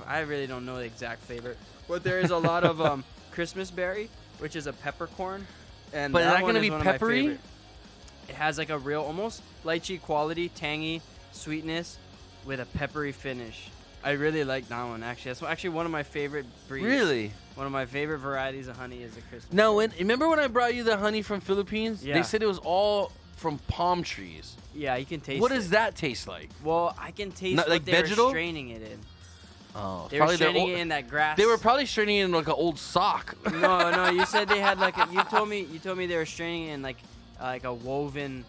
I really don't know the exact flavor, but there is a lot of Christmas berry, which is a peppercorn, and But is that one gonna be one of my peppery? favorite. It has like a real, almost lychee quality, tangy sweetness, with a peppery finish. I really like that one actually. That's actually one of my favorite breeds. Really? One of my favorite varieties of honey is a Christmas. Now, berry. remember when I brought you the honey from Philippines? Yeah. They said it was all from palm trees. Yeah, you can taste. What it. does that taste like? Well, I can taste Not what like they vegetal? were straining it in. Oh, They were their straining old- it in that grass. They were probably straining it in like an old sock. No, you said they had like you told me they were straining it in like a woven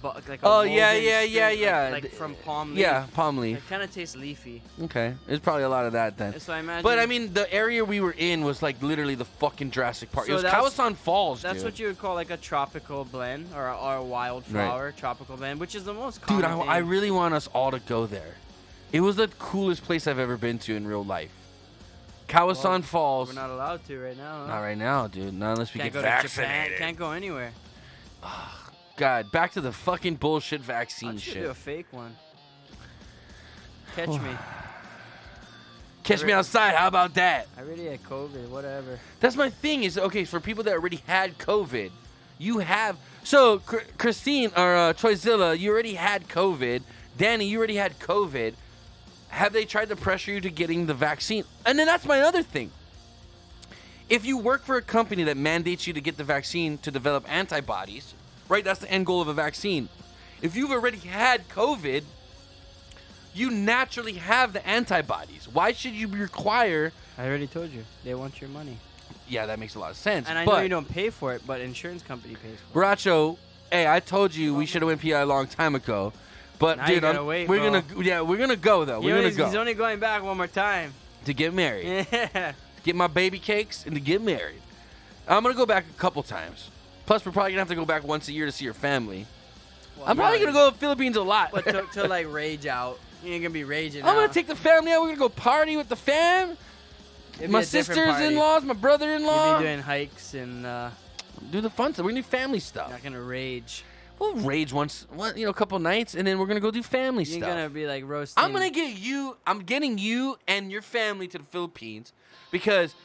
like a Oh, woven yeah, string, yeah. like from palm leaf. Yeah, palm leaf. It kind of tastes leafy. Okay, there's probably a lot of that then. So I imagine. But I mean, the area we were in was like literally the fucking Jurassic Park. So it was that's- Kawasan Falls, that's dude. what you would call like a tropical blend or a wildflower tropical blend, which is the most common. Dude, I thing. really want us all to go there. It was the coolest place I've ever been to in real life. Kawasan Well, Falls. We're not allowed to right now. Huh? Not right now, dude. Not unless we Can't get go to vaccinated. Japan. Can't go anywhere. God, back to the fucking bullshit vaccine I'll shit. do a fake one. Catch me. Catch me outside. How about that? I already had COVID. Whatever. That's my thing. Is okay for people that already had COVID. You have so Christine or Troyzilla, you already had COVID. Danny, you already had COVID. Have they tried to pressure you to getting the vaccine? And then that's my other thing. If you work for a company that mandates you to get the vaccine to develop antibodies, right? That's the end goal of a vaccine. If you've already had COVID, you naturally have the antibodies. Why should you require? I already told you. They want your money. Yeah, that makes a lot of sense. And I but, know you don't pay for it, but insurance company pays for it. Baracho, hey, I told you we should have went PI a long time ago. But Now you dude, gotta wait, we're bro. we're gonna go though. We're gonna go He's only going back one more time. to get married, Yeah. get my baby cakes, and to get married. I'm gonna go back a couple times. Plus, we're probably gonna have to go back once a year to see your family. Well, I'm probably gonna go to the Philippines a lot. But to like rage out, you ain't gonna be raging. I'm gonna take the family out. We're gonna go party with the fam. My sisters-in-laws, my brother-in-law. You'll be doing hikes and do the fun stuff. We're gonna do family stuff. not gonna rage. We'll rage a couple nights, and then we're gonna go do family You're stuff. gonna be like roasting. I'm getting you and your family to the Philippines because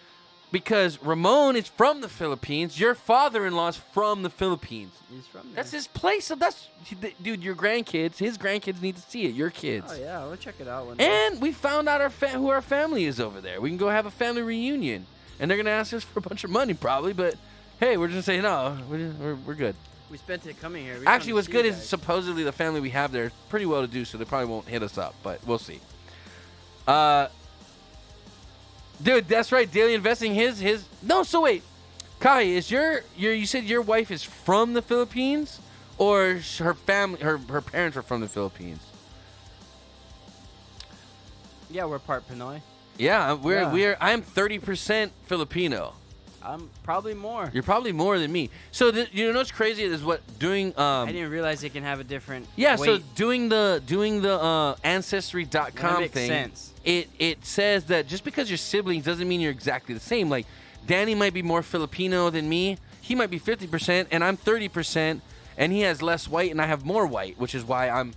Ramon is from the Philippines. Your father-in-law's from the Philippines. He's from there. That's his place. So dude, your grandkids, his grandkids need to see it. Your kids. Oh yeah, we'll check it out one day. And we found out who our family is over there. We can go have a family reunion, and they're gonna ask us for a bunch of money probably, but hey, we're just saying no, we're good. We spent it coming here. Actually, what's good is supposedly the family we have there is pretty well to do, so they probably won't hit us up, but we'll see. Dude, that's right. Daily investing. No. So wait, Kai, is you said your wife is from the Philippines, or her family, her parents are from the Philippines? Yeah, we're part Pinoy. Yeah, I'm 30% Filipino. I'm probably more. You're probably more than me. So you know what's crazy is doing. I didn't realize it can have a different. Yeah, weight. so doing the ancestry.com makes thing, sense. It says that just because you're siblings doesn't mean you're exactly the same. Like Danny might be more Filipino than me. He might be 50% and I'm 30%, and he has less white and I have more white, which is why I'm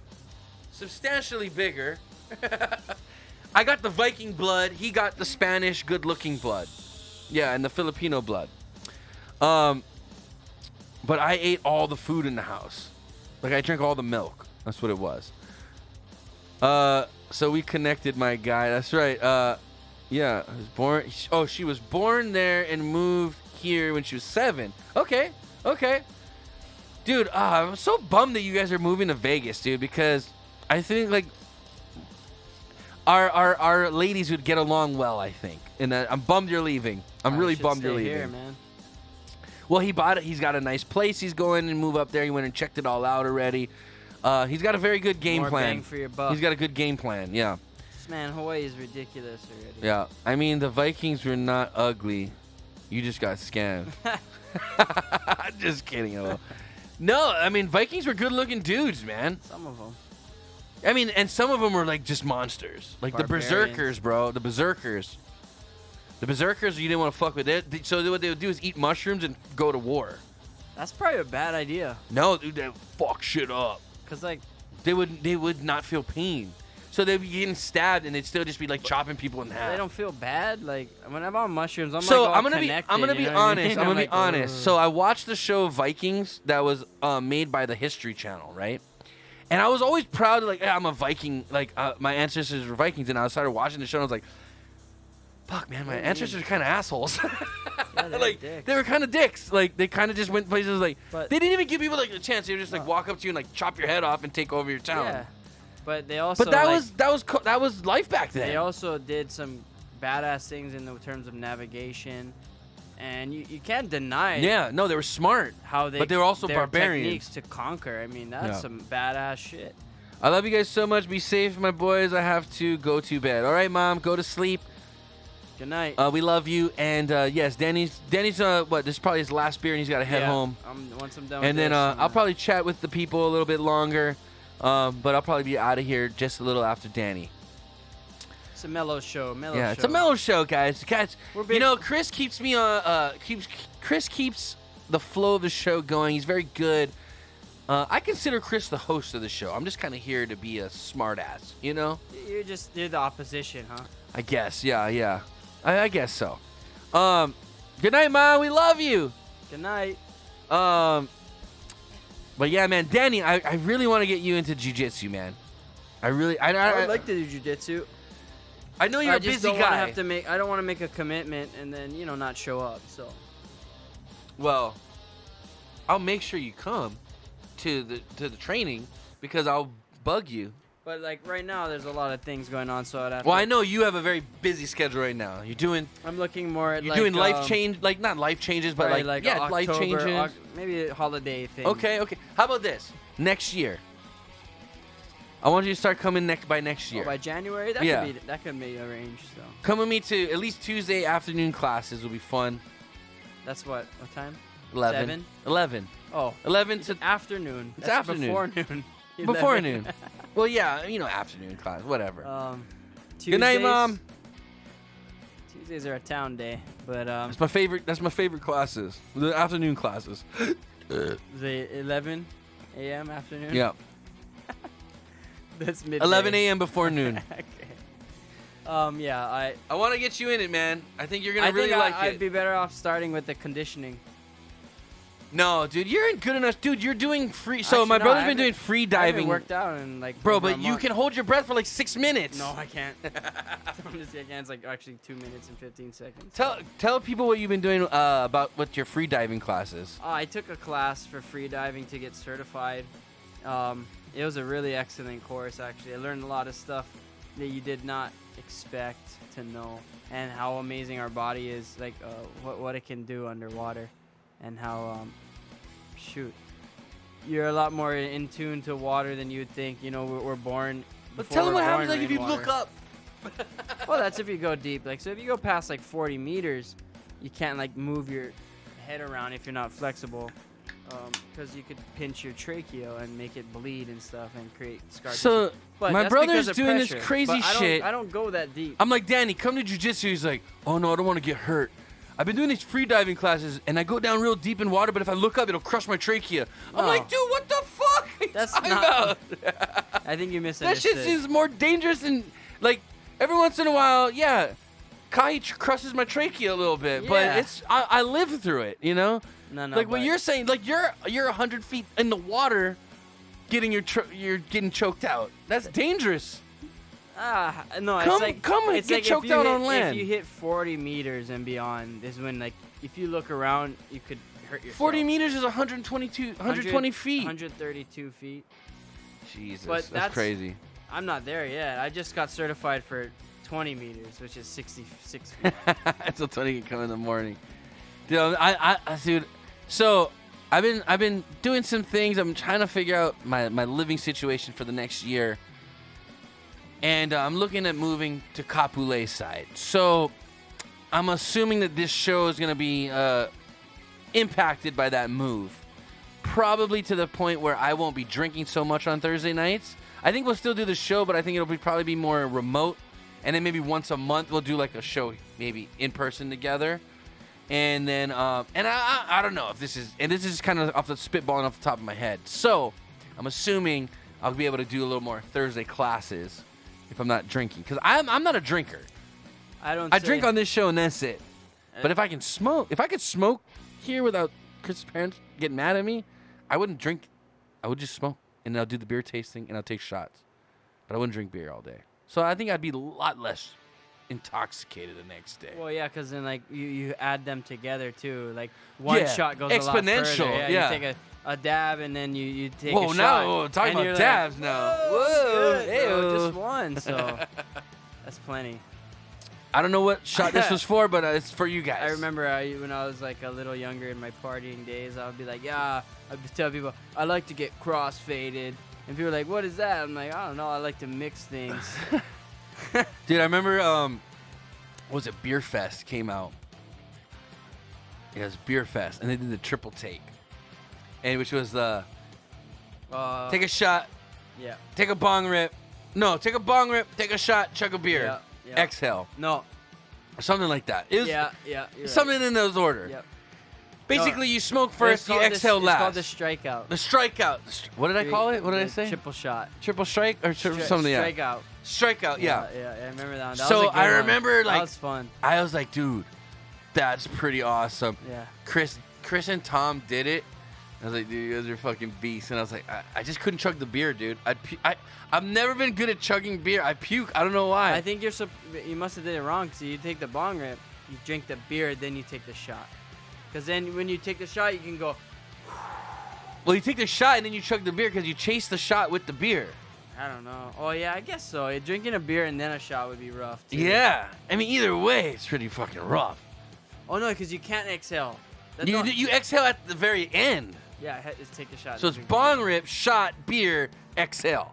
substantially bigger. I got the Viking blood. He got the Spanish good-looking blood. Yeah, and the Filipino blood. But I ate all the food in the house. Like, I drank all the milk. That's what it was. So we connected, my guy. That's right. Yeah, I was born. Oh, she was born there and moved here when she was 7. Okay. Dude, I'm so bummed that you guys are moving to Vegas, dude, because I think, like, our ladies would get along well, I think. And I'm bummed you're leaving. I'm really bummed you're leaving. Here, man. Well, he bought it. He's got a nice place. He's going and move up there. He went and checked it all out already. He's got a very good game More plan. bang for your buck. He's got a good game plan. Yeah. Man, Hawaii is ridiculous already. Yeah. I mean, the Vikings were not ugly. You just got scammed. Just kidding. No, I mean, Vikings were good-looking dudes, man. Some of them. I mean, and some of them were like just monsters, like Barbarians. the berserkers, bro. The berserkers, you didn't want to fuck with it. So what they would do is eat mushrooms and go to war. That's probably a bad idea. No, dude, they would fuck shit up. Cause like they would not feel pain, so they'd be getting stabbed and they'd still just be like chopping people in half. they don't feel bad. Like when I'm on mushrooms, I'm So like all I'm gonna connected, be you know what I honest. mean? I'm gonna be like, honest. So I watched the show Vikings that was made by the History Channel, right? And I was always proud of, like, hey, I'm a Viking. Like, my ancestors were Vikings, and I started watching the show, and I was like, fuck, man, my ancestors are kind of assholes. Yeah, like, dicks. they were kind of dicks. Like, they kind of just went places, like, But- they didn't even give people, like, a chance. They would just, like, walk up to you and, like, chop your head off and take over your town. Yeah, but they also But that like, that was life back then. they also did some badass things in the terms of navigation, and you can't deny Yeah, no, they were smart. how they But they were also their barbarians. techniques to conquer. I mean, that's Yeah. some badass shit. I love you guys so much. Be safe, my boys. I have to go to bed. All right, Mom, go to sleep. Good night. We love you. And yes, Danny's this is probably his last beer, and he's got to head home. Once I'm done And with then this, I'll probably chat with the people a little bit longer. But I'll probably be out of here just a little after Danny. it's a mellow show. Yeah, it's a mellow show, guys. Guys, We're big- you know, Chris keeps me on. Chris keeps the flow of the show going. He's very good. I consider Chris the host of the show. I'm just kind of here to be a smartass, you know? You're the opposition, huh? I guess, yeah. I guess so. Good night, Mom. We love you. Good night. But yeah, man, Danny, I really want to get you into jiu-jitsu, man. I would like to do jujitsu. I know you're I a just busy don't guy. I don't want to make a commitment and then not show up. So Well, I'll make sure you come to the training because I'll bug you. but like right now, there's a lot of things going on. So I'd have Well, to, I know you have a very busy schedule right now. I'm looking more at You're doing life change, like not life changes, but probably like yeah, life October, changes. maybe a holiday thing. Okay. How about this? Next year, I want you to start coming by next year. Oh, by January, Yeah. that could be arranged. So Come with me to at least Tuesday afternoon classes will be fun. that's what time? 11. 7? 11. Oh, 11 it's to afternoon. It's That's afternoon. before noon. before 11. noon. Well, yeah, afternoon class, whatever. Tuesdays, Good night, Mom. Tuesdays are a town day, but That's my favorite classes. The afternoon classes. the 11 a.m. afternoon. Yeah. That's midday. 11 a.m. before noon. Okay. Yeah, I want to get you in it, man. I think you're I gonna really think like I'd it. be better off starting with the conditioning. No, dude, you're in good enough. Dude, you're doing free. So Actually, my no, brother's I been doing haven't- free I haven't diving. worked out in like Bro, over a but you month. can hold your breath for like 6 minutes. No, I can't. Honestly, I can't. It's like actually 2 minutes and 15 seconds. Tell people what you've been doing about with your free diving classes. I took a class for free diving to get certified. It was a really excellent course, actually. I learned a lot of stuff that you did not expect to know, and how amazing our body is, like what it can do underwater, and how you're a lot more in tune to water than you would think. We're born. But before tell them we're what happens born, like if we're you in look water. up. Well, that's if you go deep. Like, so if you go past like 40 meters, you can't like move your head around if you're not flexible, because you could pinch your trachea and make it bleed and stuff and create scar tissue. So But my that's brother's because of doing this pressure. crazy But shit. I don't go that deep. I'm like, Danny, come to jujitsu. He's like, oh no, I don't want to get hurt. I've been doing these free diving classes, and I go down real deep in water, but if I look up, it'll crush my trachea. I'm No. like, dude, what the fuck? are you That's talking not- about? I think you That misunderstood. shit seems more dangerous than, like, every once in a while, yeah, Kai crushes my trachea a little bit, but Yeah. I live through it, No, like what but- you're saying, like you're 100 feet in the water, you're getting choked out. That's dangerous. No, Come- it's like come and it's get like choked if you out hit, on land. If you hit 40 meters and beyond, is when like if you look around, you could hurt yourself. 40 meters is 120 feet. 132 feet. Jesus, But that's that's- crazy. I'm not there yet. I just got certified for 20 meters, which is 66 feet. Until Tony can come in the morning. Dude, dude. So I've been doing some things. I'm trying to figure out my living situation for the next year, and I'm looking at moving to Kapolei side. So I'm assuming that this show is gonna be impacted by that move, probably to the point where I won't be drinking so much on Thursday nights. I think we'll still do the show, but I think it'll probably be more remote. And then maybe once a month we'll do like a show, maybe in person together. And then, and I don't know if this is kind of off the spitballing off the top of my head. So I'm assuming I'll be able to do a little more Thursday classes if I'm not drinking, because I'm not a drinker. I drink on this show and that's it. But if I could smoke here without Chris's parents getting mad at me, I wouldn't drink. I would just smoke, and then I'll do the beer tasting and I'll take shots. But I wouldn't drink beer all day. So I think I'd be a lot less intoxicated the next day. Well, yeah, because then like you add them together too. Like one shot goes a lot exponential. further. Yeah. You take a dab and then you take Whoa, a shot. now talking and about you're like, dabs now. Whoa, Whoa, good, bro, ew. just one. So that's plenty. I don't know what shot this was for, but it's for you guys. I remember when I was like a little younger in my partying days, I would be like, yeah, I'd be telling people I like to get cross-faded, and people were like, what is that? I'm like, I don't know, I like to mix things. Dude, I remember, what was it, Beer Fest came out. Yeah, it was Beer Fest, and they did the triple take, and which was the take a shot, Yeah. take a bong rip, take a bong rip, take a shot, chug a beer, Yeah, yeah. exhale, No. or something like that. It was Yeah. You're right. something in those order. Yep. Basically, you smoke It's first, you called exhale It's last. called the strikeout. The strikeout. What did I call it? What did I The say? Triple shot. Triple strike or something? Yeah. Strikeout. Strikeout. Yeah. Yeah, I remember that one. That So was a good I one. remember, like- that was fun. I was like, dude, that's pretty awesome. Yeah. Chris and Tom did it. I was like, dude, you guys are fucking beasts. And I was like, I just couldn't chug the beer, dude. I've never been good at chugging beer. I puke. I don't know why. I think you must have did it wrong. So you take the bong rip, you drink the beer, then you take the shot. Because then when you take the shot, you can go. Well, you take the shot and then you chug the beer because you chase the shot with the beer. I don't know. Oh yeah, I guess so. Drinking a beer and then a shot would be rough. Too. Yeah. I mean, either way, it's pretty fucking rough. Oh no, because you can't exhale. That's You, not- you exhale at the very end. Yeah, just take the shot. So it's Drink bong rip, shot, beer, exhale.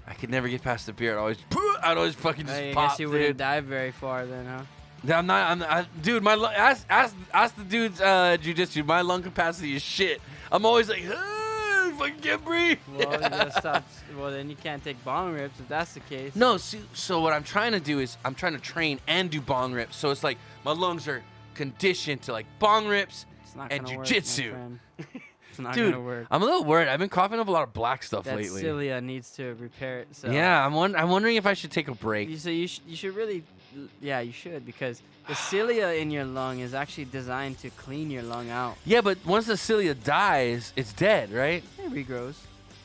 I could never get past the beer. I'd always fucking just I pop, guess you dude. wouldn't dive very far then, huh? Dude. Ask the dude's jujitsu. My lung capacity is shit. I'm always like, fucking can't breathe. Well, you gotta stop. Well, then you can't take bong rips if that's the case. No, so what I'm trying to do is I'm trying to train and do bong rips. So it's like my lungs are conditioned to like bong rips It's not and gonna work, jujitsu. my friend. It's not Dude, gonna work. I'm a little worried. I've been coughing up a lot of black stuff That lately. cilia needs to repair it. So Yeah, I'm wondering if I should take a break. You should really, yeah, you should, because the cilia in your lung is actually designed to clean your lung out. Yeah, but once the cilia dies, it's dead, right? It regrows.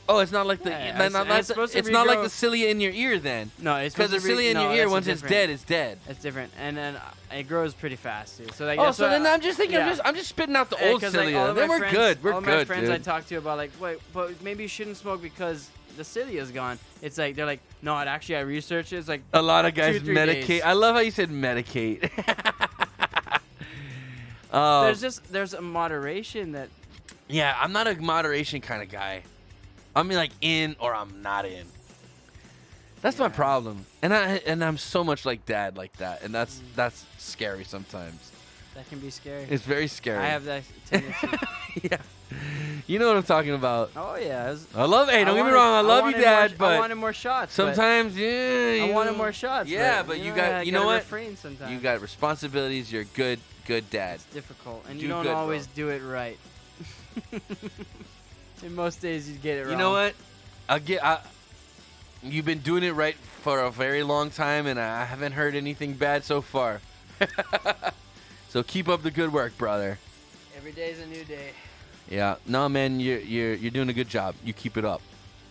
Oh, it's not like the Yeah, it's supposed to it's not like regrow. the cilia in your ear then. No, it's Because the cilia in your ear, once it's dead, it's dead. It's different, and then it grows pretty fast too. So like, Oh, that's so why then I'm just thinking, yeah. I'm just spitting out the old 'cause, like, cilia. all of Then my we're friends- good. We're all good, my friends I dude. talk to about like, wait, but maybe you shouldn't smoke because the cilia's gone. It's like they're like, no, it actually I researched it. It's like A lot of guys 2-3 medicate. days. I love how you said medicate. Oh, there's a moderation that yeah, I'm not a moderation kind of guy. I'm like in or I'm not in. That's my Yeah. problem. And I'm so much like dad like that, and that's scary sometimes. that can be scary. It's very scary. I have that tendency. Yeah. You know what I'm talking about. Oh yeah. I love. Hey, don't get me wrong. I love you, wanted Dad. I but wanted more shots. but sometimes, yeah. I wanted more shots. Yeah, but you got. I You know gotta what? refrain sometimes. You got responsibilities. You're a good dad. It's difficult, and Do you don't good, bro. always do it right. In most days, you get it wrong. You know what? You've been doing it right for a very long time, and I haven't heard anything bad so far. So keep up the good work, brother. Every day's a new day. Yeah. No, man, you're doing a good job. You keep it up.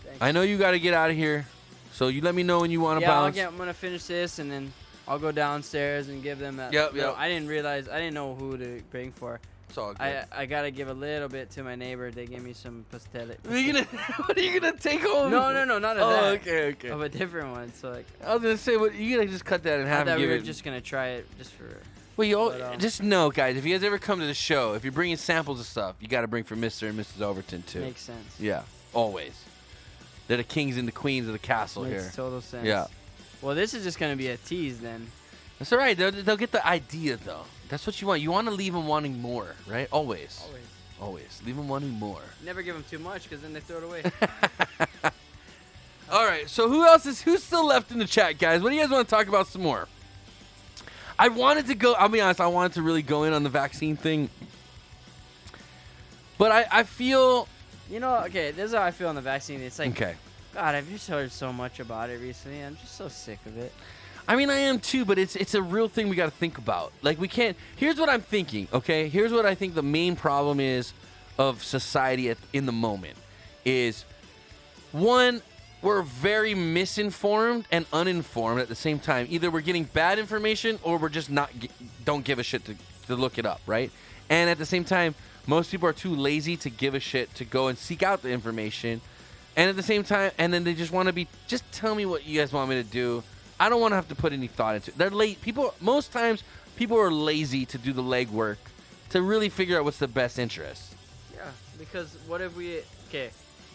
Thanks. I know you got to get out of here, so you let me know when you want to Yeah, bounce. I'm gonna finish this, and then I'll go downstairs and give them that. Yep, little- yep. I didn't know who to bring for. It's all good. I gotta give a little bit to my neighbor. They gave me some pastel. What are you gonna take home? No, not of Oh, that. okay. Of a different one. So like, I was gonna say, what you gonna just cut that in I half thought and we give were it? just gonna try it just for. Well, but, just know, guys, if you guys ever come to the show, if you're bringing samples of stuff, you got to bring for Mr. and Mrs. Overton too. Makes sense. Yeah, always. They're the kings and the queens of the castle Makes here. total sense. Yeah. Well, this is just gonna be a tease then. That's all right. They'll get the idea though. That's what you want. You want to leave them wanting more, right? Always. Always. Leave them wanting more. Never give them too much, because then they throw it away. All right. So who's still left in the chat, guys? What do you guys want to talk about some more? I wanted to go. I'll be honest. I wanted to really go in on the vaccine thing, but I feel You know, okay, this is how I feel on the vaccine. It's like, okay. God, I've just heard so much about it recently. I'm just so sick of it. I mean, I am too, but it's a real thing we got to think about. Like, we can't. Here's what I'm thinking. Okay, here's what I think the main problem is of society in the moment is one. We're very misinformed and uninformed at the same time. Either we're getting bad information or we're just don't give a shit to look it up, right? And at the same time, most people are too lazy to give a shit to go and seek out the information. And at the same time, and then they just want to be, just tell me what you guys want me to do. I don't want to have to put any thought into it. They're late. Most times, people are lazy to do the legwork to really figure out what's the best interest. Yeah, because what if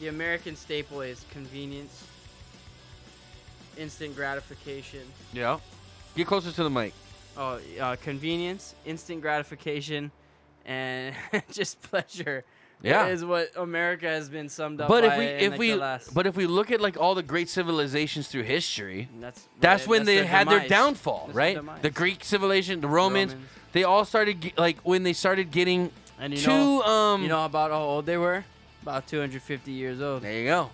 the American staple is convenience, instant gratification. Yeah. Get closer to the mic. Convenience, instant gratification, and just pleasure. Yeah. Is what America has been summed up But by in the last. if we look at like all the great civilizations through history, That's when they their had their demise. downfall, That's right? their demise. The Greek civilization, the Romans, they all started when they started getting And too you know about how old they were? About 250 years old. There you go.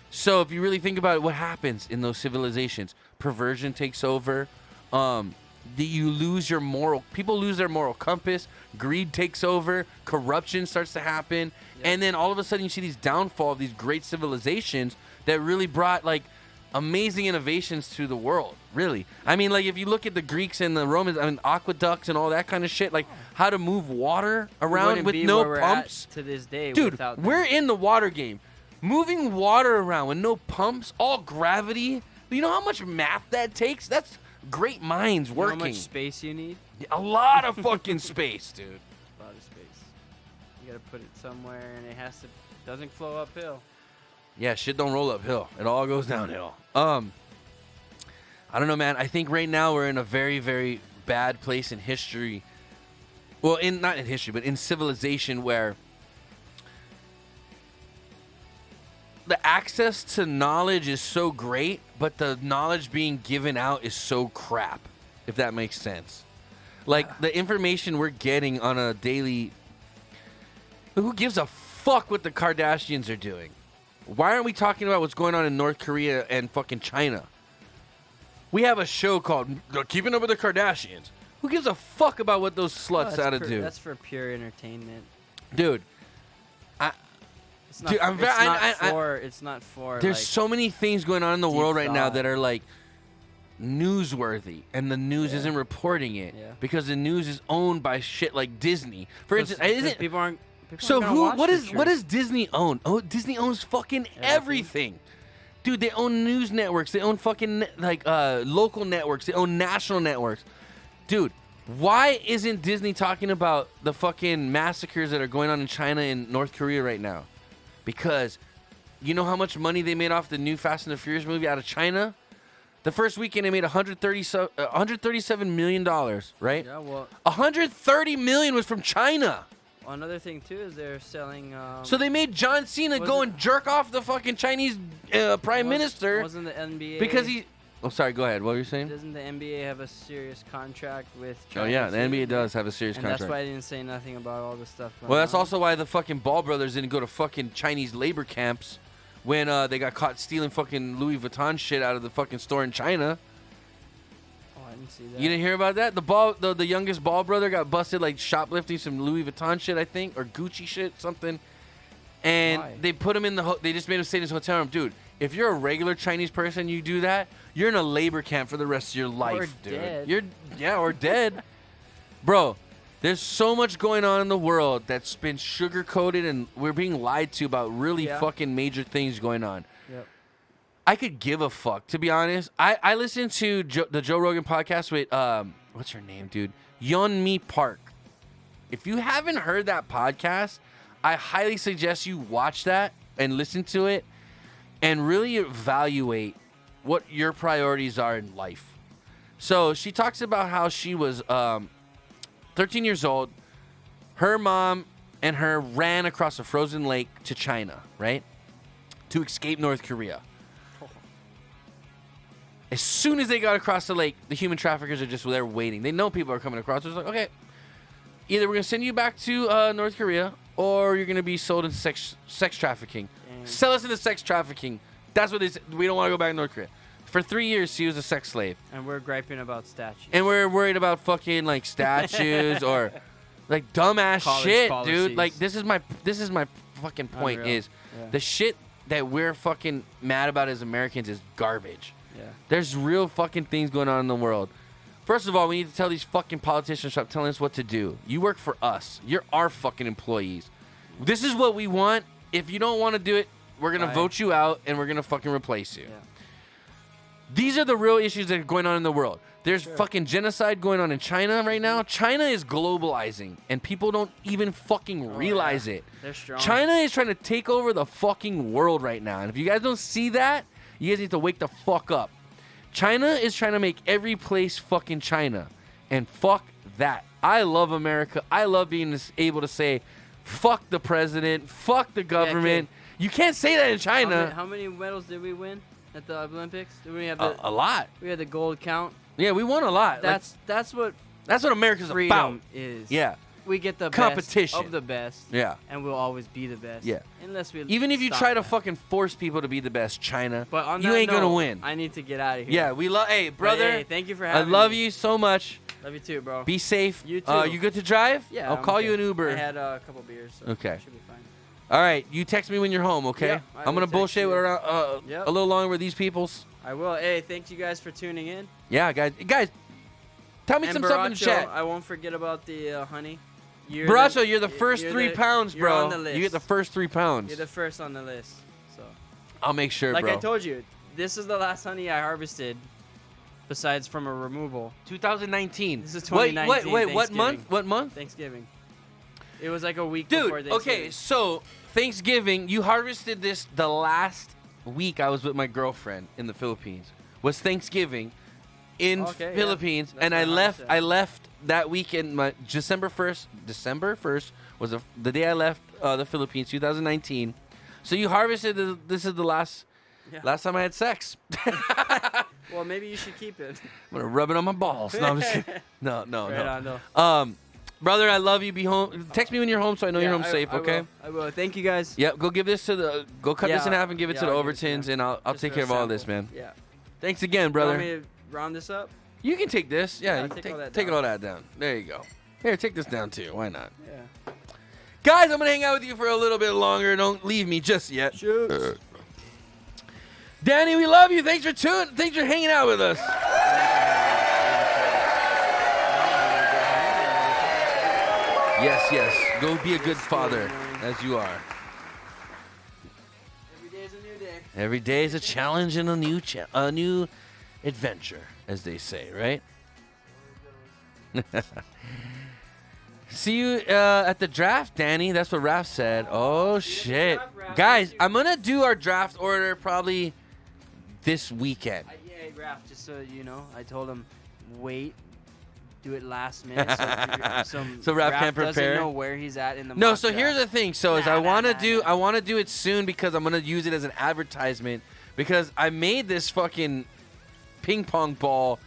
So if you really think about it, what happens in those civilizations? Perversion takes over. You lose your people lose their moral compass. Greed takes over. Corruption starts to happen. Yep. And then all of a sudden you see these downfall of these great civilizations that really brought like amazing innovations to the world. Really. I mean, like if you look at the Greeks and the Romans, I mean, aqueducts and all that kind of shit, like how to move water around with no pumps. To this day, Dude, without we're in the water game. Moving water around with no pumps, all gravity. You know how much math that takes? That's great minds You working. know how much space you need? A lot of fucking space, dude. A lot of space. You gotta put it somewhere, and it doesn't flow uphill. Yeah, shit don't roll uphill. It all goes downhill. I don't know, man. I think right now we're in a very, very bad place in history. Well, not in history, but in civilization, where the access to knowledge is so great, but the knowledge being given out is so crap, if that makes sense. Like, the information we're getting on a daily... Who gives a fuck what the Kardashians are doing? Why aren't we talking about what's going on in North Korea and fucking China? We have a show called Keeping Up with the Kardashians. Who gives a fuck about what those sluts ought to do? That's for pure entertainment. Dude. It's not for. There's like, so many things going on in the world right now thought. that are like newsworthy, and the news isn't reporting it because the news is owned by shit like Disney. For instance, isn't people aren't. so aren't who? watch What does Disney own? Oh, Disney owns fucking everything. Dude, they own news networks. They own fucking local networks. They own national networks. Dude, why isn't Disney talking about the fucking massacres that are going on in China and North Korea right now? Because you know how much money they made off the new Fast and the Furious movie out of China? The first weekend they made $137 million, right? Yeah, well, $130 million was from China. another thing too is they're selling. So they made John Cena go and jerk off the fucking Chinese prime minister. Wasn't the NBA? Because he... Oh, sorry, go ahead. What were you saying? Doesn't the NBA have a serious contract with China? Oh, yeah, the too? NBA does have a serious And contract. that's why I didn't say nothing about all this stuff. Well, that's also why the fucking Ball brothers didn't go to fucking Chinese labor camps when they got caught stealing fucking Louis Vuitton shit out of the fucking store in China. Oh, I didn't see that. You didn't hear about that? The youngest Ball brother got busted like shoplifting some Louis Vuitton shit, I think, or Gucci shit, something. And Why? they put him in they just made him stay in his hotel room. Dude, if you're a regular Chinese person, you do that, you're in a labor camp for the rest of your life, dude. Dead. Or dead. Bro, there's so much going on in the world that's been sugar-coated, and we're being lied to about really fucking major things going on. Yep. I could give a fuck, to be honest. I listened to the Joe Rogan podcast with, what's her name, dude? Yeonmi Park. If you haven't heard that podcast, I highly suggest you watch that and listen to it and really evaluate what your priorities are in life. So she talks about how she was 13 years old. Her mom and her ran across a frozen lake to China, right? To escape North Korea. As soon as they got across the lake, the human traffickers are just there waiting. They know people are coming across. So it's like, okay, either we're going to send you back to North Korea or you're going to be sold into sex trafficking. Dang. Sell us into sex trafficking. That's what they said. We don't want to go back to North Korea. For 3 years, she was a sex slave. And we're griping about statues. And we're worried about fucking like statues or like dumbass College shit, policies. dude. Like this is my fucking point Unreal. is Yeah. the shit that we're fucking mad about as Americans is garbage. Yeah. There's real fucking things going on in the world. First of all, we need to tell these fucking politicians stop telling us what to do. You work for us. You're our fucking employees. This is what we want. If you don't want to do it, we're going to vote you out and we're going to fucking replace you. Yeah. These are the real issues that are going on in the world. There's fucking genocide going on in China right now. China is globalizing, and people don't even fucking realize it. They're strong. China is trying to take over the fucking world right now. And if you guys don't see that, you guys need to wake the fuck up. China is trying to make every place fucking China. And fuck that. I love America. I love being able to say, fuck the president, fuck the government. You can't say that in China. How many medals did we win at the Olympics? Did we have A lot. We had the gold count. Yeah, we won a lot. That's what That's what America's freedom about. is. Yeah. We get the Competition. best of the best. Yeah. And we'll always be the best. Yeah. Unless we Even if you stop try to that. fucking force people to be the best, China, But on you that ain't gonna note, win. I need to get out of here. Yeah, we love. Hey, But, brother. hey, thank you for I having love me. you so much. Love you too, bro. Be safe. You too. You good to drive? Yeah. I'll I'm call you okay. an Uber. I had a couple beers. So Okay. Should be fine. All right. You text me when you're home, okay? Yeah, I I'm will gonna text bullshit you. with Yep. a little longer with these peoples. I will. Hey, thank you guys for tuning in. Yeah, guys, tell me And some stuff in the Baracho, chat. I won't forget about the honey. Baracho, you're the first 3 pounds, you're bro. on the list. You get the first 3 pounds. You're the first on the list. So, I'll make sure, like bro. I told you, this is the last honey I harvested, besides from a removal. 2019. This is 2019. Wait, what Thanksgiving. month? What month? Thanksgiving. It was like a week before Dude, Thanksgiving. okay, so Thanksgiving, you harvested this the last week I was with my girlfriend in the Philippines. Was Thanksgiving. in Okay, yeah. Philippines, That's and what I I left. said. I left that weekend. December 1st. December 1st was the day I left the Philippines, 2019. So you harvested. This is the last Yeah. time I had sex. Well, maybe you should keep it. I'm gonna rub it on my balls. No, I'm just kidding. No. Right on, though. Brother, I love you. Be home. Text me when you're home so I know you're home safe. Okay. I will. Thank you, guys. Yep. Go give this to go cut this in half and give it to the I'll give it to Overtons, them. and I'll Just take for care a of all this, sample. man. Yeah. Thanks again, You brother. want me to round this up? You can take this. Yeah, Yeah, you can take all that take down. all that down. There you go. Here, take this down too. Why not? Yeah. Guys, I'm going to hang out with you for a little bit longer. Don't leave me just yet. Shoot. Danny, we love you. Thanks for hanging out with us. Yes. Go be a good father, as you are. Every day is a new day. Every day is a challenge and a new adventure, as they say, right? See you at the draft, Danny. That's what Raph said. Oh, shit. draft, Raph. Guys, I'm going to do our draft order probably this weekend. Yeah, Raph, just so you know, I told him, wait, do it last minute. So Raph can't prepare? doesn't know where he's at in the No, mock so here's the draft. thing. So is Nah, I want to nah, do nah. I want to do it soon because I'm going to use it as an advertisement because I made this fucking ping pong ball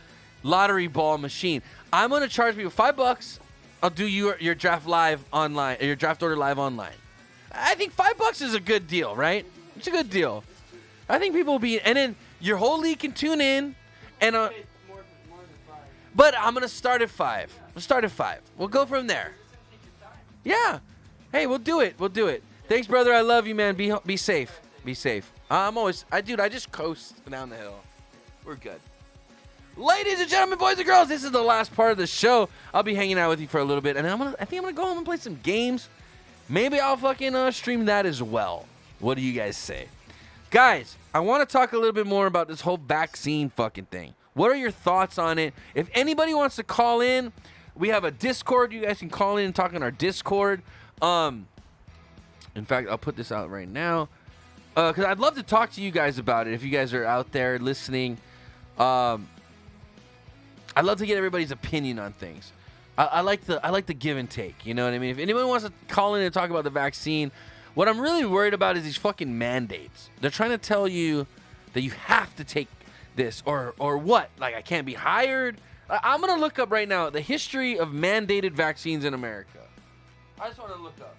lottery ball machine. I'm going to charge people $5. I'll do your draft live online, your draft order live online. I think $5 is a good deal, right? It's a good deal. I think people will be, and then your whole league can tune in, and More than 5. but I'm gonna start at 5. We'll start at 5. We'll go from there. Yeah. Hey, we'll do it. Thanks, brother. I love you, man. Be safe. Be safe. I just coast down the hill. We're good. Ladies and gentlemen, boys and girls, this is the last part of the show. I'll be hanging out with you for a little bit, and I think I'm gonna go home and play some games. Maybe I'll fucking stream that as well. What do you guys say? Guys, I want to talk a little bit more about this whole vaccine fucking thing. What are your thoughts on it? If anybody wants to call in, we have a Discord. You guys can call in and talk on our Discord. In fact, I'll put this out right now because I'd love to talk to you guys about it. If you guys are out there listening, I'd love to get everybody's opinion on things. I like the give and take. You know what I mean? If anybody wants to call in and talk about the vaccine, what I'm really worried about is these fucking mandates. They're trying to tell you that you have to take this or what? Like I can't be hired. I'm gonna look up right now the history of mandated vaccines in America. I just want to look up.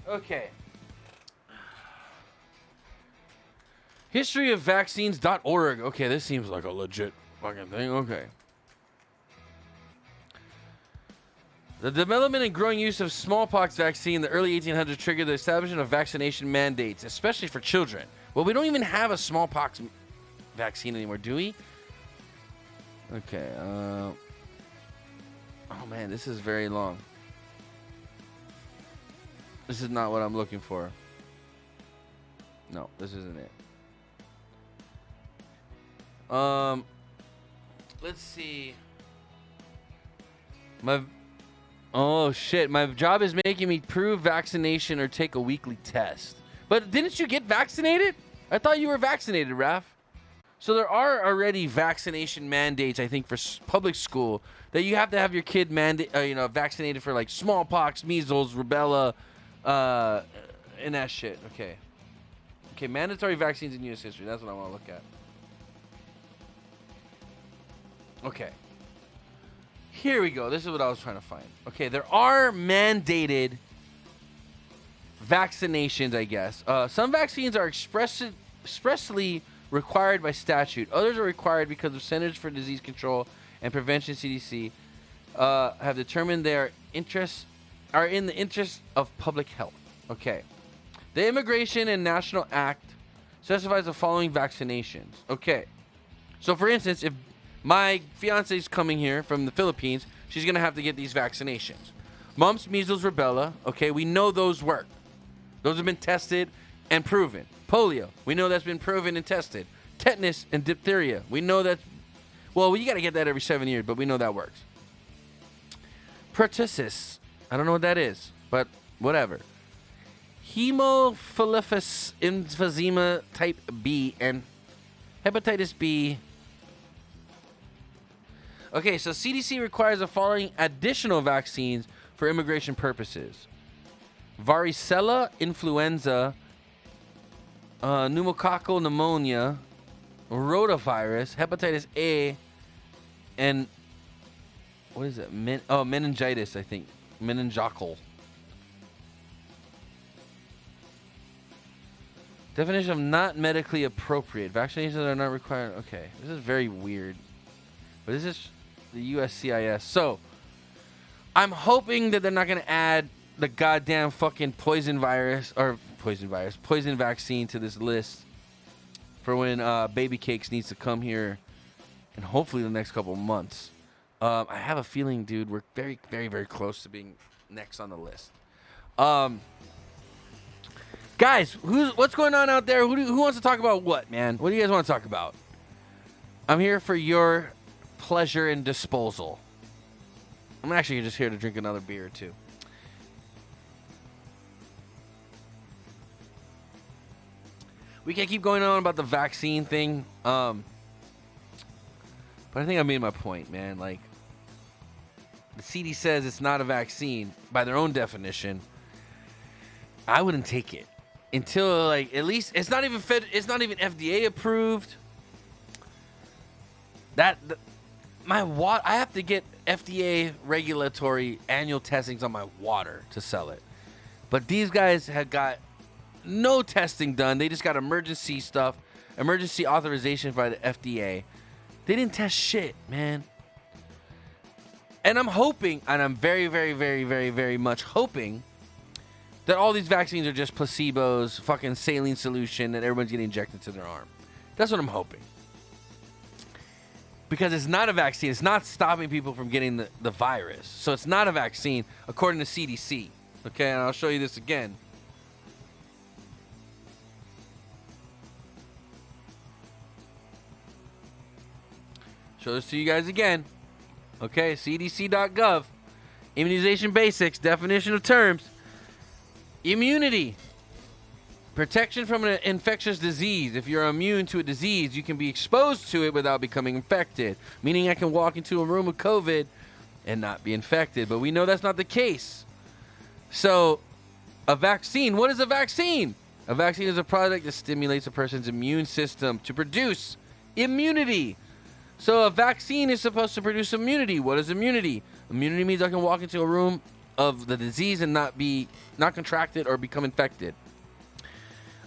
Okay. Historyofvaccines.org. Okay, this seems like a legit fucking thing. Okay. The development and growing use of smallpox vaccine in the early 1800s triggered the establishment of vaccination mandates, especially for children. Well, we don't even have a smallpox vaccine anymore, do we? Okay. Oh, man, this is very long. This is not what I'm looking for. No, this isn't it. Let's see. Oh shit, my job is making me prove vaccination or take a weekly test. But didn't you get vaccinated? I thought you were vaccinated, Raph. So there are already vaccination mandates, I think, for public school that you have to have your kid vaccinated for like smallpox, measles, rubella, and that shit. Okay, mandatory vaccines in U.S. history. That's what I want to look at. Okay. Here we go. This is what I was trying to find. Okay, there are mandated vaccinations, I guess. Some vaccines are expressly required by statute. Others are required because the Centers for Disease Control and Prevention, CDC, have determined their interests are in the interest of public health. Okay. The Immigration and National Act specifies the following vaccinations. Okay. So, for instance, if my fiance is coming here from the Philippines, she's going to have to get these vaccinations. Mumps, measles, rubella, okay, we know those work. Those have been tested and proven. Polio, we know that's been proven and tested. Tetanus and diphtheria, we know that, well, you got to get that every 7 years, but we know that works. Pertussis, I don't know what that is, but whatever. Hemophilus emphysema type B and hepatitis B. Okay, so CDC requires the following additional vaccines for immigration purposes: varicella, influenza, pneumococcal pneumonia, rotavirus, hepatitis A, and what is it? Meningitis, I think. Meningococcal. Definition of not medically appropriate. Vaccinations are not required. Okay, this is very weird. But this is the USCIS. So, I'm hoping that they're not going to add the goddamn fucking poison vaccine to this list for when Baby Cakes needs to come here and hopefully the next couple of months. I have a feeling, dude, we're very, very, very close to being next on the list. Guys, what's going on out there? Who wants to talk about what, man? What do you guys want to talk about? I'm here for your pleasure and disposal. I'm actually just here to drink another beer, too. We can't keep going on about the vaccine thing. But I think I made my point, man. Like, the CD says it's not a vaccine by their own definition. I wouldn't take it until, like, at least it's not even FDA approved. I have to get FDA regulatory annual testings on my water to sell it. But these guys have got no testing done. They just got emergency stuff, emergency authorization by the FDA. They didn't test shit, man. And I'm hoping, and I'm very, very, very, very, very much hoping that all these vaccines are just placebos, fucking saline solution that everyone's getting injected to their arm. That's what I'm hoping. Because it's not a vaccine. It's not stopping people from getting the virus. So it's not a vaccine, according to CDC. Okay, and I'll show you this again. Show this to you guys again. Okay, cdc.gov. Immunization basics, definition of terms. Immunity. Protection from an infectious disease. If you're immune to a disease, you can be exposed to it without becoming infected. Meaning I can walk into a room with COVID and not be infected. But we know that's not the case. So, a vaccine. What is a vaccine? A vaccine is a product that stimulates a person's immune system to produce immunity. So a vaccine is supposed to produce immunity. What is immunity? Immunity means I can walk into a room of the disease and not contract it or become infected.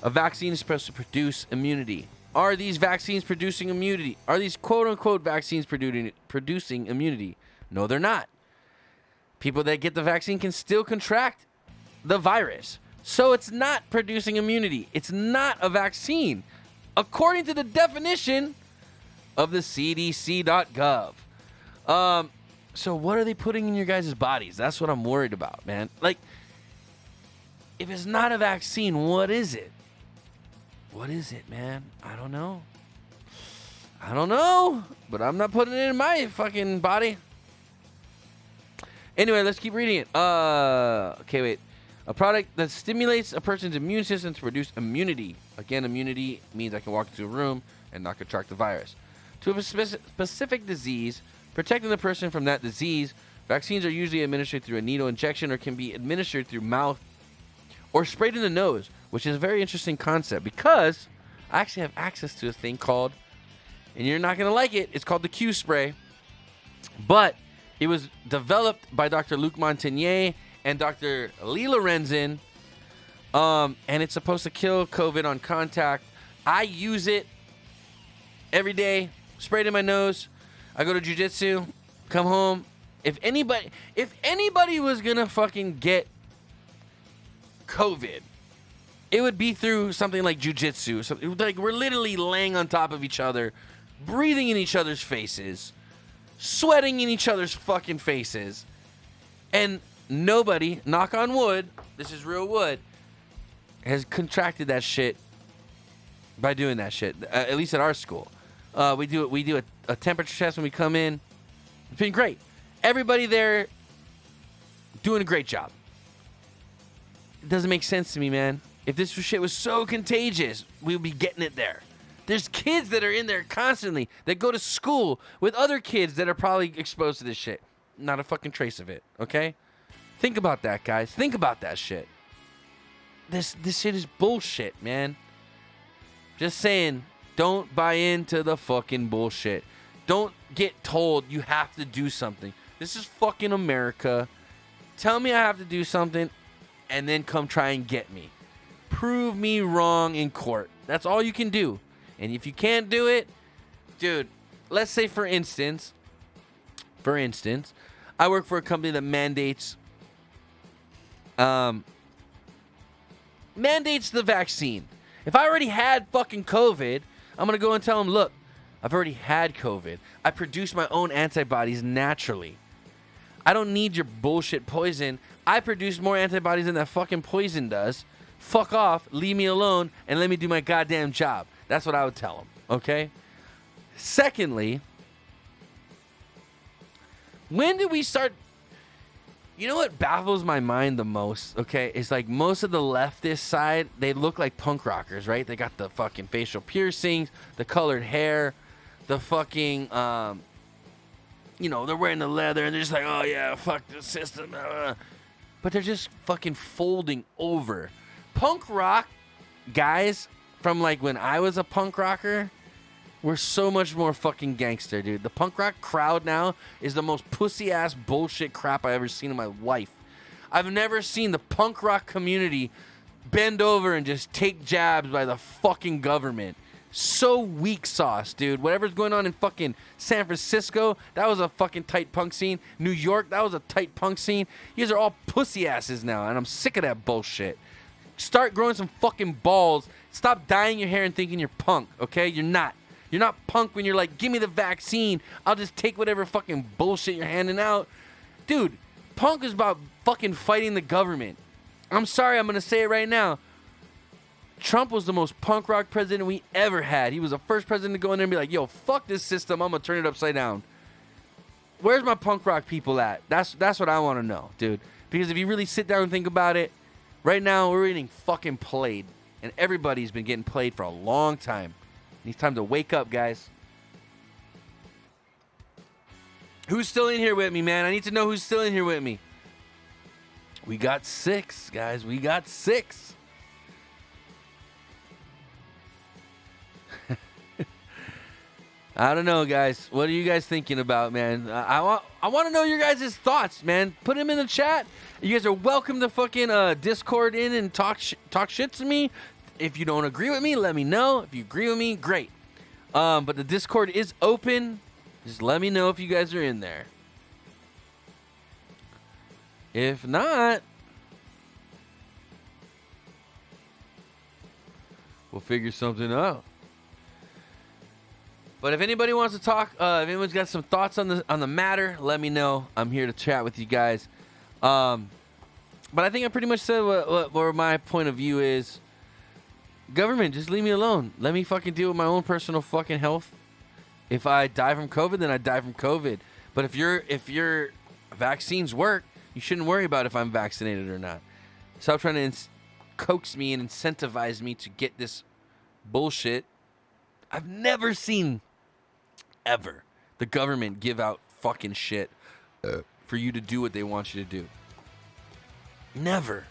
A vaccine is supposed to produce immunity. Are these vaccines producing immunity? Are these quote-unquote vaccines producing immunity? No, they're not. People that get the vaccine can still contract the virus. So it's not producing immunity. It's not a vaccine, according to the definition of the cdc.gov. So what are they putting in your guys' bodies? That's what I'm worried about, man. Like, if it's not a vaccine, what is it? What is it, man? I don't know. But I'm not putting it in my fucking body. Anyway, let's keep reading it. Okay, wait. A product that stimulates a person's immune system to produce immunity. Again, immunity means I can walk into a room and not contract the virus. To a specific disease, protecting the person from that disease, vaccines are usually administered through a needle injection or can be administered through mouth or sprayed in the nose, which is a very interesting concept because I actually have access to a thing called, and you're not going to like it, it's called the Q spray. But it was developed by Dr. Luc Montagnier and Dr. Lee Lorenzen, and it's supposed to kill COVID on contact. I use it every day. Spray it in my nose. I go to jiu-jitsu, come home. If anybody was gonna fucking get COVID, it would be through something like jiu-jitsu. So, like, we're literally laying on top of each other, breathing in each other's faces, sweating in each other's fucking faces, and nobody, knock on wood, this is real wood, has contracted that shit by doing that shit. At least at our school. We do a temperature test when we come in. It's been great. Everybody there doing a great job. It doesn't make sense to me, man. If this shit was so contagious, we would be getting it there. There's kids that are in there constantly that go to school with other kids that are probably exposed to this shit. Not a fucking trace of it, okay? Think about that, guys. Think about that shit. This shit is bullshit, man. Just saying, don't buy into the fucking bullshit. Don't get told you have to do something. This is fucking America. Tell me I have to do something and then come try and get me. Prove me wrong in court. That's all you can do. And if you can't do it, dude, let's say for instance, I work for a company that mandates the vaccine. If I already had fucking COVID, I'm going to go and tell them, look, I've already had COVID. I produce my own antibodies naturally. I don't need your bullshit poison. I produce more antibodies than that fucking poison does. Fuck off, leave me alone, and let me do my goddamn job. That's what I would tell them, okay? Secondly, when did we start... You know what baffles my mind the most, okay? It's like most of the leftist side, they look like punk rockers, right? They got the fucking facial piercings, the colored hair, the fucking, they're wearing the leather, and they're just like, oh yeah, fuck the system. But they're just fucking folding over. Punk rock guys from like when I was a punk rocker were so much more fucking gangster, dude. The punk rock crowd now is the most pussy-ass bullshit crap I've ever seen in my life. I've never seen the punk rock community bend over and just take jabs by the fucking government. So weak sauce, dude. Whatever's going on in fucking San Francisco, that was a fucking tight punk scene. New York, that was a tight punk scene. You guys are all pussy asses now, and I'm sick of that bullshit. Start growing some fucking balls. Stop dyeing your hair and thinking you're punk, okay? You're not. You're not punk when you're like, give me the vaccine. I'll just take whatever fucking bullshit you're handing out. Dude, punk is about fucking fighting the government. I'm sorry, I'm going to say it right now. Trump was the most punk rock president we ever had. He was the first president to go in there and be like, yo, fuck this system. I'm going to turn it upside down. Where's my punk rock people at? That's what I want to know, dude. Because if you really sit down and think about it, right now we're getting fucking played. And everybody's been getting played for a long time. It's time to wake up, guys. Who's still in here with me, man? I need to know who's still in here with me. We got 6, guys. We got 6. I don't know, guys. What are you guys thinking about, man? I want to know your guys' thoughts, man. Put them in the chat. You guys are welcome to fucking Discord in and talk shit to me. If you don't agree with me, let me know. If you agree with me, great. But the Discord is open. Just let me know if you guys are in there. If not, we'll figure something out. But if anybody wants to talk, if anyone's got some thoughts on the matter, let me know. I'm here to chat with you guys. But I think I pretty much said what my point of view is. Government, just leave me alone. Let me fucking deal with my own personal fucking health. If I die from COVID, then I die from COVID. But if your vaccines work, you shouldn't worry about if I'm vaccinated or not. Stop trying to coax me and incentivize me to get this bullshit. I've never seen, ever, the government give out fucking shit for you to do what they want you to do. Never.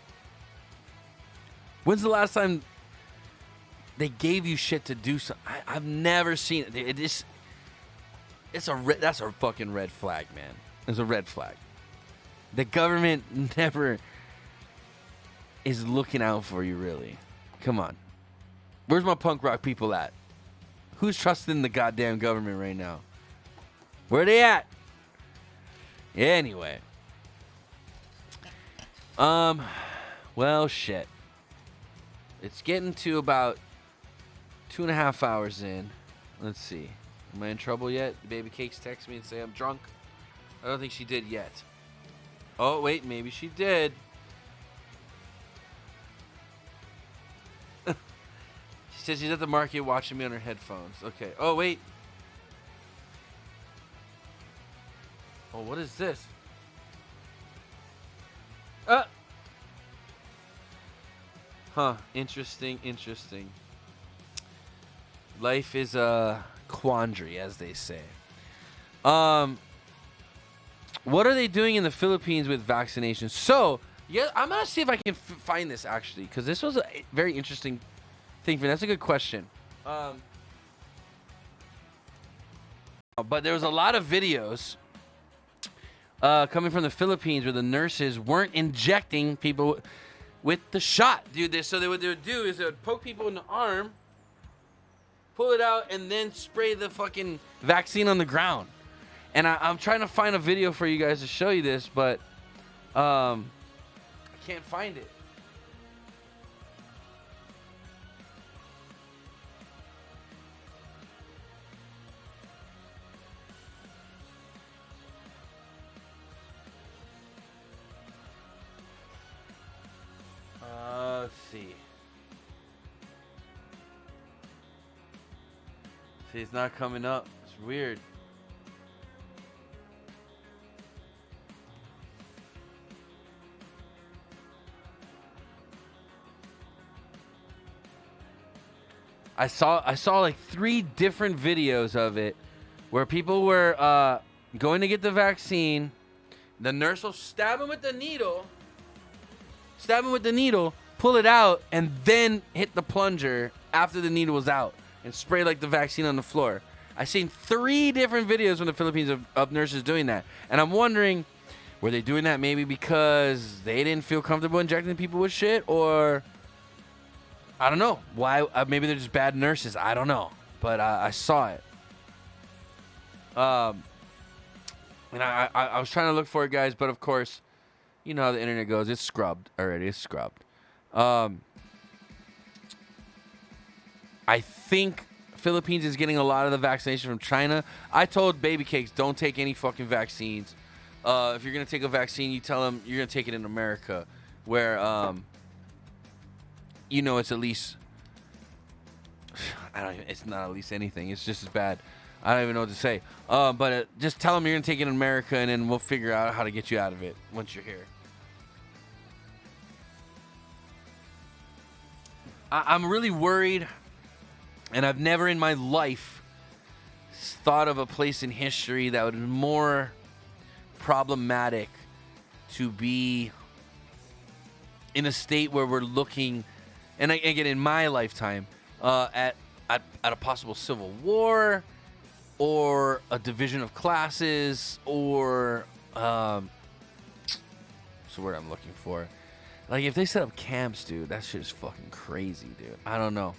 When's the last time they gave you shit to do something? I've never seen it. That's a fucking red flag, man. It's a red flag. The government never is looking out for you, really. Come on. Where's my punk rock people at? Who's trusting the goddamn government right now? Where they at? Anyway. Well, shit. It's getting to about 2.5 hours in. Let's see. Am I in trouble yet? Baby Cakes text me and say I'm drunk. I don't think she did yet. Oh, wait. Maybe she did. She says she's at the market watching me on her headphones. Okay. Oh, wait. Oh, what is this? Huh. Interesting. Life is a quandary, as they say. What are they doing in the Philippines with vaccinations? So, yeah, I'm gonna see if I can find this actually, because this was a very interesting thing. That's a good question. But there was a lot of videos coming from the Philippines where the nurses weren't injecting people with the shot, dude. So what they would do is they would poke people in the arm, pull it out, and then spray the fucking vaccine on the ground. And I'm trying to find a video for you guys to show you this, but I can't find it. Let's see. See, it's not coming up. It's weird. I saw like 3 different videos of it where people were going to get the vaccine. The nurse will stab him with the needle, pull it out, and then hit the plunger after the needle was out and spray like the vaccine on the floor. I've seen 3 different videos from the Philippines of nurses doing that. And I'm wondering, were they doing that maybe because they didn't feel comfortable injecting people with shit? Or, I don't know. Why? Maybe they're just bad nurses. I don't know. But I saw it. And I was trying to look for it, guys. But, of course, you know how the internet goes. It's scrubbed already. It's scrubbed. I think Philippines is getting a lot of the vaccination from China. I told Baby Cakes, don't take any fucking vaccines. If you're going to take a vaccine, you tell them you're going to take it in America, where, you know, it's at least, it's not at least anything. It's just as bad. I don't even know what to say. But just tell them you're going to take it in America, and then we'll figure out how to get you out of it once you're here. I'm really worried, and I've never in my life thought of a place in history that would be more problematic to be in a state where we're looking, and again, in my lifetime, at a possible civil war, or a division of classes, or what's the word I'm looking for? Like, if they set up camps, dude, that shit is fucking crazy, dude. I don't know.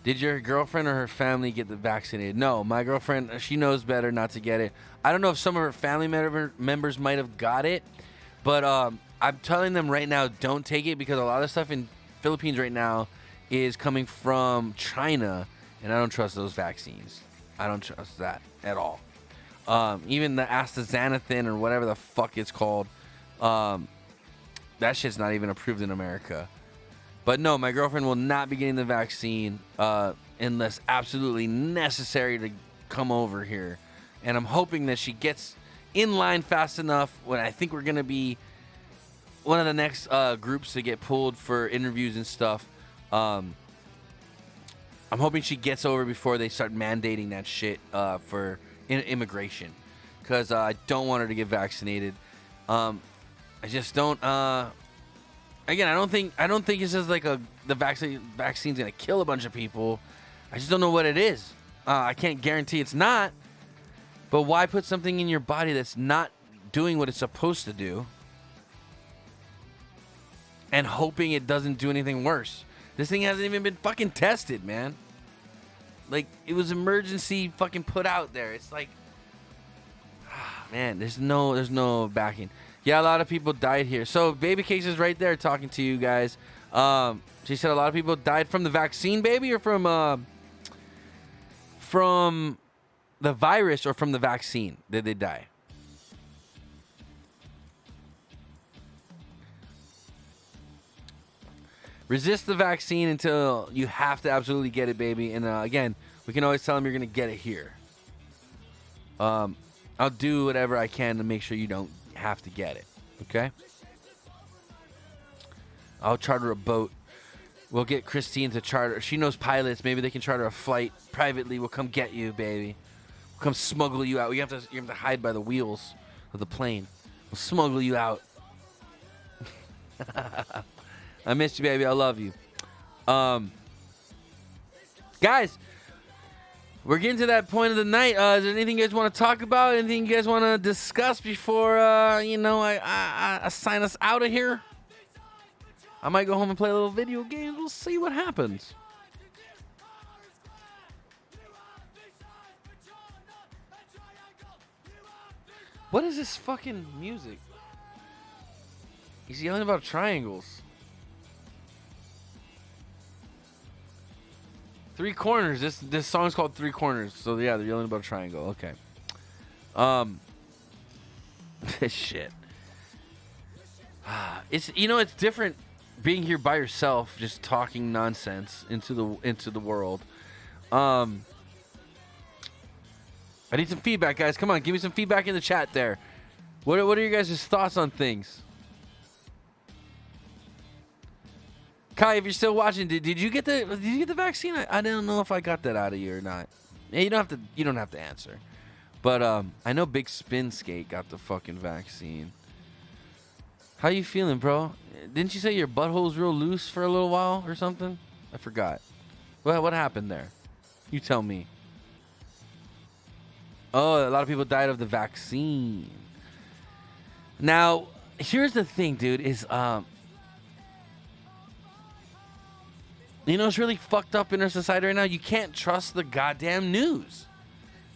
Did your girlfriend or her family get the vaccinated? No, my girlfriend, she knows better not to get it. I don't know if some of her family members might have got it, but I'm telling them right now, don't take it, because a lot of stuff in Philippines right now is coming from China, and I don't trust those vaccines. I don't trust that at all. Even the astaxanthin or whatever the fuck it's called, that shit's not even approved in America. But no, my girlfriend will not be getting the vaccine unless absolutely necessary to come over here. And I'm hoping that she gets in line fast enough when I think we're going to be one of the next groups to get pulled for interviews and stuff. I'm hoping she gets over before they start mandating that shit for immigration. Because I don't want her to get vaccinated. I just don't. Again, I don't think it's just like the vaccine's gonna kill a bunch of people. I just don't know what it is. I can't guarantee it's not. But why put something in your body that's not doing what it's supposed to do, and hoping it doesn't do anything worse? This thing hasn't even been fucking tested, man. Like, it was emergency fucking put out there. It's like, man, there's no backing. Yeah, a lot of people died here. So Baby Case is right there talking to you guys. She said a lot of people died from the vaccine, baby, or from the virus, or from the vaccine. Did they die? Resist the vaccine until you have to absolutely get it, baby. And again, we can always tell them you're going to get it here. I'll do whatever I can to make sure you don't have to get it. Okay? I'll charter a boat We'll get Christine to charter. She knows pilots. Maybe they can charter a flight privately. We'll come get you, baby. We'll come smuggle you out. You have to hide by the wheels of the plane. We'll smuggle you out. I miss you, baby. I love you. Guys, we're getting to that point of the night. Is there anything you guys want to talk about? Anything you guys want to discuss before, I sign us out of here? I might go home and play a little video games. We'll see what happens. What is this fucking music? He's yelling about triangles. 3 corners. This song's called 3 Corners. So yeah, they're yelling about a triangle. Okay. Shit. It's different being here by yourself, just talking nonsense into the world. I need some feedback, guys. Come on, give me some feedback in the chat there. What are your guys' thoughts on things? Kai, if you're still watching, did you get the vaccine? I don't know if I got that out of you or not. Yeah, you don't have to answer. But I know Big Spin Skate got the fucking vaccine. How you feeling, bro? Didn't you say your butthole's real loose for a little while or something? I forgot. Well, what happened there? You tell me. Oh, a lot of people died of the vaccine. Now, here's the thing, dude, is it's really fucked up in our society right now. You can't trust the goddamn news.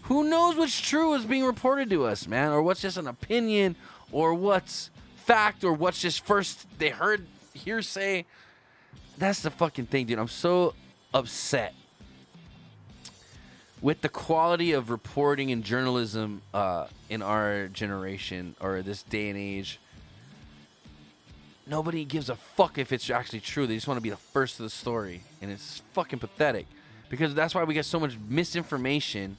Who knows what's true is being reported to us, man, or what's just an opinion, or what's fact, or what's just first they heard hearsay. That's the fucking thing, dude. I'm so upset with the quality of reporting and journalism in our generation or this day and age. Nobody gives a fuck if it's actually true. They just want to be the first of the story. And it's fucking pathetic. Because that's why we get so much misinformation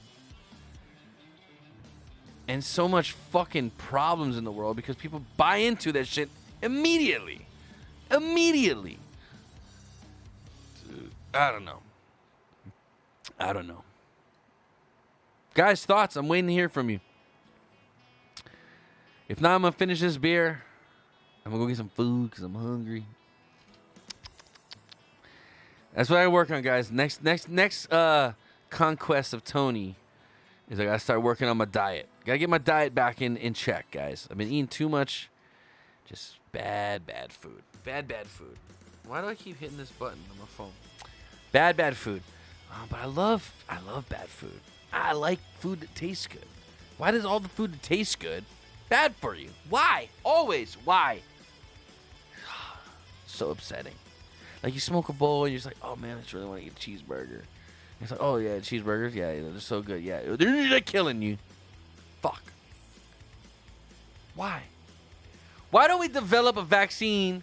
and so much fucking problems in the world, because people buy into that shit immediately. Immediately. Dude, I don't know. Guys, thoughts? I'm waiting to hear from you. If not, I'm going to finish this beer. I'm going to go get some food because I'm hungry. That's what I work on, guys. Next conquest of Tony is I got to start working on my diet. Got to get my diet back in check, guys. I've been eating too much. Just bad food. Bad food. Why do I keep hitting this button on my phone? Bad food. But I love bad food. I like food that tastes good. Why does all the food that tastes good bad for you? Why? Always. Why? So upsetting. Like you smoke a bowl and you're just like, oh man, I just really want to eat a cheeseburger. And it's like, oh yeah, cheeseburgers, yeah, they're so good. Yeah, they're killing you. Fuck. Why? Why don't we develop a vaccine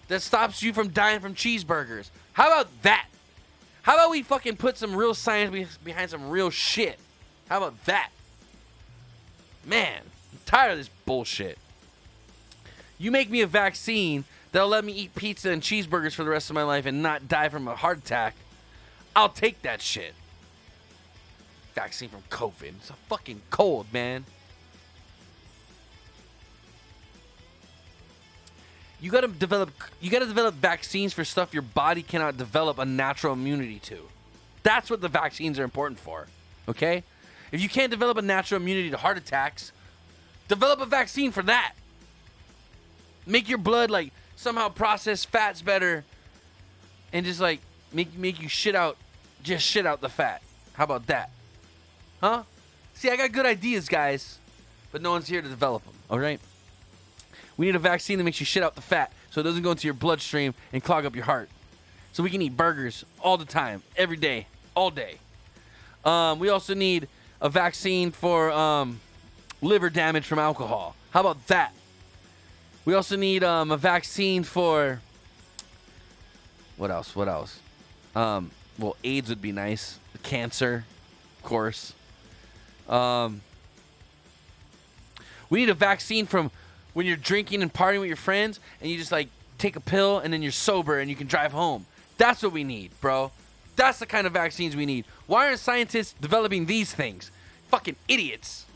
that stops you from dying from cheeseburgers? How about that? How about we fucking put some real science behind some real shit? How about that? Man, I'm tired of this bullshit. You make me a vaccine that'll let me eat pizza and cheeseburgers for the rest of my life and not die from a heart attack. I'll take that shit. Vaccine from COVID. It's a fucking cold, man. You gotta develop vaccines for stuff your body cannot develop a natural immunity to. That's what the vaccines are important for. Okay? If you can't develop a natural immunity to heart attacks, develop a vaccine for that. Make your blood like somehow process fats better and just like make you shit out the fat. How about that? Huh? See, I got good ideas, guys, but no one's here to develop them, all right? We need a vaccine that makes you shit out the fat so it doesn't go into your bloodstream and clog up your heart. So we can eat burgers all the time, every day, all day. We also need a vaccine for liver damage from alcohol. How about that? We also need a vaccine for... What else? Well, AIDS would be nice. Cancer, of course. We need a vaccine from when you're drinking and partying with your friends and you just like take a pill and then you're sober and you can drive home. That's what we need, bro. That's the kind of vaccines we need. Why aren't scientists developing these things? Fucking idiots.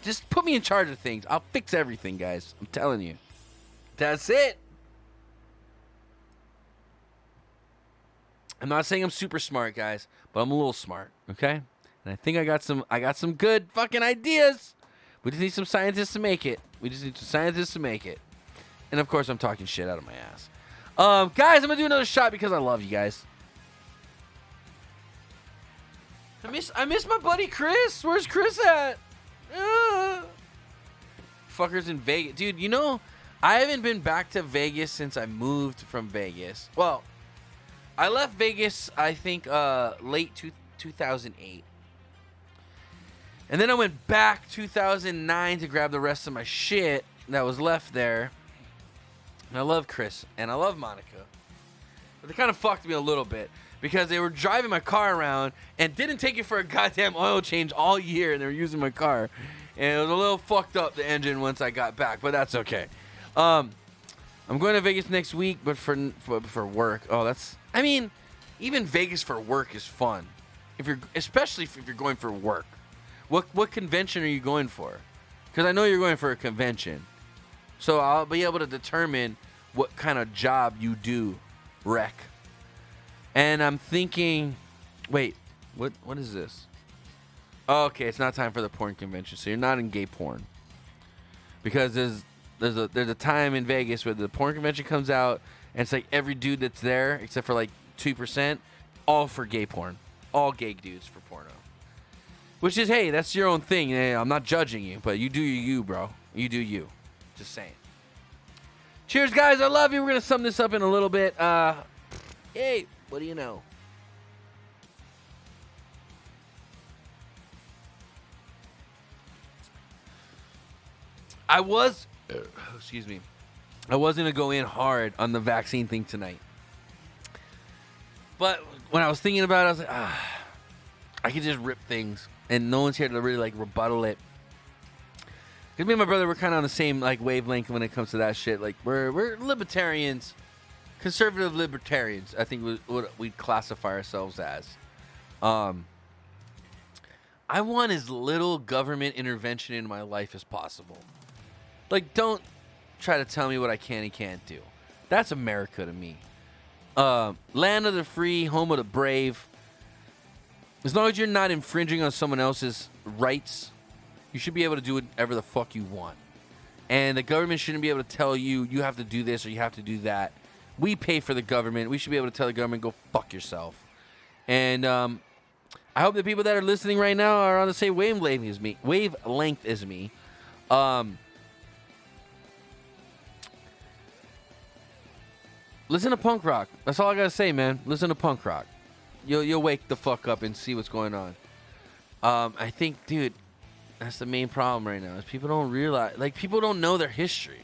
Just put me in charge of things. I'll fix everything, guys. I'm telling you. That's it. I'm not saying I'm super smart, guys, but I'm a little smart, okay? And I think I got some good fucking ideas. We just need some scientists to make it. And of course, I'm talking shit out of my ass. Guys, I'm gonna do another shot because I love you guys. I miss my buddy Chris. Where's Chris at? Fuckers in Vegas. Dude, you know, I haven't been back to Vegas since I moved from Vegas. Well, I left Vegas, I think, late 2008. And then I went back 2009 to grab the rest of my shit that was left there. And I love Chris and I love Monica. But they kind of fucked me a little bit because they were driving my car around and didn't take it for a goddamn oil change all year, and they were using my car. And it was a little fucked up, the engine, once I got back, but that's okay. I'm going to Vegas next week, but for work. I mean, even Vegas for work is fun. Especially if you're going for work. What convention are you going for? Because I know you're going for a convention. So I'll be able to determine what kind of job you do, rec. And I'm thinking, wait, what is this? Oh, okay, it's not time for the porn convention, so you're not in gay porn. Because there's a time in Vegas where the porn convention comes out, and it's like every dude that's there, except for like 2%, all for gay porn. All gay dudes for porno. Which is, hey, that's your own thing. Hey, I'm not judging you, but you do you, bro. You do you. Just saying. Cheers, guys. I love you. We're going to sum this up in a little bit. Hey, what do you know? I was going to go in hard on the vaccine thing tonight. But when I was thinking about it, I was like, I could just rip things, and no one's here to really, like, rebuttal it. Because me and my brother, we're kind of on the same, like, wavelength when it comes to that shit. Like, we're libertarians, conservative libertarians, I think what we'd classify ourselves as. I want as little government intervention in my life as possible. Like, don't try to tell me what I can and can't do. That's America to me. Land of the free, home of the brave. As long as you're not infringing on someone else's rights, you should be able to do whatever the fuck you want. And the government shouldn't be able to tell you, you have to do this or you have to do that. We pay for the government. We should be able to tell the government, go fuck yourself. And I hope the people that are listening right now are on the same wavelength as me. Listen to punk rock. That's all I gotta say, man. Listen to punk rock. You'll wake the fuck up and see what's going on. I think, dude, that's the main problem right now. Is people don't realize, like, people don't know their history.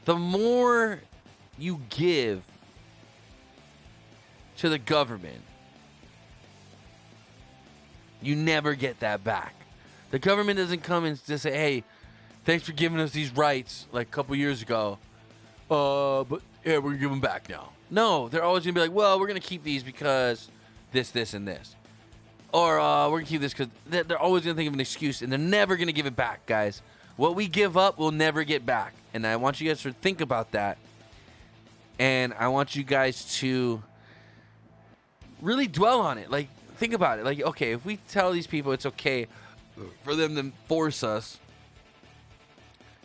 The more you give to the government, you never get that back. The government doesn't come and just say, hey, thanks for giving us these rights like a couple years ago. But yeah, we're gonna give them back now. No, they're always gonna be like, well, we're gonna keep these because this, and this. Or we're gonna keep this because they're always gonna think of an excuse, and they're never gonna give it back, guys. What we give up, we'll never get back. And I want you guys to think about that. And I want you guys to really dwell on it. Like, think about it. Like, okay, if we tell these people it's okay for them to force us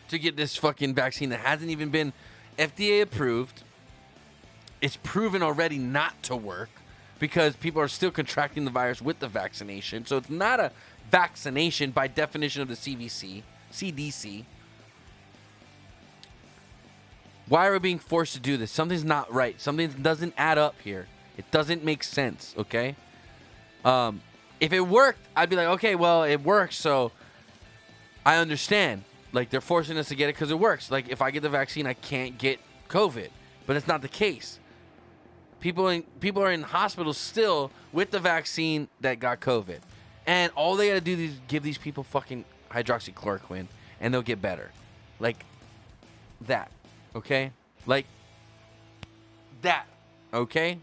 to get this fucking vaccine that hasn't even been FDA approved, it's proven already not to work because people are still contracting the virus with the vaccination. So it's not a vaccination by definition of the CDC. Why are we being forced to do this? Something's not right. Something doesn't add up here. It doesn't make sense, okay? If it worked, I'd be like, okay, well, it works, so I understand. Like, they're forcing us to get it because it works. Like, if I get the vaccine, I can't get COVID. But it's not the case. People are in hospitals still with the vaccine that got COVID. And all they got to do is give these people fucking hydroxychloroquine, and they'll get better. Like, that. Okay? Like, that. Okay?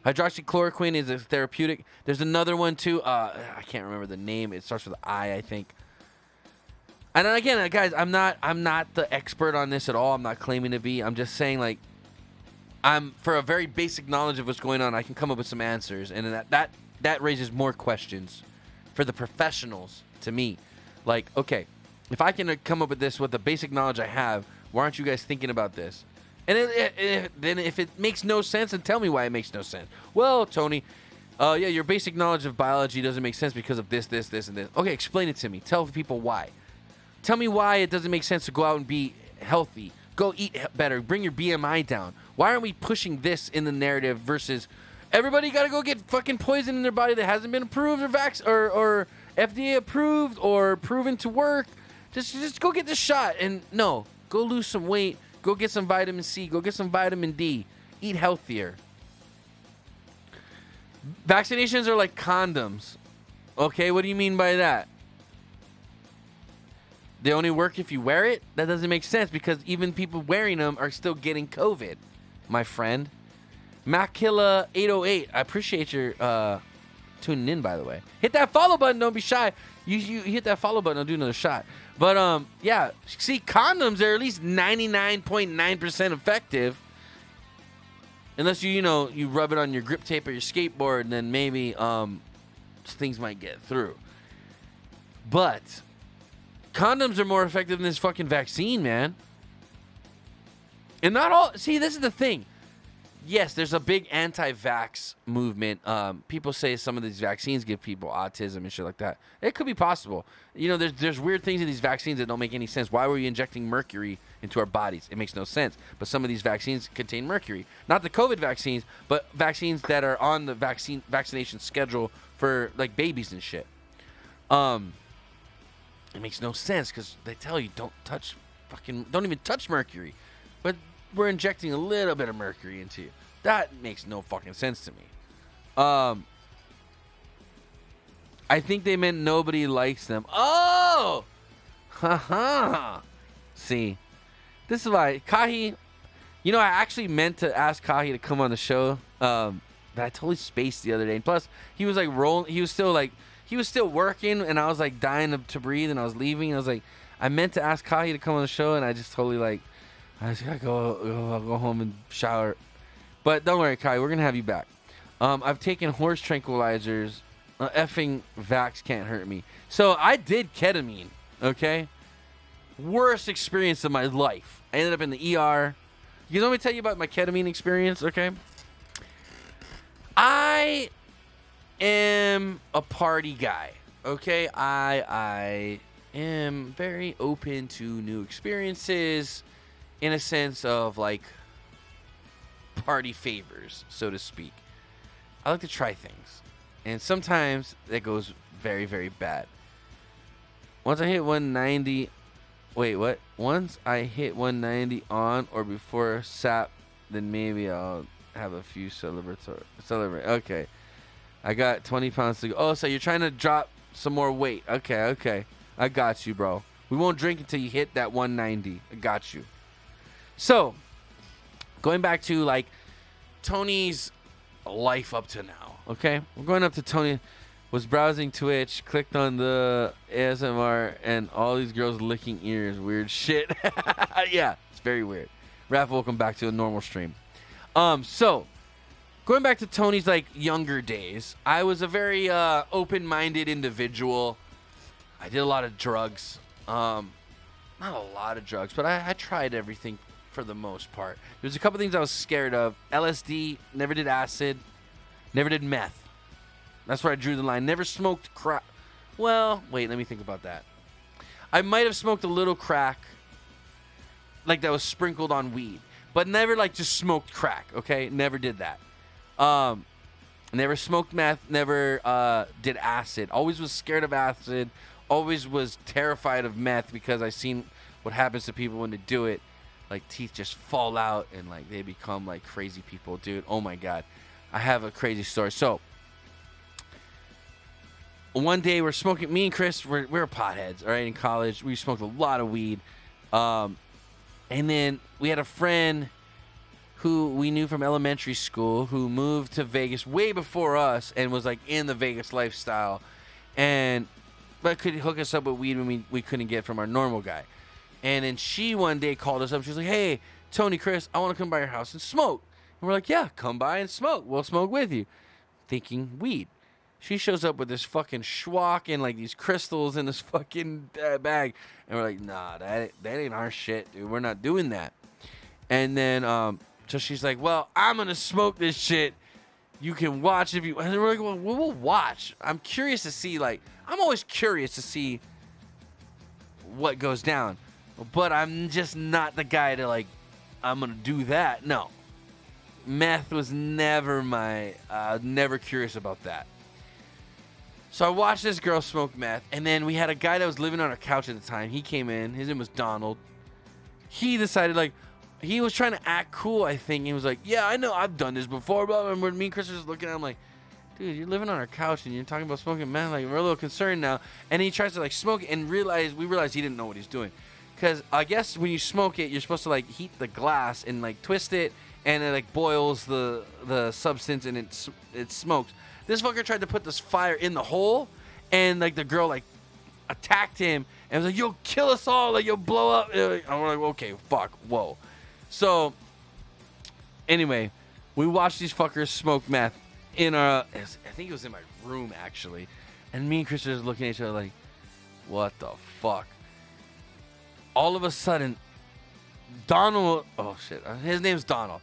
Hydroxychloroquine is a therapeutic. There's another one too. I can't remember the name. It starts with an I, I think. And then again, guys, I'm not the expert on this at all. I'm not claiming to be. I'm just saying, like, for a very basic knowledge of what's going on, I can come up with some answers, and that raises more questions for the professionals to me. Like, okay, if I can come up with this with the basic knowledge I have, why aren't you guys thinking about this? And then if it makes no sense, then tell me why it makes no sense. Well, Tony, yeah, your basic knowledge of biology doesn't make sense because of this, and this. Okay, explain it to me. Tell people why. Tell me why it doesn't make sense to go out and be healthy. Go eat better. Bring your BMI down. Why aren't we pushing this in the narrative versus everybody got to go get fucking poison in their body that hasn't been approved or FDA approved or proven to work? Just go get the shot. And no, go lose some weight. Go get some vitamin C. Go get some vitamin D. Eat healthier. Vaccinations are like condoms. Okay, what do you mean by that? They only work if you wear it? That doesn't make sense because even people wearing them are still getting COVID, my friend. Macilla808, I appreciate your tuning in, by the way. Hit that follow button. Don't be shy. You hit that follow button. I'll do another shot. But, yeah. See, condoms are at least 99.9% effective. Unless you rub it on your grip tape or your skateboard, and then maybe things might get through. But condoms are more effective than this fucking vaccine, man. And not all... See, this is the thing. Yes, there's a big anti-vax movement. People say some of these vaccines give people autism and shit like that. It could be possible. There's weird things in these vaccines that don't make any sense. Why were we injecting mercury into our bodies? It makes no sense. But some of these vaccines contain mercury. Not the COVID vaccines, but vaccines that are on the vaccination schedule for, like, babies and shit. It makes no sense because they tell you don't even touch mercury. But we're injecting a little bit of mercury into you. That makes no fucking sense to me. I think they meant nobody likes them. Oh! Haha. See, this is why Kahi, I actually meant to ask Kahi to come on the show, but I totally spaced the other day. And plus, he was like rolling. He was still working, and I was like dying to breathe, and I was leaving. I was like, I meant to ask Kahi to come on the show, and I just totally I just gotta go home and shower. But don't worry, Kahi, we're gonna have you back. I've taken horse tranquilizers. Effing vax can't hurt me. So I did ketamine. Okay, worst experience of my life. I ended up in the ER. You want me to tell you about my ketamine experience? Okay. I am a party guy. Okay, I am very open to new experiences in a sense of like party favors, so to speak. I like to try things, and sometimes that goes very, very bad. Once I hit 190, Once I hit 190 on or before SAP, then maybe I'll have a few celebrate. Okay. I got 20 pounds to go. Oh, so you're trying to drop some more weight. Okay. I got you, bro. We won't drink until you hit that 190. I got you. So, going back to, like, Tony's life up to now, okay? We're going up to Tony. Was browsing Twitch, clicked on the ASMR, and all these girls licking ears. Weird shit. Yeah, it's very weird. Raph, welcome back to a normal stream. So, going back to Tony's, like, younger days, I was a very open-minded individual. I did a lot of drugs. Not a lot of drugs, but I tried everything for the most part. There's a couple things I was scared of. LSD, never did acid, never did meth. That's where I drew the line. Never smoked crack. Well, wait, let me think about that. I might have smoked a little crack, like that was sprinkled on weed, but never like just smoked crack, okay? Never did that. Never smoked meth, never did acid. Always was scared of acid. Always was terrified of meth because I seen what happens to people when they do it. Like, teeth just fall out and, like, they become, like, crazy people. Dude, oh, my God. I have a crazy story. So, one day we're smoking. Me and Chris, we're potheads, all right, in college. We smoked a lot of weed. And then we had a friend who we knew from elementary school, who moved to Vegas way before us and was like in the Vegas lifestyle, but could hook us up with weed when we couldn't get from our normal guy. And then she one day called us up. She was like, "Hey, Tony, Chris, I want to come by your house and smoke." And we're like, "Yeah, come by and smoke. We'll smoke with you." Thinking weed. She shows up with this fucking schwack and like these crystals in this fucking bag. And we're like, "Nah, that ain't our shit, dude. We're not doing that." And then, so she's like, "Well, I'm going to smoke this shit. You can watch if you..." And we're like, "Well, we'll watch." I'm curious to see, like, I'm always curious to see what goes down. But I'm just not the guy to, like, I'm going to do that. No. Meth was never never curious about that. So I watched this girl smoke meth, and then we had a guy that was living on our couch at the time. He came in. His name was Donald. He decided, like, he was trying to act cool, I think. He was like, "Yeah, I know, I've done this before." Blah, blah. And me and Chris were just looking at him like, "Dude, you're living on our couch, and you're talking about smoking meth. Like, we're a little concerned now." And he tries to, like, smoke it, and we realized he didn't know what he's doing. Because I guess when you smoke it, you're supposed to, like, heat the glass and, like, twist it, and it, like, boils the substance, and it smokes. This fucker tried to put this fire in the hole, and, like, the girl, like, attacked him and was like, "You'll kill us all, like, you'll blow up." And we're like, "Okay, fuck, whoa." So, anyway, we watched these fuckers smoke meth in I think it was in my room, actually. And me and Chris were just looking at each other like, what the fuck? All of a sudden, Donald, oh shit, his name's Donald.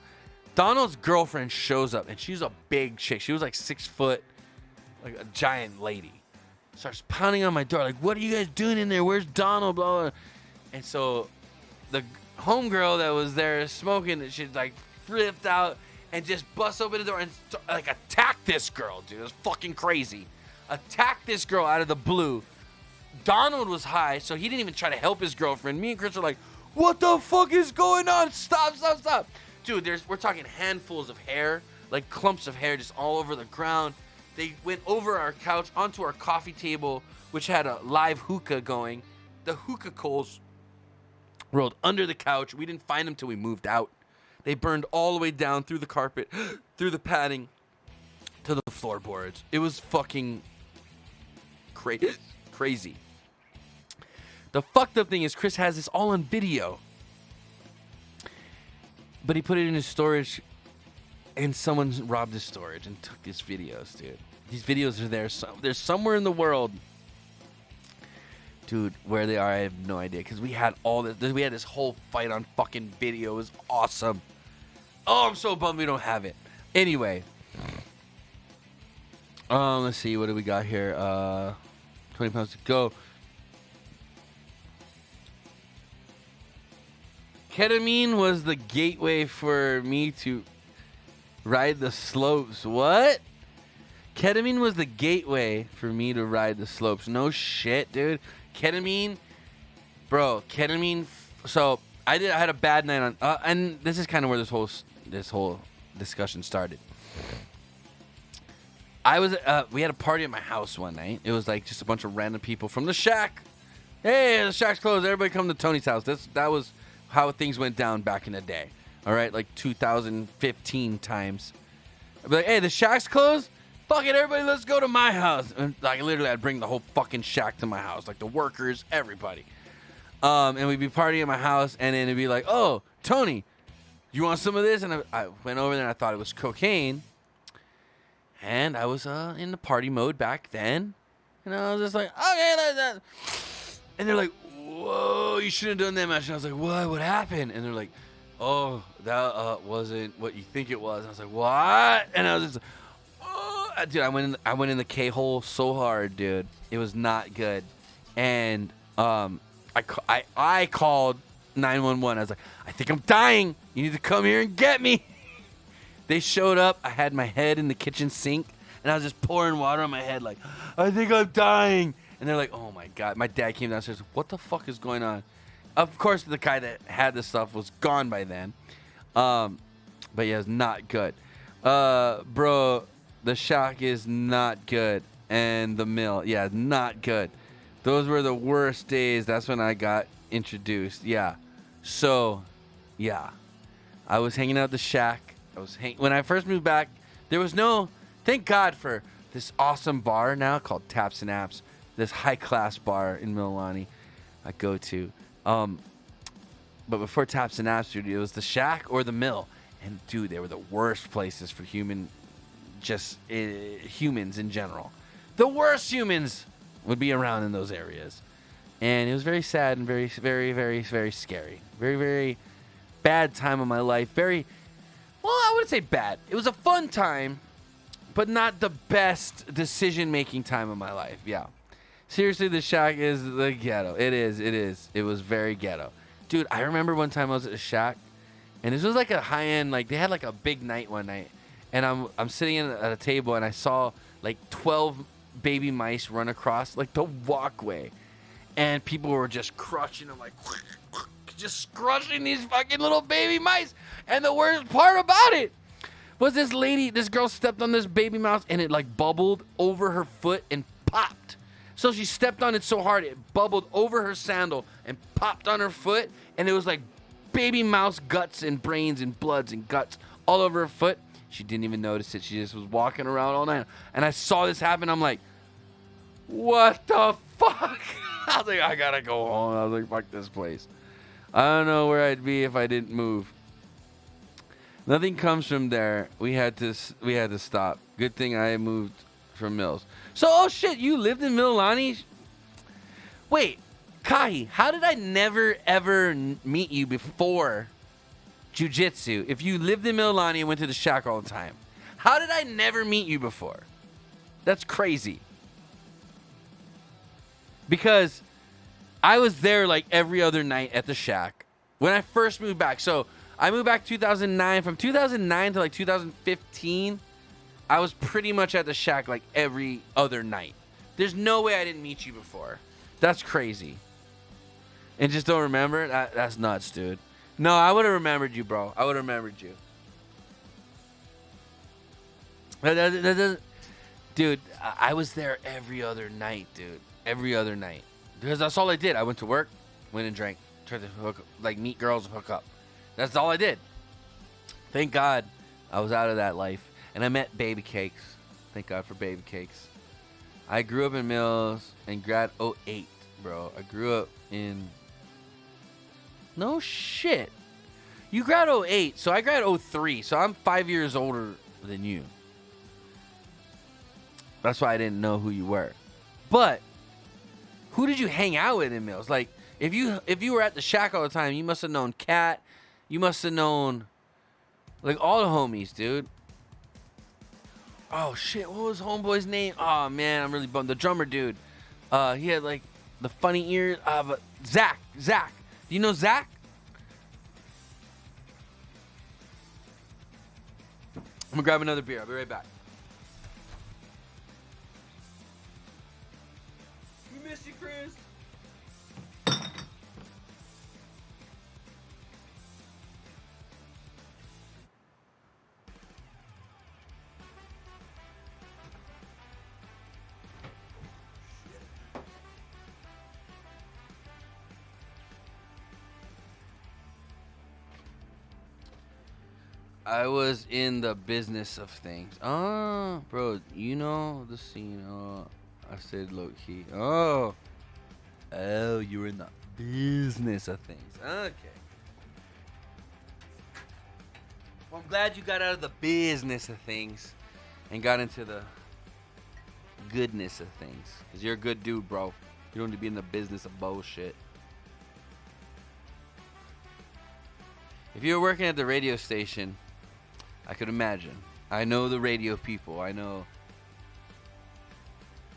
Donald's girlfriend shows up, and she's a big chick. She was like 6 foot, like a giant lady. Starts pounding on my door, like, "What are you guys doing in there? Where's Donald?" Blah, blah. And so the homegirl that was there smoking, she like flipped out and just bust open the door and like attacked this girl, dude. It was fucking crazy. Attacked this girl out of the blue. Donald was high, so he didn't even try to help his girlfriend. Me and Chris were like, "What the fuck is going on? Stop, stop, stop." Dude, we're talking handfuls of hair, like clumps of hair just all over the ground. They went over our couch onto our coffee table, which had a live hookah going. The hookah coals rolled under the couch. We didn't find them till we moved out. They burned all the way down through the carpet, through the padding, to the floorboards. It was fucking crazy. The fucked up thing is Chris has this all on video. But he put it in his storage, and someone robbed his storage and took his videos, dude. These videos are there. They're somewhere in the world. Dude, where they are, I have no idea. Because we had all this. We had this whole fight on fucking video. It was awesome. Oh, I'm so bummed we don't have it. Anyway. Let's see. What do we got here? 20 pounds to go. Ketamine was the gateway for me to ride the slopes. What? Ketamine was the gateway for me to ride the slopes. No shit, dude. Ketamine, bro. Ketamine. So I had a bad night on, and this is kind of where this whole discussion started. We had a party at my house one night. It was like just a bunch of random people from the shack. Hey, the shack's closed. Everybody come to Tony's house. That was how things went down back in the day. All right, like 2015 times. I'd be like, "Hey, the shack's closed? Fuck it, everybody, let's go to my house." And like literally, I'd bring the whole fucking shack to my house, like the workers, everybody. And we'd be partying at my house, and then it'd be like, "Oh, Tony, you want some of this?" And I went over there, and I thought it was cocaine. And I was in the party mode back then. And I was just like, "Okay." And they're like, "Whoa, you shouldn't have done that much." And I was like, "What? What happened?" And they're like, "Oh, that wasn't what you think it was." And I was like, "What?" And I was just like, "Oh." Dude, I went in the K-hole so hard, dude. It was not good. And I called 911. I was like, "I think I'm dying. You need to come here and get me." They showed up. I had my head in the kitchen sink, and I was just pouring water on my head like, "I think I'm dying." And they're like, "Oh, my God." My dad came downstairs. "What the fuck is going on?" Of course, the guy that had this stuff was gone by then. But yeah, it's not good. Bro, the shack is not good. And the mill, yeah, not good. Those were the worst days. That's when I got introduced. Yeah. So, yeah. I was hanging out at the shack. When I first moved back, there was no. Thank God for this awesome bar now called Taps and Apps. This high class bar in Mililani I go to. But before Taps and Apps, dude, it was the shack or the mill. And dude, they were the worst places for humans in general. The worst humans would be around in those areas. And it was very sad and very, very, very, very scary. Very, very bad time of my life. Well, I wouldn't say bad. It was a fun time, but not the best decision-making time of my life. Yeah. Seriously, the shack is the ghetto. It is. It was very ghetto. Dude, I remember one time I was at a shack, and this was like a high-end, like they had like a big night one night, and I'm sitting at a table, and I saw like 12 baby mice run across like the walkway, and people were just crushing them, like just crushing these fucking little baby mice. And the worst part about it was this girl stepped on this baby mouse, and it like bubbled over her foot and popped. So she stepped on it so hard, it bubbled over her sandal and popped on her foot. And it was like baby mouse guts and brains and bloods and guts all over her foot. She didn't even notice it. She just was walking around all night. And I saw this happen. I'm like, what the fuck? I was like, I gotta go home. I was like, fuck this place. I don't know where I'd be if I didn't move. Nothing comes from there. We had to stop. Good thing I moved from Mills. So, oh shit, you lived in Mililani? Wait, Kahi, how did I never ever meet you before jiu-jitsu? If you lived in Mililani and went to the shack all the time, how did I never meet you before? That's crazy. Because I was there like every other night at the shack when I first moved back. So I moved back 2009. From 2009 to like 2015, I was pretty much at the shack like every other night. There's no way I didn't meet you before. That's crazy. And just don't remember it? That's nuts, dude. No, I would have remembered you, bro. I would have remembered you. Dude, I was there every other night, dude. Every other night. Because that's all I did. I went to work, went and drank, tried to meet girls and hook up. That's all I did. Thank God I was out of that life. And I met Baby Cakes. Thank God for Baby Cakes. I grew up in Mills and grad 08, bro. I grew up in... No shit. You grad 08, so I grad 03. So I'm 5 years older than you. That's why I didn't know who you were. But who did you hang out with in Mills? Like, if you were at the shack all the time, you must have known Kat. You must have known, like, all the homies, dude. Oh, shit. What was homeboy's name? Oh, man, I'm really bummed. The drummer dude. He had, like, the funny ears. But Zach. Do you know Zach? I'm going to grab another beer. I'll be right back. We miss you, Chris. I was in the business of things. Oh, bro, you know the scene. Oh, I said low key. Oh, you were in the business of things. Okay. Well, I'm glad you got out of the business of things and got into the goodness of things. Because you're a good dude, bro. You don't need to be in the business of bullshit. If you were working at the radio station, I could imagine. I know the radio people. I know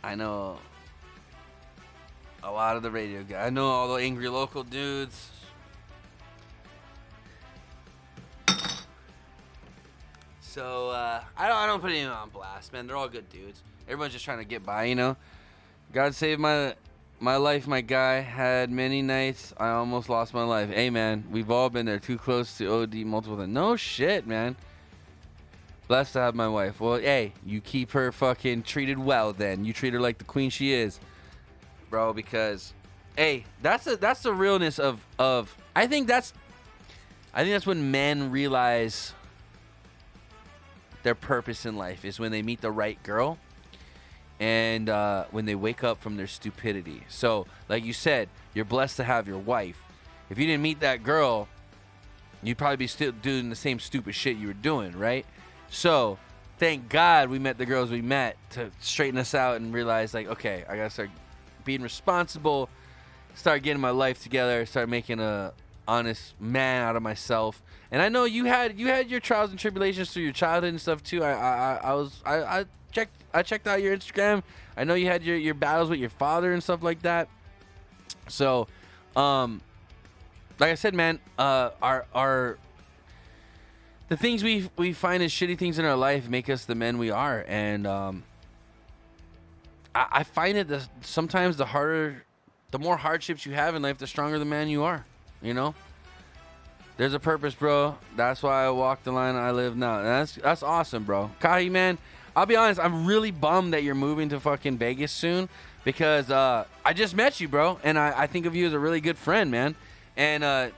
a lot of the radio guys. I know all the angry local dudes. So I don't put anyone on blast, man. They're all good dudes. Everyone's just trying to get by, you know. God saved my life, my guy. Had many nights I almost lost my life. Hey, man, we've all been there. Too close to OD multiple times. No shit, man. Blessed to have my wife. Well, hey, you keep her fucking treated well then. You treat her like the queen she is. Bro, because, hey, that's the realness of I think that's I think that's when men realize their purpose in life is when they meet the right girl and when they wake up from their stupidity. So, like you said, you're blessed to have your wife. If you didn't meet that girl, you'd probably be still doing the same stupid shit you were doing, right? So, thank God we met the girls we met to straighten us out and realize, like, okay, I gotta start being responsible, start getting my life together, start making a honest man out of myself. And I know you had your trials and tribulations through your childhood and stuff too. I checked out your Instagram. I know you had your battles with your father and stuff like that. So, like I said, man, our the things we find as shitty things in our life make us the men we are. And I find it that sometimes the more hardships you have in life, the stronger the man you are. You know, there's a purpose, bro. That's why I walk the line I live now. And that's awesome, bro. Kahi, man, I'll be honest, I'm really bummed that you're moving to fucking Vegas soon because I just met you, bro, and I think of you as a really good friend, man. And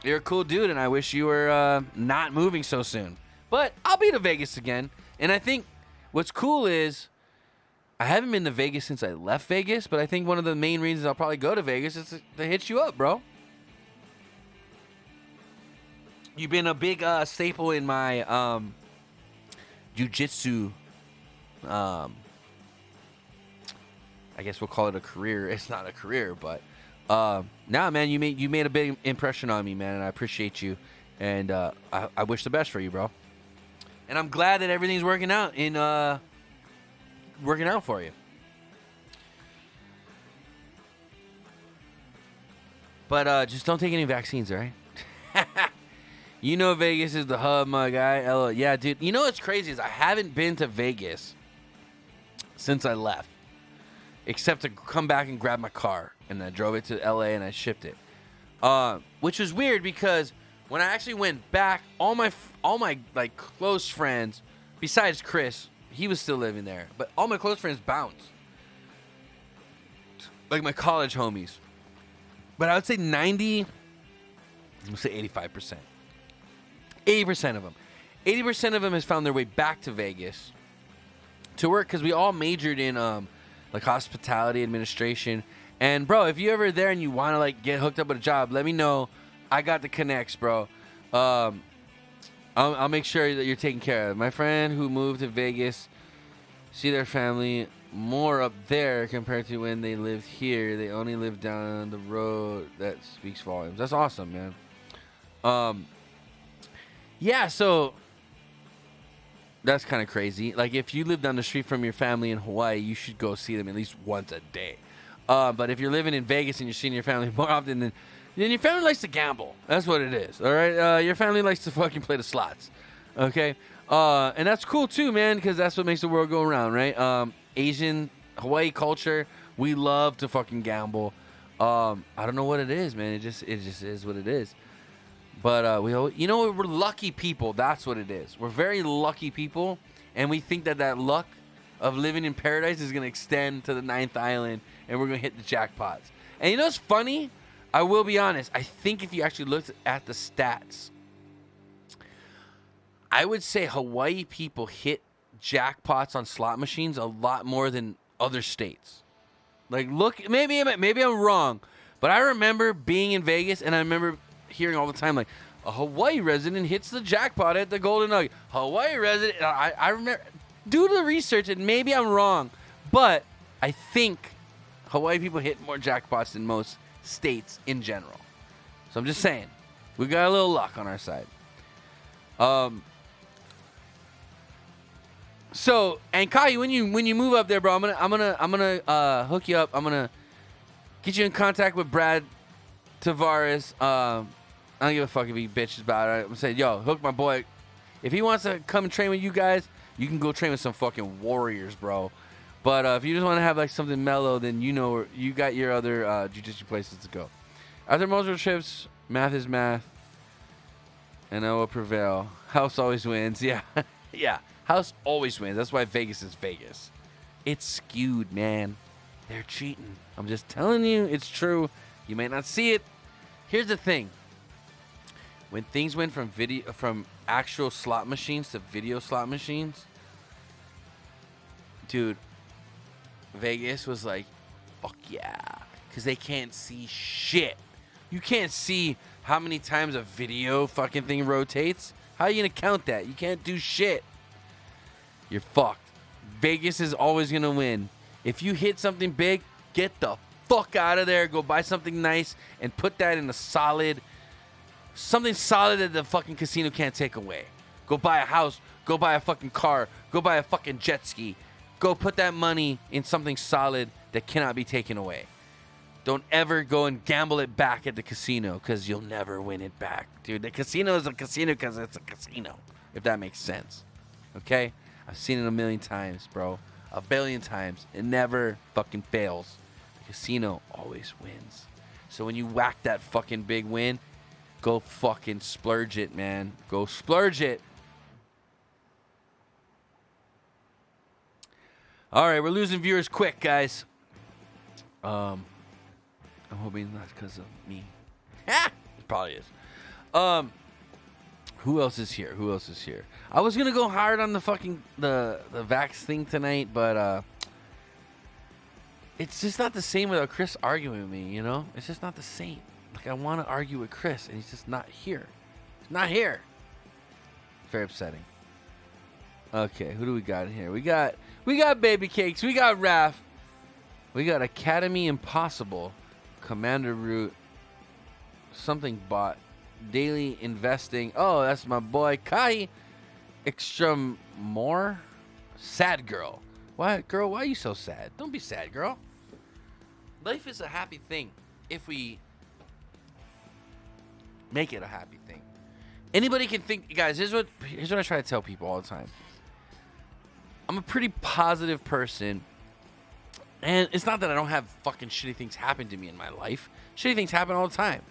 you're a cool dude, and I wish you were not moving so soon. But I'll be to Vegas again. And I think what's cool is I haven't been to Vegas since I left Vegas, but I think one of the main reasons I'll probably go to Vegas is to hit you up, bro. You've been a big staple in my jiu-jitsu, I guess we'll call it a career. It's not a career, but nah, man, you made a big impression on me, man, and I appreciate you, and I wish the best for you, bro. And I'm glad that everything's working out for you. But just don't take any vaccines, all right? You know Vegas is the hub, my guy. LO. Yeah, dude. You know what's crazy is I haven't been to Vegas since I left, except to come back and grab my car, and I drove it to LA and I shipped it, which was weird because when I actually went back, all my like close friends, besides Chris, he was still living there, but all my close friends bounced, like my college homies. But I would say 85%. 80% of them. 80% of them has found their way back to Vegas to work because we all majored in like hospitality administration. And bro, if you ever there and you want to like get hooked up with a job, let me know. I got the connects, bro. I'll make sure that you're taken care of. My friend who moved to Vegas, see their family more up there compared to when they lived here. They only live down the road. That speaks volumes. That's awesome, man. Yeah, so that's kind of crazy. Like, if you live down the street from your family in Hawaii, you should go see them at least once a day. But if you're living in Vegas and you're seeing your family more often, then your family likes to gamble. That's what it is, all right? Your family likes to fucking play the slots, okay? And that's cool, too, man, because that's what makes the world go around, right? Asian, Hawaii culture, we love to fucking gamble. I don't know what it is, man. It just is what it is. But we're lucky people. That's what it is. We're very lucky people, and we think that luck of living in paradise is going to extend to the 9th island, and we're going to hit the jackpots. And you know what's funny? I will be honest. I think if you actually looked at the stats, I would say Hawaii people hit jackpots on slot machines a lot more than other states. Like, look, maybe I'm wrong, but I remember being in Vegas, and I remember hearing all the time, like, a Hawaii resident hits the jackpot at the Golden Nugget. Hawaii resident, I remember, do the research, and maybe I'm wrong, but I think Hawaii people hit more jackpots than most states in general. So I'm just saying, we got a little luck on our side. So, and Kai, when you move up there, bro, I'm gonna hook you up. I'm gonna get you in contact with Brad Tavares. I don't give a fuck if he bitches about it. I'm saying, yo, hook my boy. If he wants to come and train with you guys, you can go train with some fucking warriors, bro. But if you just want to have like something mellow, then you got your other jiu-jitsu places to go. After multiple trips, math is math, and I will prevail. House always wins. Yeah, yeah. House always wins. That's why Vegas is Vegas. It's skewed, man. They're cheating. I'm just telling you, it's true. You may not see it. Here's the thing. when things went from actual slot machines to video slot machines, dude, Vegas was like, fuck yeah, because they can't see shit. You can't see how many times a video fucking thing rotates. How are you gonna count that? You can't do shit. You're fucked. Vegas is always gonna win. If you hit something big, get the fuck out of there. Go buy something nice and put that in something solid that the fucking casino can't take away. Go buy a house. Go buy a fucking car. Go buy a fucking jet ski. Go put that money in something solid that cannot be taken away. Don't ever go and gamble it back at the casino because you'll never win it back. Dude, the casino is a casino because it's a casino, if that makes sense. Okay? I've seen it a million times, bro. A billion times. It never fucking fails. The casino always wins. So when you whack that fucking big win, go fucking splurge it, man. Go splurge it. All right, we're losing viewers quick, guys. I'm hoping it's not because of me. It probably is. Who else is here? I was gonna go hard on the fucking the vax thing tonight, but it's just not the same without Chris arguing with me. You know, it's just not the same. Like I want to argue with Chris, and he's just not here. He's not here. Very upsetting. Okay, who do we got in here? We got Baby Cakes. We got Raph. We got Academy Impossible. Commander Root. Something bot. Daily Investing. Oh, that's my boy Kai. Extra more. Sad girl. Why, girl? Why are you so sad? Don't be sad, girl. Life is a happy thing if we make it a happy thing. Anybody can think, guys. Here's what I try to tell people all the time. I'm a pretty positive person. And it's not that I don't have fucking shitty things happen to me in my life. Shitty things happen all the time.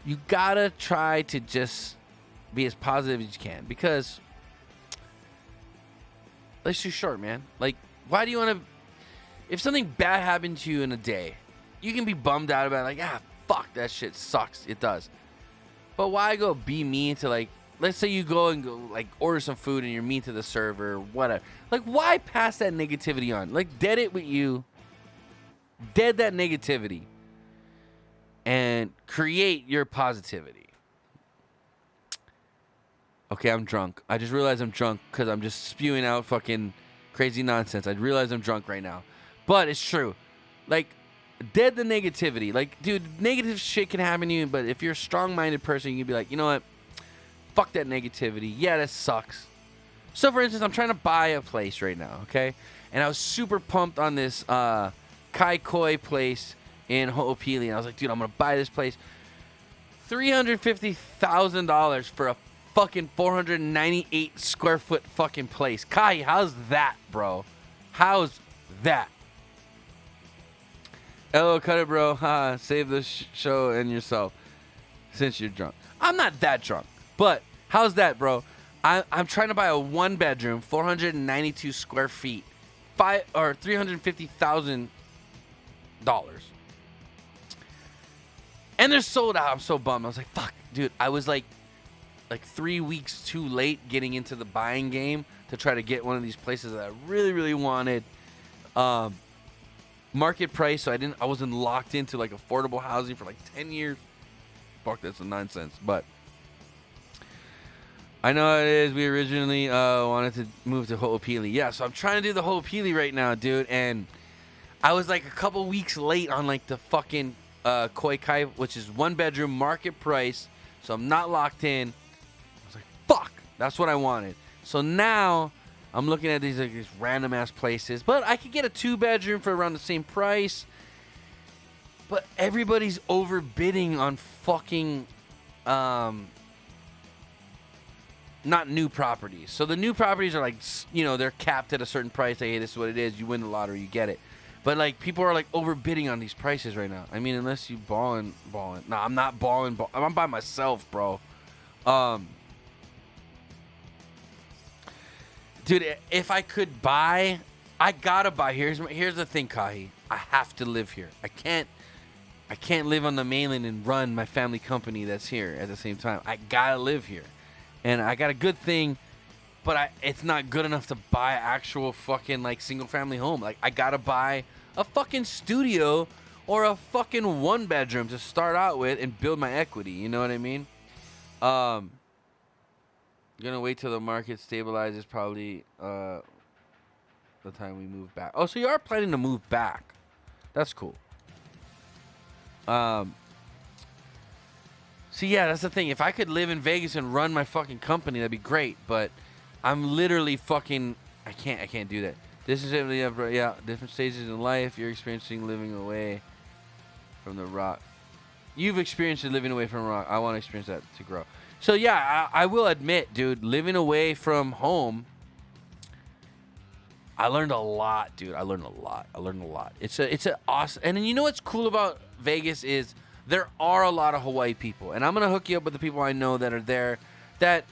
You gotta try to just be as positive as you can. Because life's too short, man. Like, why do you want to... If something bad happened to you in a day, you can be bummed out about it. Like, fuck, that shit sucks. It does. But why go be mean to, like... Let's say you go, like, order some food and you're mean to the server, whatever. Like, why pass that negativity on? Like, dead it with you. Dead that negativity. And create your positivity. Okay, I'm drunk. I just realized I'm drunk because I'm just spewing out fucking crazy nonsense. I realize I'm drunk right now. But it's true. Like, dead the negativity. Like, dude, negative shit can happen to you, but if you're a strong-minded person, you can be like, you know what? Fuck that negativity. Yeah, that sucks. So, for instance, I'm trying to buy a place right now, okay? And I was super pumped on this Kai Koi place in Ho'opili. And I was like, dude, I'm going to buy this place. $350,000 for a fucking 498 square foot fucking place. Kai, how's that, bro? How's that? Hello, cut it, bro. Save the show and yourself since you're drunk. I'm not that drunk. But how's that, bro? I'm trying to buy a one bedroom, 492 square feet, $350,000, and they're sold out. I'm so bummed. I was like, fuck, dude. I was like 3 weeks too late getting into the buying game to try to get one of these places that I really, really wanted. Market price, so I wasn't locked into like affordable housing for like 10 years. Fuck, that's some nonsense, but. I know how it is. We originally wanted to move to Ho'opili. Yeah, so I'm trying to do the Ho'opili right now, dude. And I was like a couple weeks late on like the fucking Koi Kai, which is one bedroom market price. So I'm not locked in. I was like, fuck, that's what I wanted. So now I'm looking at these random ass places. But I could get a 2-bedroom for around the same price. But everybody's overbidding on fucking... not new properties. So the new properties are like, you know, they're capped at a certain price. Like, hey, this is what it is. You win the lottery, you get it. But like, people are like overbidding on these prices right now. I mean, unless you balling. No, I'm not balling. I'm by myself, bro. Dude, if I could buy, I gotta buy. Here's the thing, Kahi. I have to live here. I I can't live on the mainland and run my family company that's here at the same time. I gotta live here. And I got a good thing, but it's not good enough to buy actual fucking like single family home. Like I gotta buy a fucking studio or a fucking 1 bedroom to start out with and build my equity. You know what I mean? Gonna wait till the market stabilizes, probably the time we move back. Oh, so you are planning to move back. That's cool. So yeah, that's the thing. If I could live in Vegas and run my fucking company, that'd be great. But I'm literally fucking. I can't do that. This is it. Yeah, different stages in life. You're experiencing living away from the rock. You've experienced living away from rock. I want to experience that to grow. So yeah, I will admit, dude, living away from home, I learned a lot, dude. I learned a lot. It's a awesome. And then you know what's cool about Vegas is there are a lot of Hawaii people, and I'm gonna hook you up with the people I know that are there, that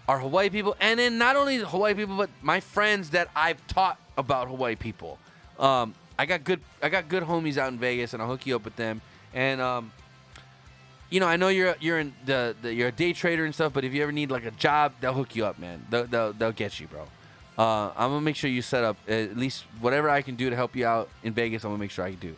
are Hawaii people, and then not only Hawaii people, but my friends that I've taught about Hawaii people. I got good homies out in Vegas, and I'll hook you up with them. And you know, I know you're in you're a day trader and stuff, but if you ever need like a job, they'll hook you up, man. They'll get you, bro. I'm gonna make sure you set up at least whatever I can do to help you out in Vegas. I'm gonna make sure I can do.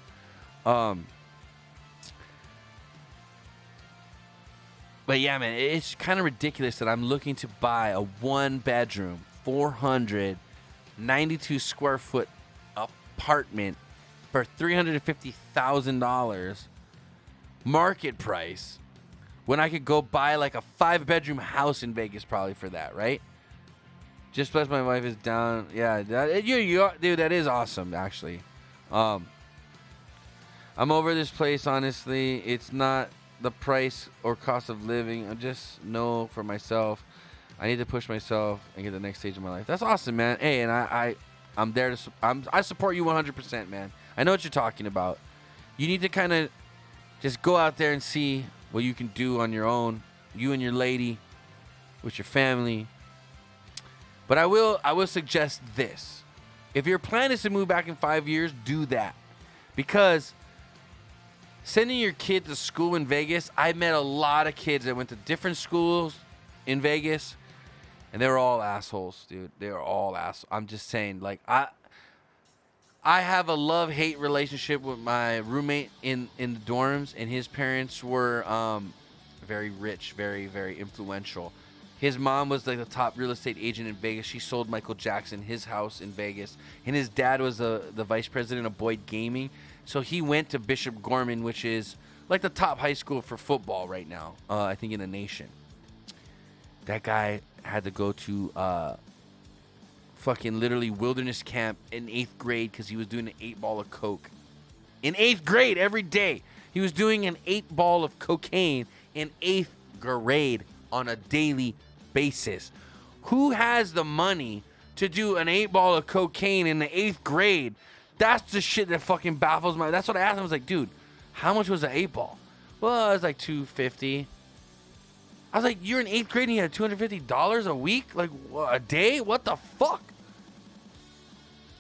But yeah, man, it's kind of ridiculous that I'm looking to buy a 1 bedroom, 492 square foot apartment for $350,000 market price when I could go buy like a 5 bedroom house in Vegas probably for that, right? Just plus my wife is down. Yeah, dude, that is awesome, actually. I'm over this place, honestly. It's not the price or cost of living. I just know for myself, I need to push myself and get the next stage of my life. That's awesome, man. Hey, and I'm there to. I support you 100%, man. I know what you're talking about. You need to kind of just go out there and see what you can do on your own, you and your lady, with your family. But I will suggest this: if your plan is to move back in 5 years, do that, because sending your kid to school in Vegas, I met a lot of kids that went to different schools in Vegas, and they were all assholes, dude. They were all assholes. I'm just saying, like, I have a love-hate relationship with my roommate in the dorms, and his parents were very rich, very, very influential. His mom was like the top real estate agent in Vegas. She sold Michael Jackson his house in Vegas, and his dad was the vice president of Boyd Gaming. So he went to Bishop Gorman, which is like the top high school for football right now, I think, in the nation. That guy had to go to fucking literally wilderness camp in 8th grade because he was doing an 8-ball of coke. In 8th grade, every day. He was doing an 8-ball of cocaine in 8th grade on a daily basis. Who has the money to do an 8-ball of cocaine in the 8th grade? That's the shit that fucking baffles my. That's what I asked him. I was like, dude, how much was an 8-ball? Well, it was like $250. I was like, you're in 8th grade and you had $250 a week? Like, a day? What the fuck?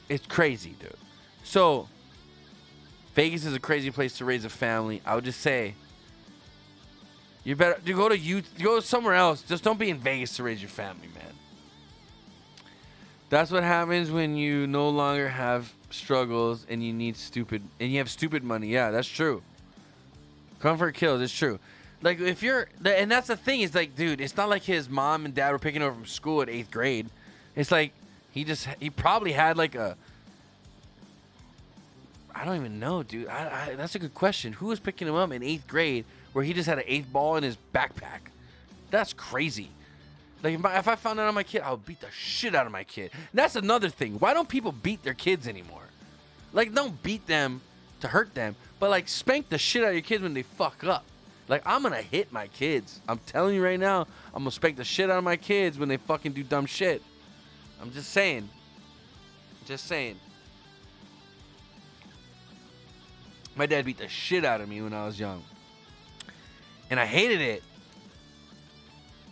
It's crazy, dude. So, Vegas is a crazy place to raise a family. I would just say, you better go somewhere else. Just don't be in Vegas to raise your family, man. That's what happens when you no longer have struggles and you have stupid money. Yeah, that's true. Comfort kills. It's true. Like, if you're, and that's the thing, is like, dude, it's not like his mom and dad were picking over from school at 8th grade. It's like he probably had like I don't even know, dude. That's a good question. Who was picking him up in 8th grade where he just had an 8th ball in his backpack? That's crazy. Like, if I found out on my kid, I would beat the shit out of my kid. And that's another thing. Why don't people beat their kids anymore? Like, don't beat them to hurt them, but like spank the shit out of your kids when they fuck up. Like, I'm gonna hit my kids. I'm telling you right now, I'm gonna spank the shit out of my kids when they fucking do dumb shit. I'm just saying. Just saying. My dad beat the shit out of me when I was young. And I hated it.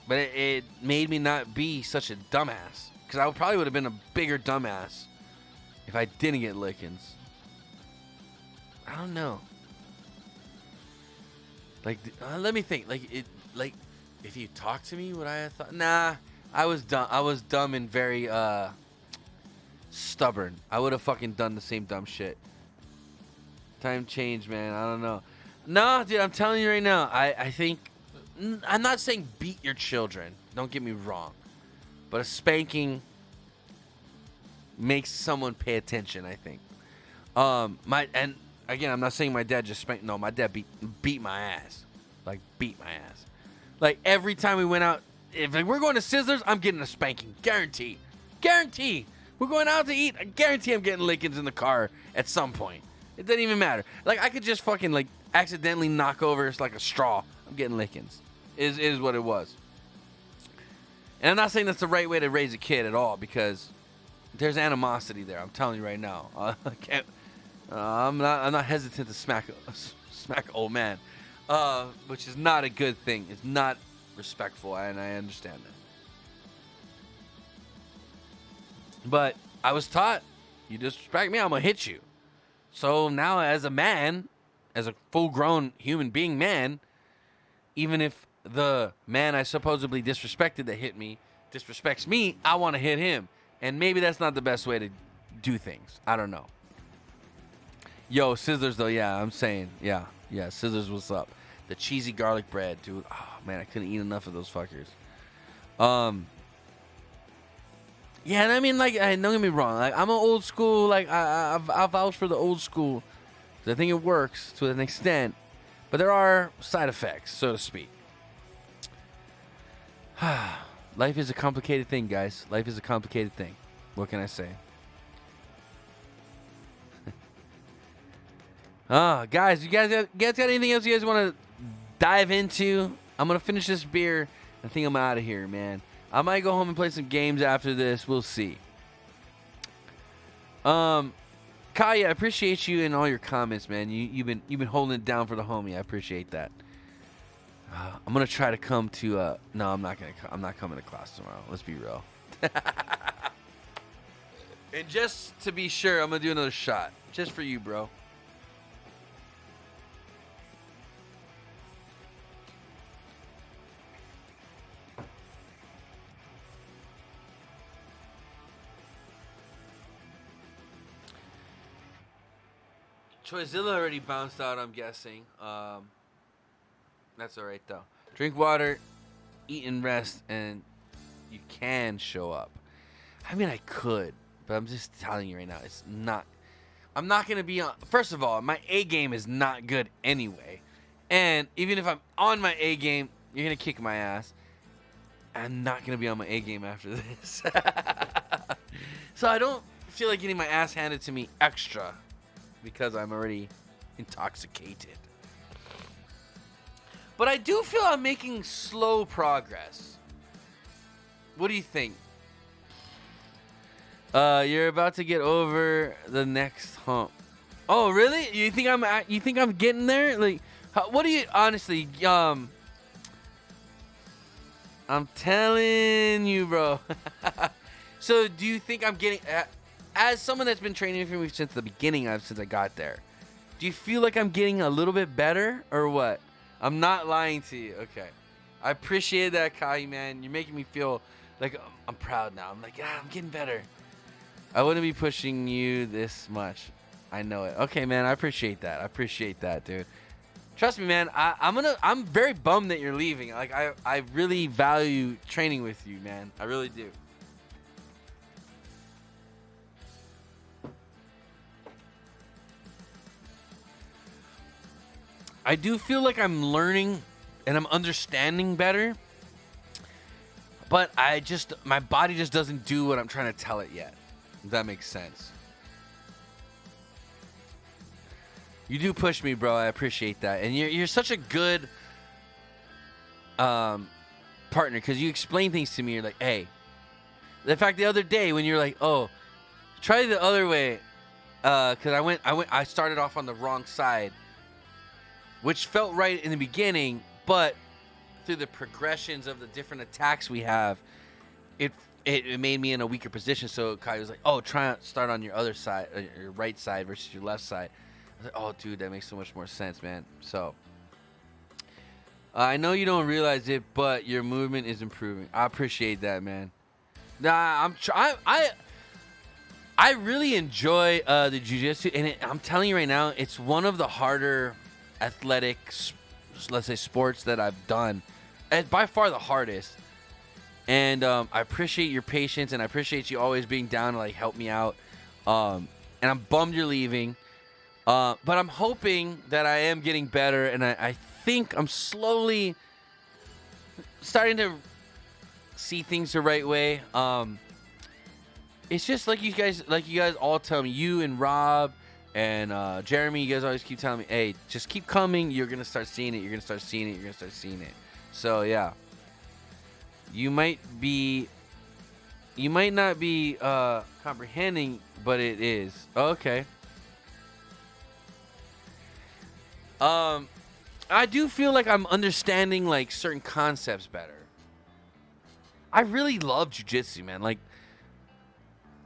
But it made me not be such a dumbass. Because I probably would have been a bigger dumbass if I didn't get lickings. I don't know. Like, let me think. Like, if you talked to me, would I have thought? Nah, I was dumb. I was dumb and very stubborn. I would have fucking done the same dumb shit. Time change, man. I don't know. No, dude, I'm telling you right now. I think I'm not saying beat your children. Don't get me wrong, but a spanking makes someone pay attention. I think. And again, I'm not saying my dad just spanked. No, my dad beat my ass. Like, beat my ass. Like, every time we went out, if we're going to Sizzlers, I'm getting a spanking. Guarantee. Guarantee. We're going out to eat. I guarantee I'm getting lickings in the car at some point. It doesn't even matter. Like, I could just fucking, like, accidentally knock over like a straw. I'm getting lickings. It is what it was. And I'm not saying that's the right way to raise a kid at all, because there's animosity there. I'm telling you right now. I can't. I'm not hesitant to smack old man, which is not a good thing. It's not respectful, and I understand that. But I was taught, you disrespect me, I'm gonna hit you. So now, as a man, as a full-grown human being man, even if the man I supposedly disrespected that hit me disrespects me, I want to hit him. And maybe that's not the best way to do things. I don't know. Yo, Sizzlers, though, yeah, I'm saying, yeah, Sizzlers, what's up? The cheesy garlic bread, dude. Oh, man, I couldn't eat enough of those fuckers. Yeah, and I mean, like, don't get me wrong. Like, I'm an old school, like, I vouch for the old school. I think it works to an extent. But there are side effects, so to speak. Life is a complicated thing, guys. Life is a complicated thing. What can I say? Guys, you guys got anything else you guys want to dive into? I'm going to finish this beer. I think I'm out of here, man. I might go home and play some games after this. We'll see. Kaya, I appreciate you and all your comments, man. You've been holding it down for the homie. I appreciate that. I'm gonna try to come to. No, I'm not coming to class tomorrow. Let's be real. And just to be sure, I'm gonna do another shot just for you, bro. Troyzilla already bounced out, I'm guessing. That's alright, though. Drink water, eat and rest, and you can show up. I mean, I could, but I'm just telling you right now, it's not. I'm not going to be on. First of all, my A game is not good anyway. And even if I'm on my A game, you're going to kick my ass. I'm not going to be on my A game after this. So I don't feel like getting my ass handed to me extra, because I'm already intoxicated. But I do feel I'm making slow progress. What do you think? You're about to get over the next hump. Oh, really? You think I'm getting there? Like, what do you honestly? I'm telling you, bro. So, do you think I'm getting? As someone that's been training for me since the beginning, since I got there, do you feel like I'm getting a little bit better or what? I'm not lying to you. Okay. I appreciate that, Kai, man. You're making me feel like I'm proud now. I'm like, I'm getting better. I wouldn't be pushing you this much. I know it. Okay, man. I appreciate that. I appreciate that, dude. Trust me, man. I'm very bummed that you're leaving. Like, I really value training with you, man. I really do. I do feel like I'm learning and I'm understanding better, but my body just doesn't do what I'm trying to tell it yet. If that makes sense. You do push me, bro. I appreciate that. And you're such a good partner, because you explain things to me. You're like, hey. In fact, the other day when you're like, oh, try the other way, because I started off on the wrong side, which felt right in the beginning, but through the progressions of the different attacks we have, it made me in a weaker position. So Kai was like, oh, try to start on your other side, your right side versus your left side. I was like, oh, dude, that makes so much more sense, man. So I know you don't realize it, but your movement is improving. I appreciate that, man. Nah, I really enjoy the jiu-jitsu, and I'm telling you right now, it's one of the harder athletics, let's say, sports that I've done. It's by far the hardest. And I appreciate your patience, and I appreciate you always being down to like help me out. And I'm bummed you're leaving. But I'm hoping that I am getting better, and I think I'm slowly starting to see things the right way. It's just like you guys all tell me, you and Rob and Jeremy, you guys always keep telling me, hey, just keep coming. You're going to start seeing it. You're going to start seeing it. You're going to start seeing it. So, yeah. You might not be comprehending, but it is. Okay. I do feel like I'm understanding like certain concepts better. I really love jiu-jitsu, man. Like,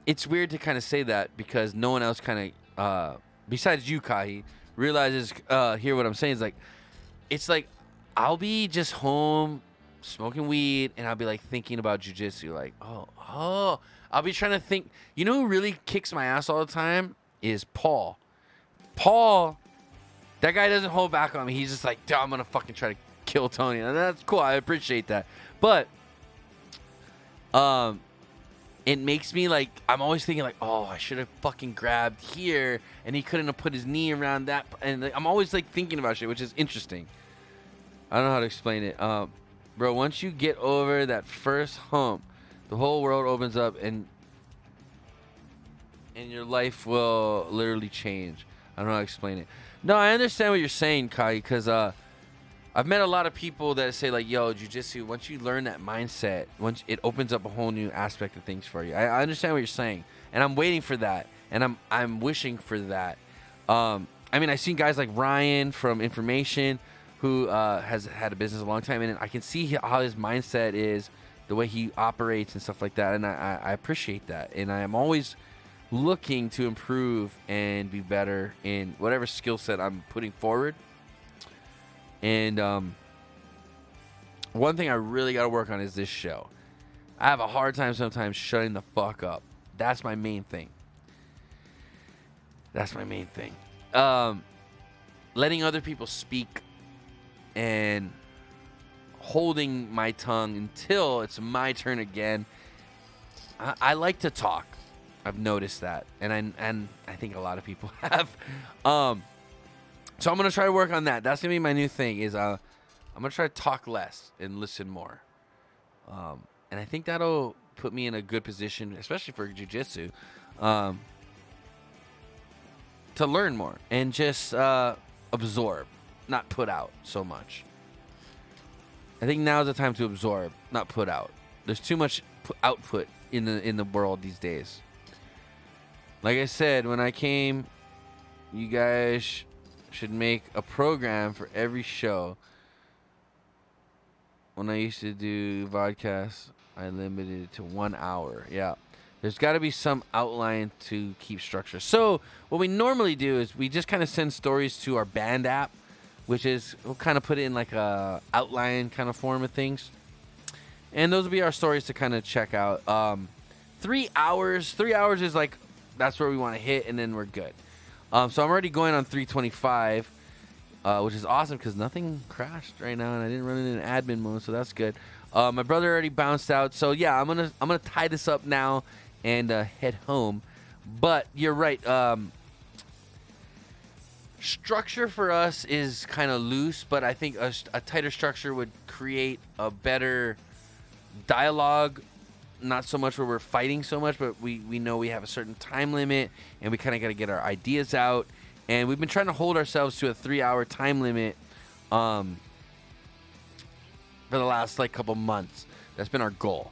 it's weird to kind of say that because no one else kind of, besides you, Kahi, realizes, hear what I'm saying. It's like, I'll be just home smoking weed and I'll be like thinking about jiu-jitsu. Like, oh, I'll be trying to think. You know who really kicks my ass all the time is Paul. Paul, that guy doesn't hold back on me. He's just like, dude, I'm going to fucking try to kill Tony. And that's cool. I appreciate that. But, it makes me like, I'm always thinking like, oh, I should have fucking grabbed here and he couldn't have put his knee around that. And like, I'm always like thinking about shit, which is interesting. I don't know how to explain it. Bro, once you get over that first hump, the whole world opens up and your life will literally change. I don't know how to explain it. No, I understand what you're saying, Kai, because I've met a lot of people that say like, yo, jiu-jitsu, once you learn that mindset, once it opens up a whole new aspect of things for you. I understand what you're saying, and I'm waiting for that, and I'm wishing for that. I mean, I've seen guys like Ryan from Information who has had a business a long time, and I can see how his mindset is, the way he operates and stuff like that, and I appreciate that, and I am always looking to improve and be better in whatever skill set I'm putting forward. And one thing I really got to work on is this show. I have a hard time sometimes shutting the fuck up. That's my main thing. Letting other people speak and holding my tongue until it's my turn again. I like to talk. I've noticed that, and I think a lot of people have. So I'm gonna try to work on that. That's gonna be my new thing. Is I'm gonna try to talk less and listen more. And I think that'll put me in a good position, especially for jiu-jitsu, to learn more and just absorb, not put out so much. I think now is the time to absorb, not put out. There's too much output in the world these days. Like I said, when I came, you guys should make a program for every show. When I used to do vodcasts, I limited it to 1 hour. Yeah. There's got to be some outline to keep structure. So what we normally do is we just kind of send stories to our band app, which is, we'll kind of put it in like a outline kind of form of things. And those will be our stories to kind of check out. 3 hours. 3 hours is like, that's where we want to hit, and then we're good. So I'm already going on 325, which is awesome because nothing crashed right now, and I didn't run into an admin mode, so that's good. My brother already bounced out, so yeah, I'm gonna tie this up now and head home. But you're right. Structure for us is kind of loose, but I think a tighter structure would create a better dialogue. Not so much where we're fighting so much, but we know we have a certain time limit, and we kind of got to get our ideas out. And we've been trying to hold ourselves to a 3-hour time limit for the last like couple months. That's been our goal.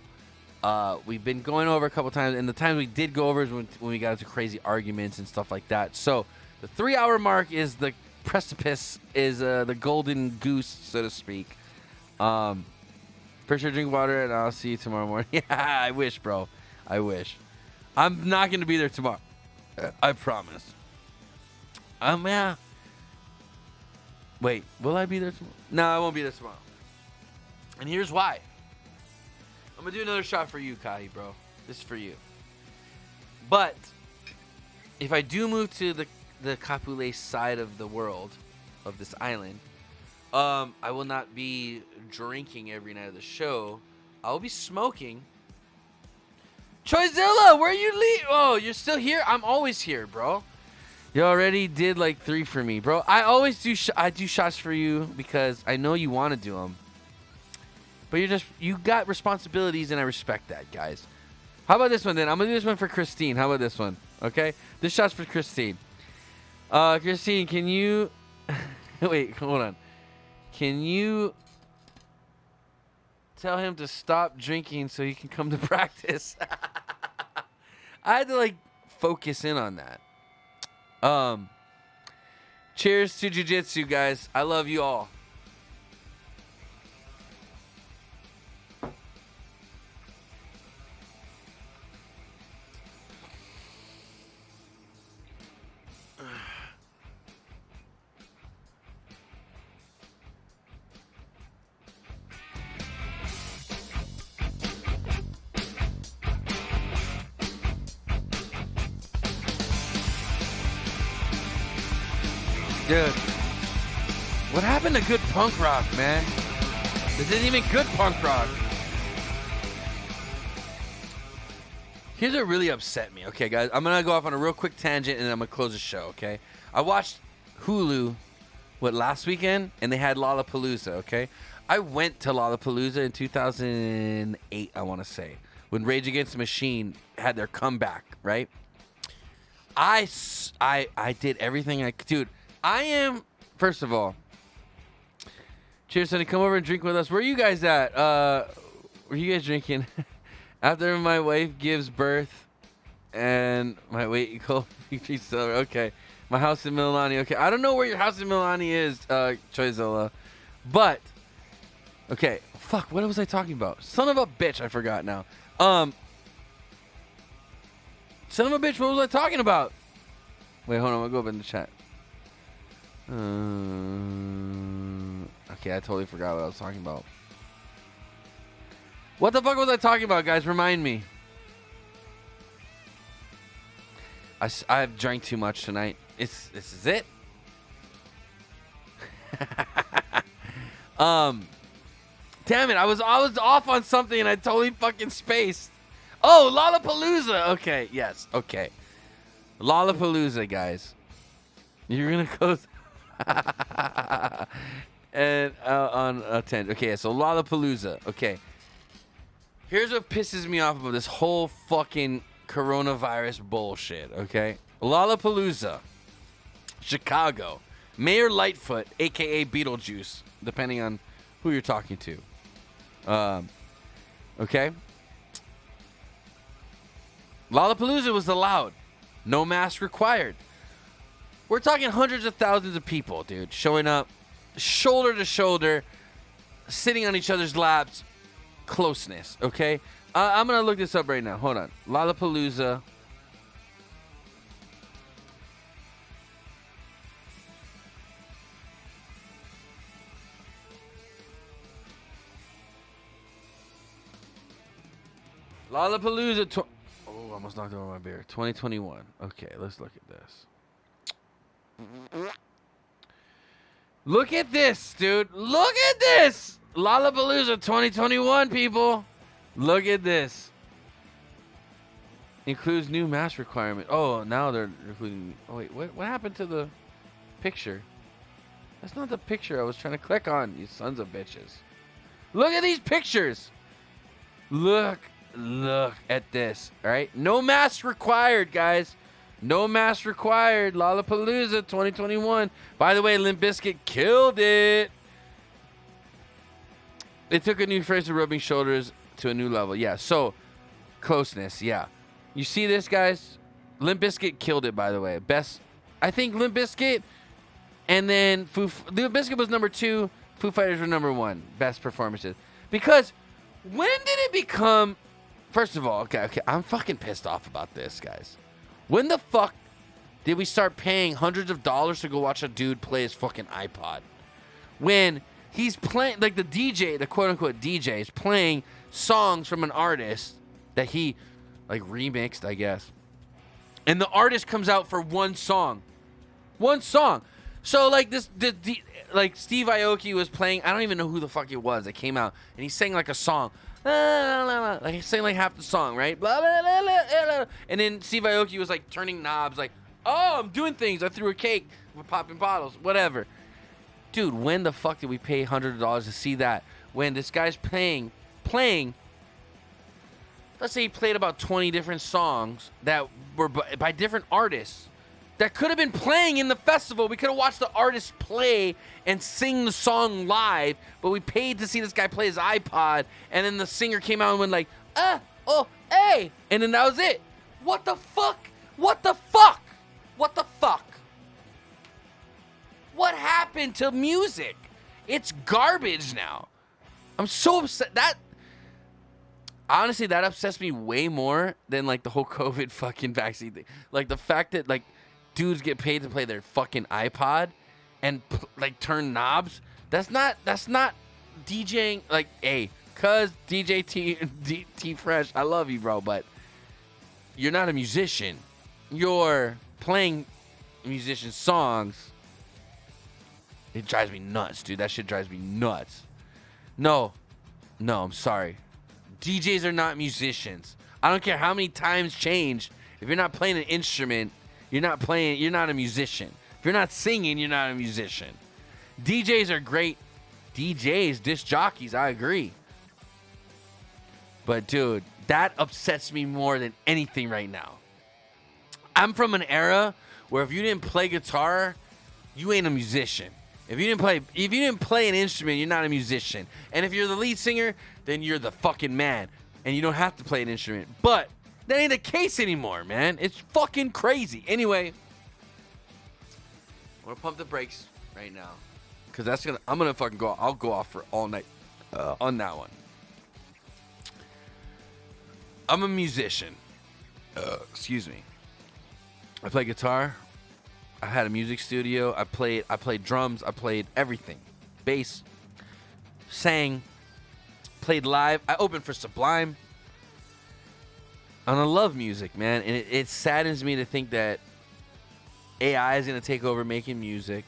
We've been going over a couple times, and the times we did go over is when we got into crazy arguments and stuff like that. So the 3-hour mark is the precipice, is the golden goose, so to speak. For sure, drink water, and I'll see you tomorrow morning. Yeah, I wish, bro. I wish. I'm not going to be there tomorrow. I promise. Yeah. Wait, will I be there tomorrow? No, I won't be there tomorrow. And here's why. I'm going to do another shot for you, Kai, bro. This is for you. But if I do move to the Kapolei side of the world, of this island, I will not be drinking every night of the show. I will be smoking. Choizilla, where you leave? Oh, you're still here? I'm always here, bro. You already did like 3 for me, bro. I always do. I do shots for you because I know you want to do them. But you got responsibilities, and I respect that, guys. How about this one then? I'm gonna do this one for Christine. How about this one? Okay, this shot's for Christine. Christine, can you? Wait, hold on. Can you tell him to stop drinking so he can come to practice? I had to like focus in on that. Cheers to jiu-jitsu, guys. I love you all. Dude, what happened to good punk rock, man? This isn't even good punk rock. Here's what really upset me. Okay, guys, I'm gonna go off on a real quick tangent and then I'm gonna close the show. Okay, I watched Hulu, last weekend, and they had Lollapalooza. Okay, I went to Lollapalooza in 2008, I want to say, when Rage Against the Machine had their comeback. Right? I did everything I could, dude. I am, first of all, cheers, Sonny. Come over and drink with us. Where are you guys at? Where are you guys drinking? After my wife gives birth and my weight cold. Okay. My house in Mililani. Okay. I don't know where your house in Mililani is, Choizola. But, okay. Fuck, what was I talking about? Son of a bitch, I forgot now. Son of a bitch, what was I talking about? Wait, hold on. I'll go up in the chat. Okay, I totally forgot what I was talking about. What the fuck was I talking about, guys? Remind me. I've drank too much tonight. This is it. Damn it! I was off on something and I totally fucking spaced. Oh, Lollapalooza. Okay, yes. Okay, Lollapalooza, guys. You're gonna go. And on a 10. Okay, so Lollapalooza. Okay. Here's what pisses me off about this whole fucking coronavirus bullshit, okay? Lollapalooza, Chicago. Mayor Lightfoot, a.k.a. Beetlejuice, depending on who you're talking to. Okay? Lollapalooza was allowed. No mask required. We're talking hundreds of thousands of people, dude, showing up shoulder to shoulder, sitting on each other's laps, closeness, okay? I'm going to look this up right now. Hold on. Lollapalooza. Lollapalooza. Oh, I almost knocked over my beer. 2021. Okay, let's look at this. Look at this, dude. Look at this. Lollapalooza 2021, people. Look at this. Includes new mask requirement. Oh, now they're including. Oh, wait. What happened to the picture? That's not the picture I was trying to click on, you sons of bitches. Look at these pictures. Look at this. All right. No mask required, guys. No mask required. Lollapalooza 2021. By the way, Limp Bizkit killed it. They took a new phrase of rubbing shoulders to a new level. Yeah, so closeness, yeah. You see this, guys? Limp Bizkit killed it, by the way. Best, I think Limp Bizkit, and then Limp Bizkit was number 2. Foo Fighters were number 1. Best performances. Because when did it become, first of all, okay, I'm fucking pissed off about this, guys. When the fuck did we start paying hundreds of dollars to go watch a dude play his fucking iPod? When he's playing, like the DJ, the quote-unquote DJ is playing songs from an artist that he, like, remixed, I guess. And the artist comes out for one song. One song. So, like, like, Steve Aoki was playing, I don't even know who the fuck it was that came out, and he sang, like, a song. Like, he sang, like, half the song, right? Blah, blah, blah, blah, blah. And then Steve Aoki was, like, turning knobs, like, oh, I'm doing things. I threw a cake. We're popping bottles. Whatever. Dude, when the fuck did we pay $100 to see that? When this guy's playing, let's say he played about 20 different songs that were by different artists that could have been playing in the festival. We could have watched the artist play and sing the song live, but we paid to see this guy play his iPod, and then the singer came out and went like, oh, hey, and then that was it. What the fuck? What the fuck? What the fuck? What happened to music? It's garbage now. I'm so upset. Honestly, that upsets me way more than, like, the whole COVID fucking vaccine thing. Like, the fact that, like, dudes get paid to play their fucking iPod and, like, turn knobs. That's not DJing. Like, hey, cuz DJ T Fresh, I love you, bro, but you're not a musician. You're playing musician songs. It drives me nuts, dude. That shit drives me nuts. No, I'm sorry. DJs are not musicians. I don't care how many times change. If you're not playing an instrument, you're not a musician. If you're not singing, you're not a musician. DJs are great. DJs, disc jockeys, I agree. But, dude, that upsets me more than anything right now. I'm from an era where if you didn't play guitar, you ain't a musician. If you didn't play an instrument, you're not a musician. And if you're the lead singer, then you're the fucking man. And you don't have to play an instrument. But that ain't the case anymore, man. It's fucking crazy. Anyway, I'm gonna pump the brakes right now. Cause I'm gonna fucking go. I'll go off for all night on that one. I'm a musician. Excuse me. I play guitar. I had a music studio. I played drums. I played everything. Bass. Sang. Played live. I opened for Sublime. And I love music, man. And it saddens me to think that AI is going to take over making music.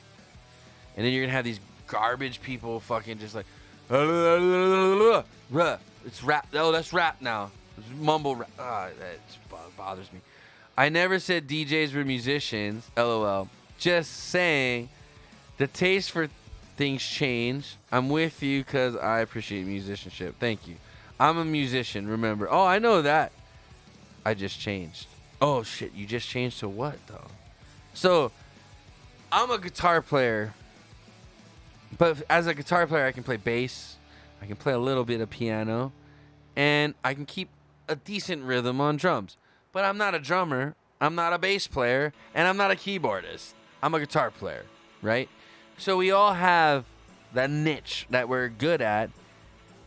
And then you're going to have these garbage people fucking just like, it's rap. Oh, that's rap now. It's mumble rap. That bothers me. I never said DJs were musicians, LOL. Just saying, the taste for things change. I'm with you because I appreciate musicianship. Thank you. I'm a musician, remember. Oh, I know that. I just changed. Oh, shit, you just changed to what, though? So, I'm a guitar player. But as a guitar player, I can play bass. I can play a little bit of piano. And I can keep a decent rhythm on drums. But I'm not a drummer, I'm not a bass player, and I'm not a keyboardist. I'm a guitar player, right? So we all have that niche that we're good at.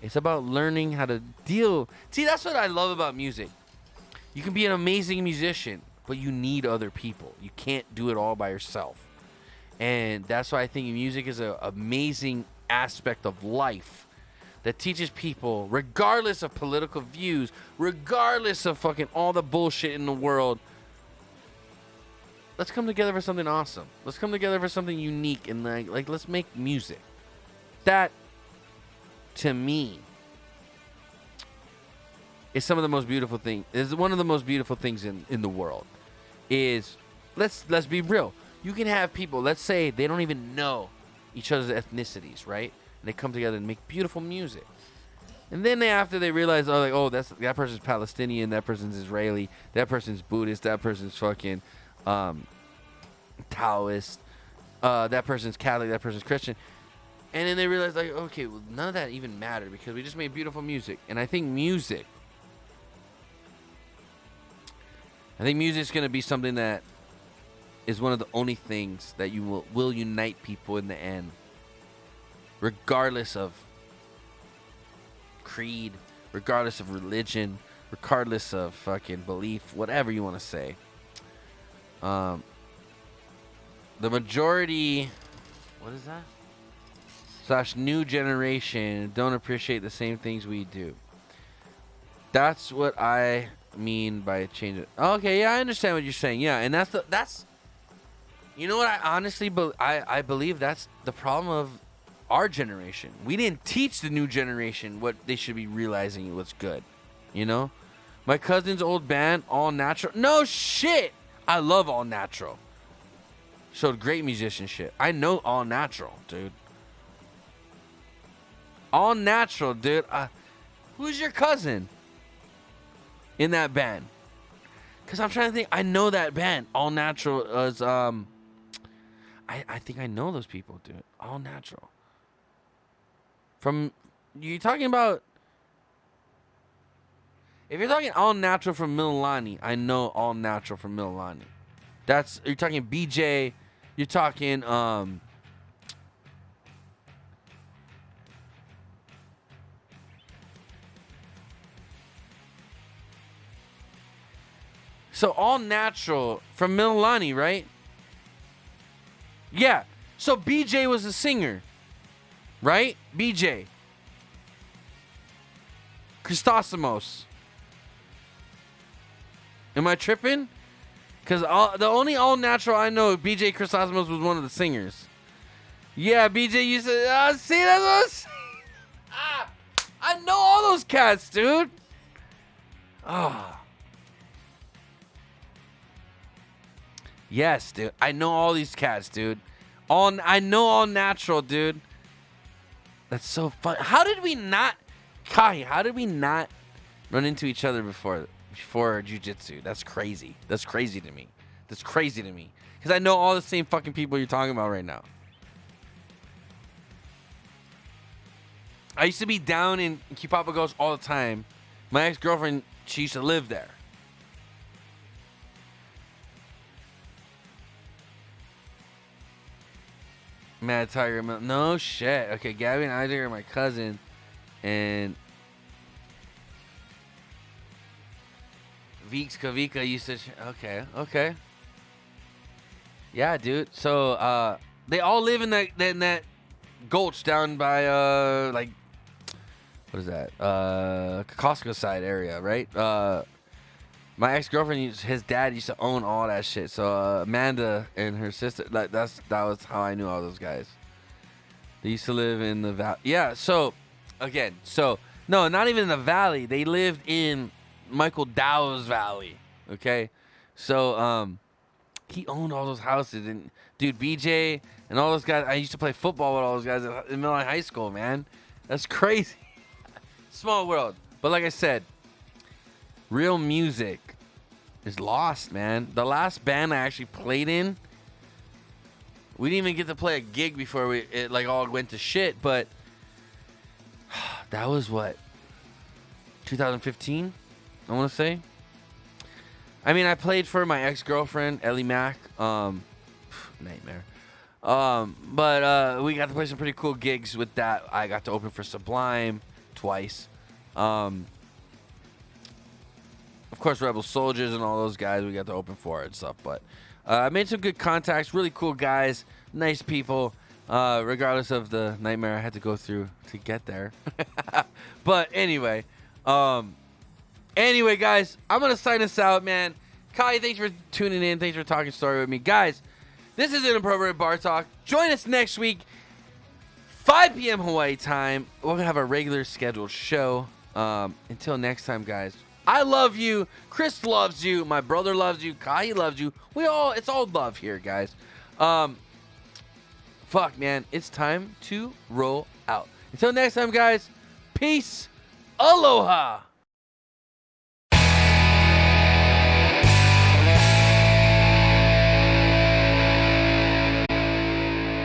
It's about learning how to deal. See, that's what I love about music. You can be an amazing musician, but you need other people. You can't do it all by yourself. And that's why I think music is an amazing aspect of life that teaches people, regardless of political views, regardless of fucking all the bullshit in the world, let's come together for something awesome. Let's come together for something unique and like let's make music. That, to me, is some of the most beautiful thing. Is one of the most beautiful things in the world. Is let's be real. You can have people, let's say they don't even know each other's ethnicities, right? And they come together and make beautiful music. And then after they realize, that person's Palestinian, that person's Israeli, that person's Buddhist, that person's fucking Taoist, that person's Catholic, that person's Christian. And then they realize, like, okay, well, none of that even mattered because we just made beautiful music. And I think music is going to be something that is one of the only things that you will unite people in the end. Regardless of creed, regardless of religion, regardless of fucking belief, whatever you want to say. The majority... What is that? / new generation don't appreciate the same things we do. That's what I mean by change it. Okay, yeah, I understand what you're saying. Yeah, and that's you know what, I honestly I believe that's the problem of our generation. We didn't teach the new generation what they should be realizing what's good. You know? My cousin's old band, All Natural. No shit! I love All Natural. Showed great musicianship. I know All Natural, dude. All Natural, dude. Who's your cousin in that band? Because I'm trying to think. I know that band. All Natural is, I think I know those people, dude. All Natural. You're talking about... If you're talking All Natural from Mililani, I know All Natural from Mililani. You're talking BJ. You're talking, So All Natural from Mililani, right? Yeah. So BJ was a singer, right? BJ. Christosimos. Am I tripping? Because the only All Natural I know, BJ Christosimos was one of the singers. Yeah, BJ used to... see, that's what I'm saying. I know all those cats, dude. Yes, dude. I know all these cats, dude. I know All Natural, dude. That's so fun. How did we not... Kai, how did we not run into each other before jiu-jitsu? That's crazy. That's crazy to me. That's crazy to me. Because I know all the same fucking people you're talking about right now. I used to be down in Quipapagos all the time. My ex-girlfriend, she used to live there. Mad Tiger. No shit. Okay, Gabby and Isaac are my cousin. And Veeks Kavika used to... Okay. Yeah, dude. So, they all live in that gulch down by, like... What is that? Costco side area, right? My ex-girlfriend, his dad used to own all that shit. So, Amanda and her sister... that was how I knew all those guys. They used to live in the valley. Yeah, so... Again, so, no, not even in the valley. They lived in Michael Dow's valley, okay? So, he owned all those houses. And, dude, BJ and all those guys, I used to play football with all those guys in middle high school, man. That's crazy. Small world. But like I said, real music is lost, man. The last band I actually played in, we didn't even get to play a gig before it all went to shit, but... That was what? 2015, I want to say. I mean, I played for my ex-girlfriend, Ellie Mack. Nightmare. But we got to play some pretty cool gigs with that. I got to open for Sublime twice. Of course, Rebel Soldiers and all those guys we got to open for and stuff. But I made some good contacts. Really cool guys. Nice people. Regardless of the nightmare I had to go through to get there. But anyway, guys, I'm going to sign us out, man. Kai, thanks for tuning in. Thanks for talking story with me. Guys, this is Inappropriate Bar Talk. Join us next week, 5 p.m. Hawaii time. We're going to have a regular scheduled show. Until next time, guys, I love you. Chris loves you. My brother loves you. Kai loves you. It's all love here, guys. Fuck, man. It's time to roll out. Until next time, guys. Peace. Aloha.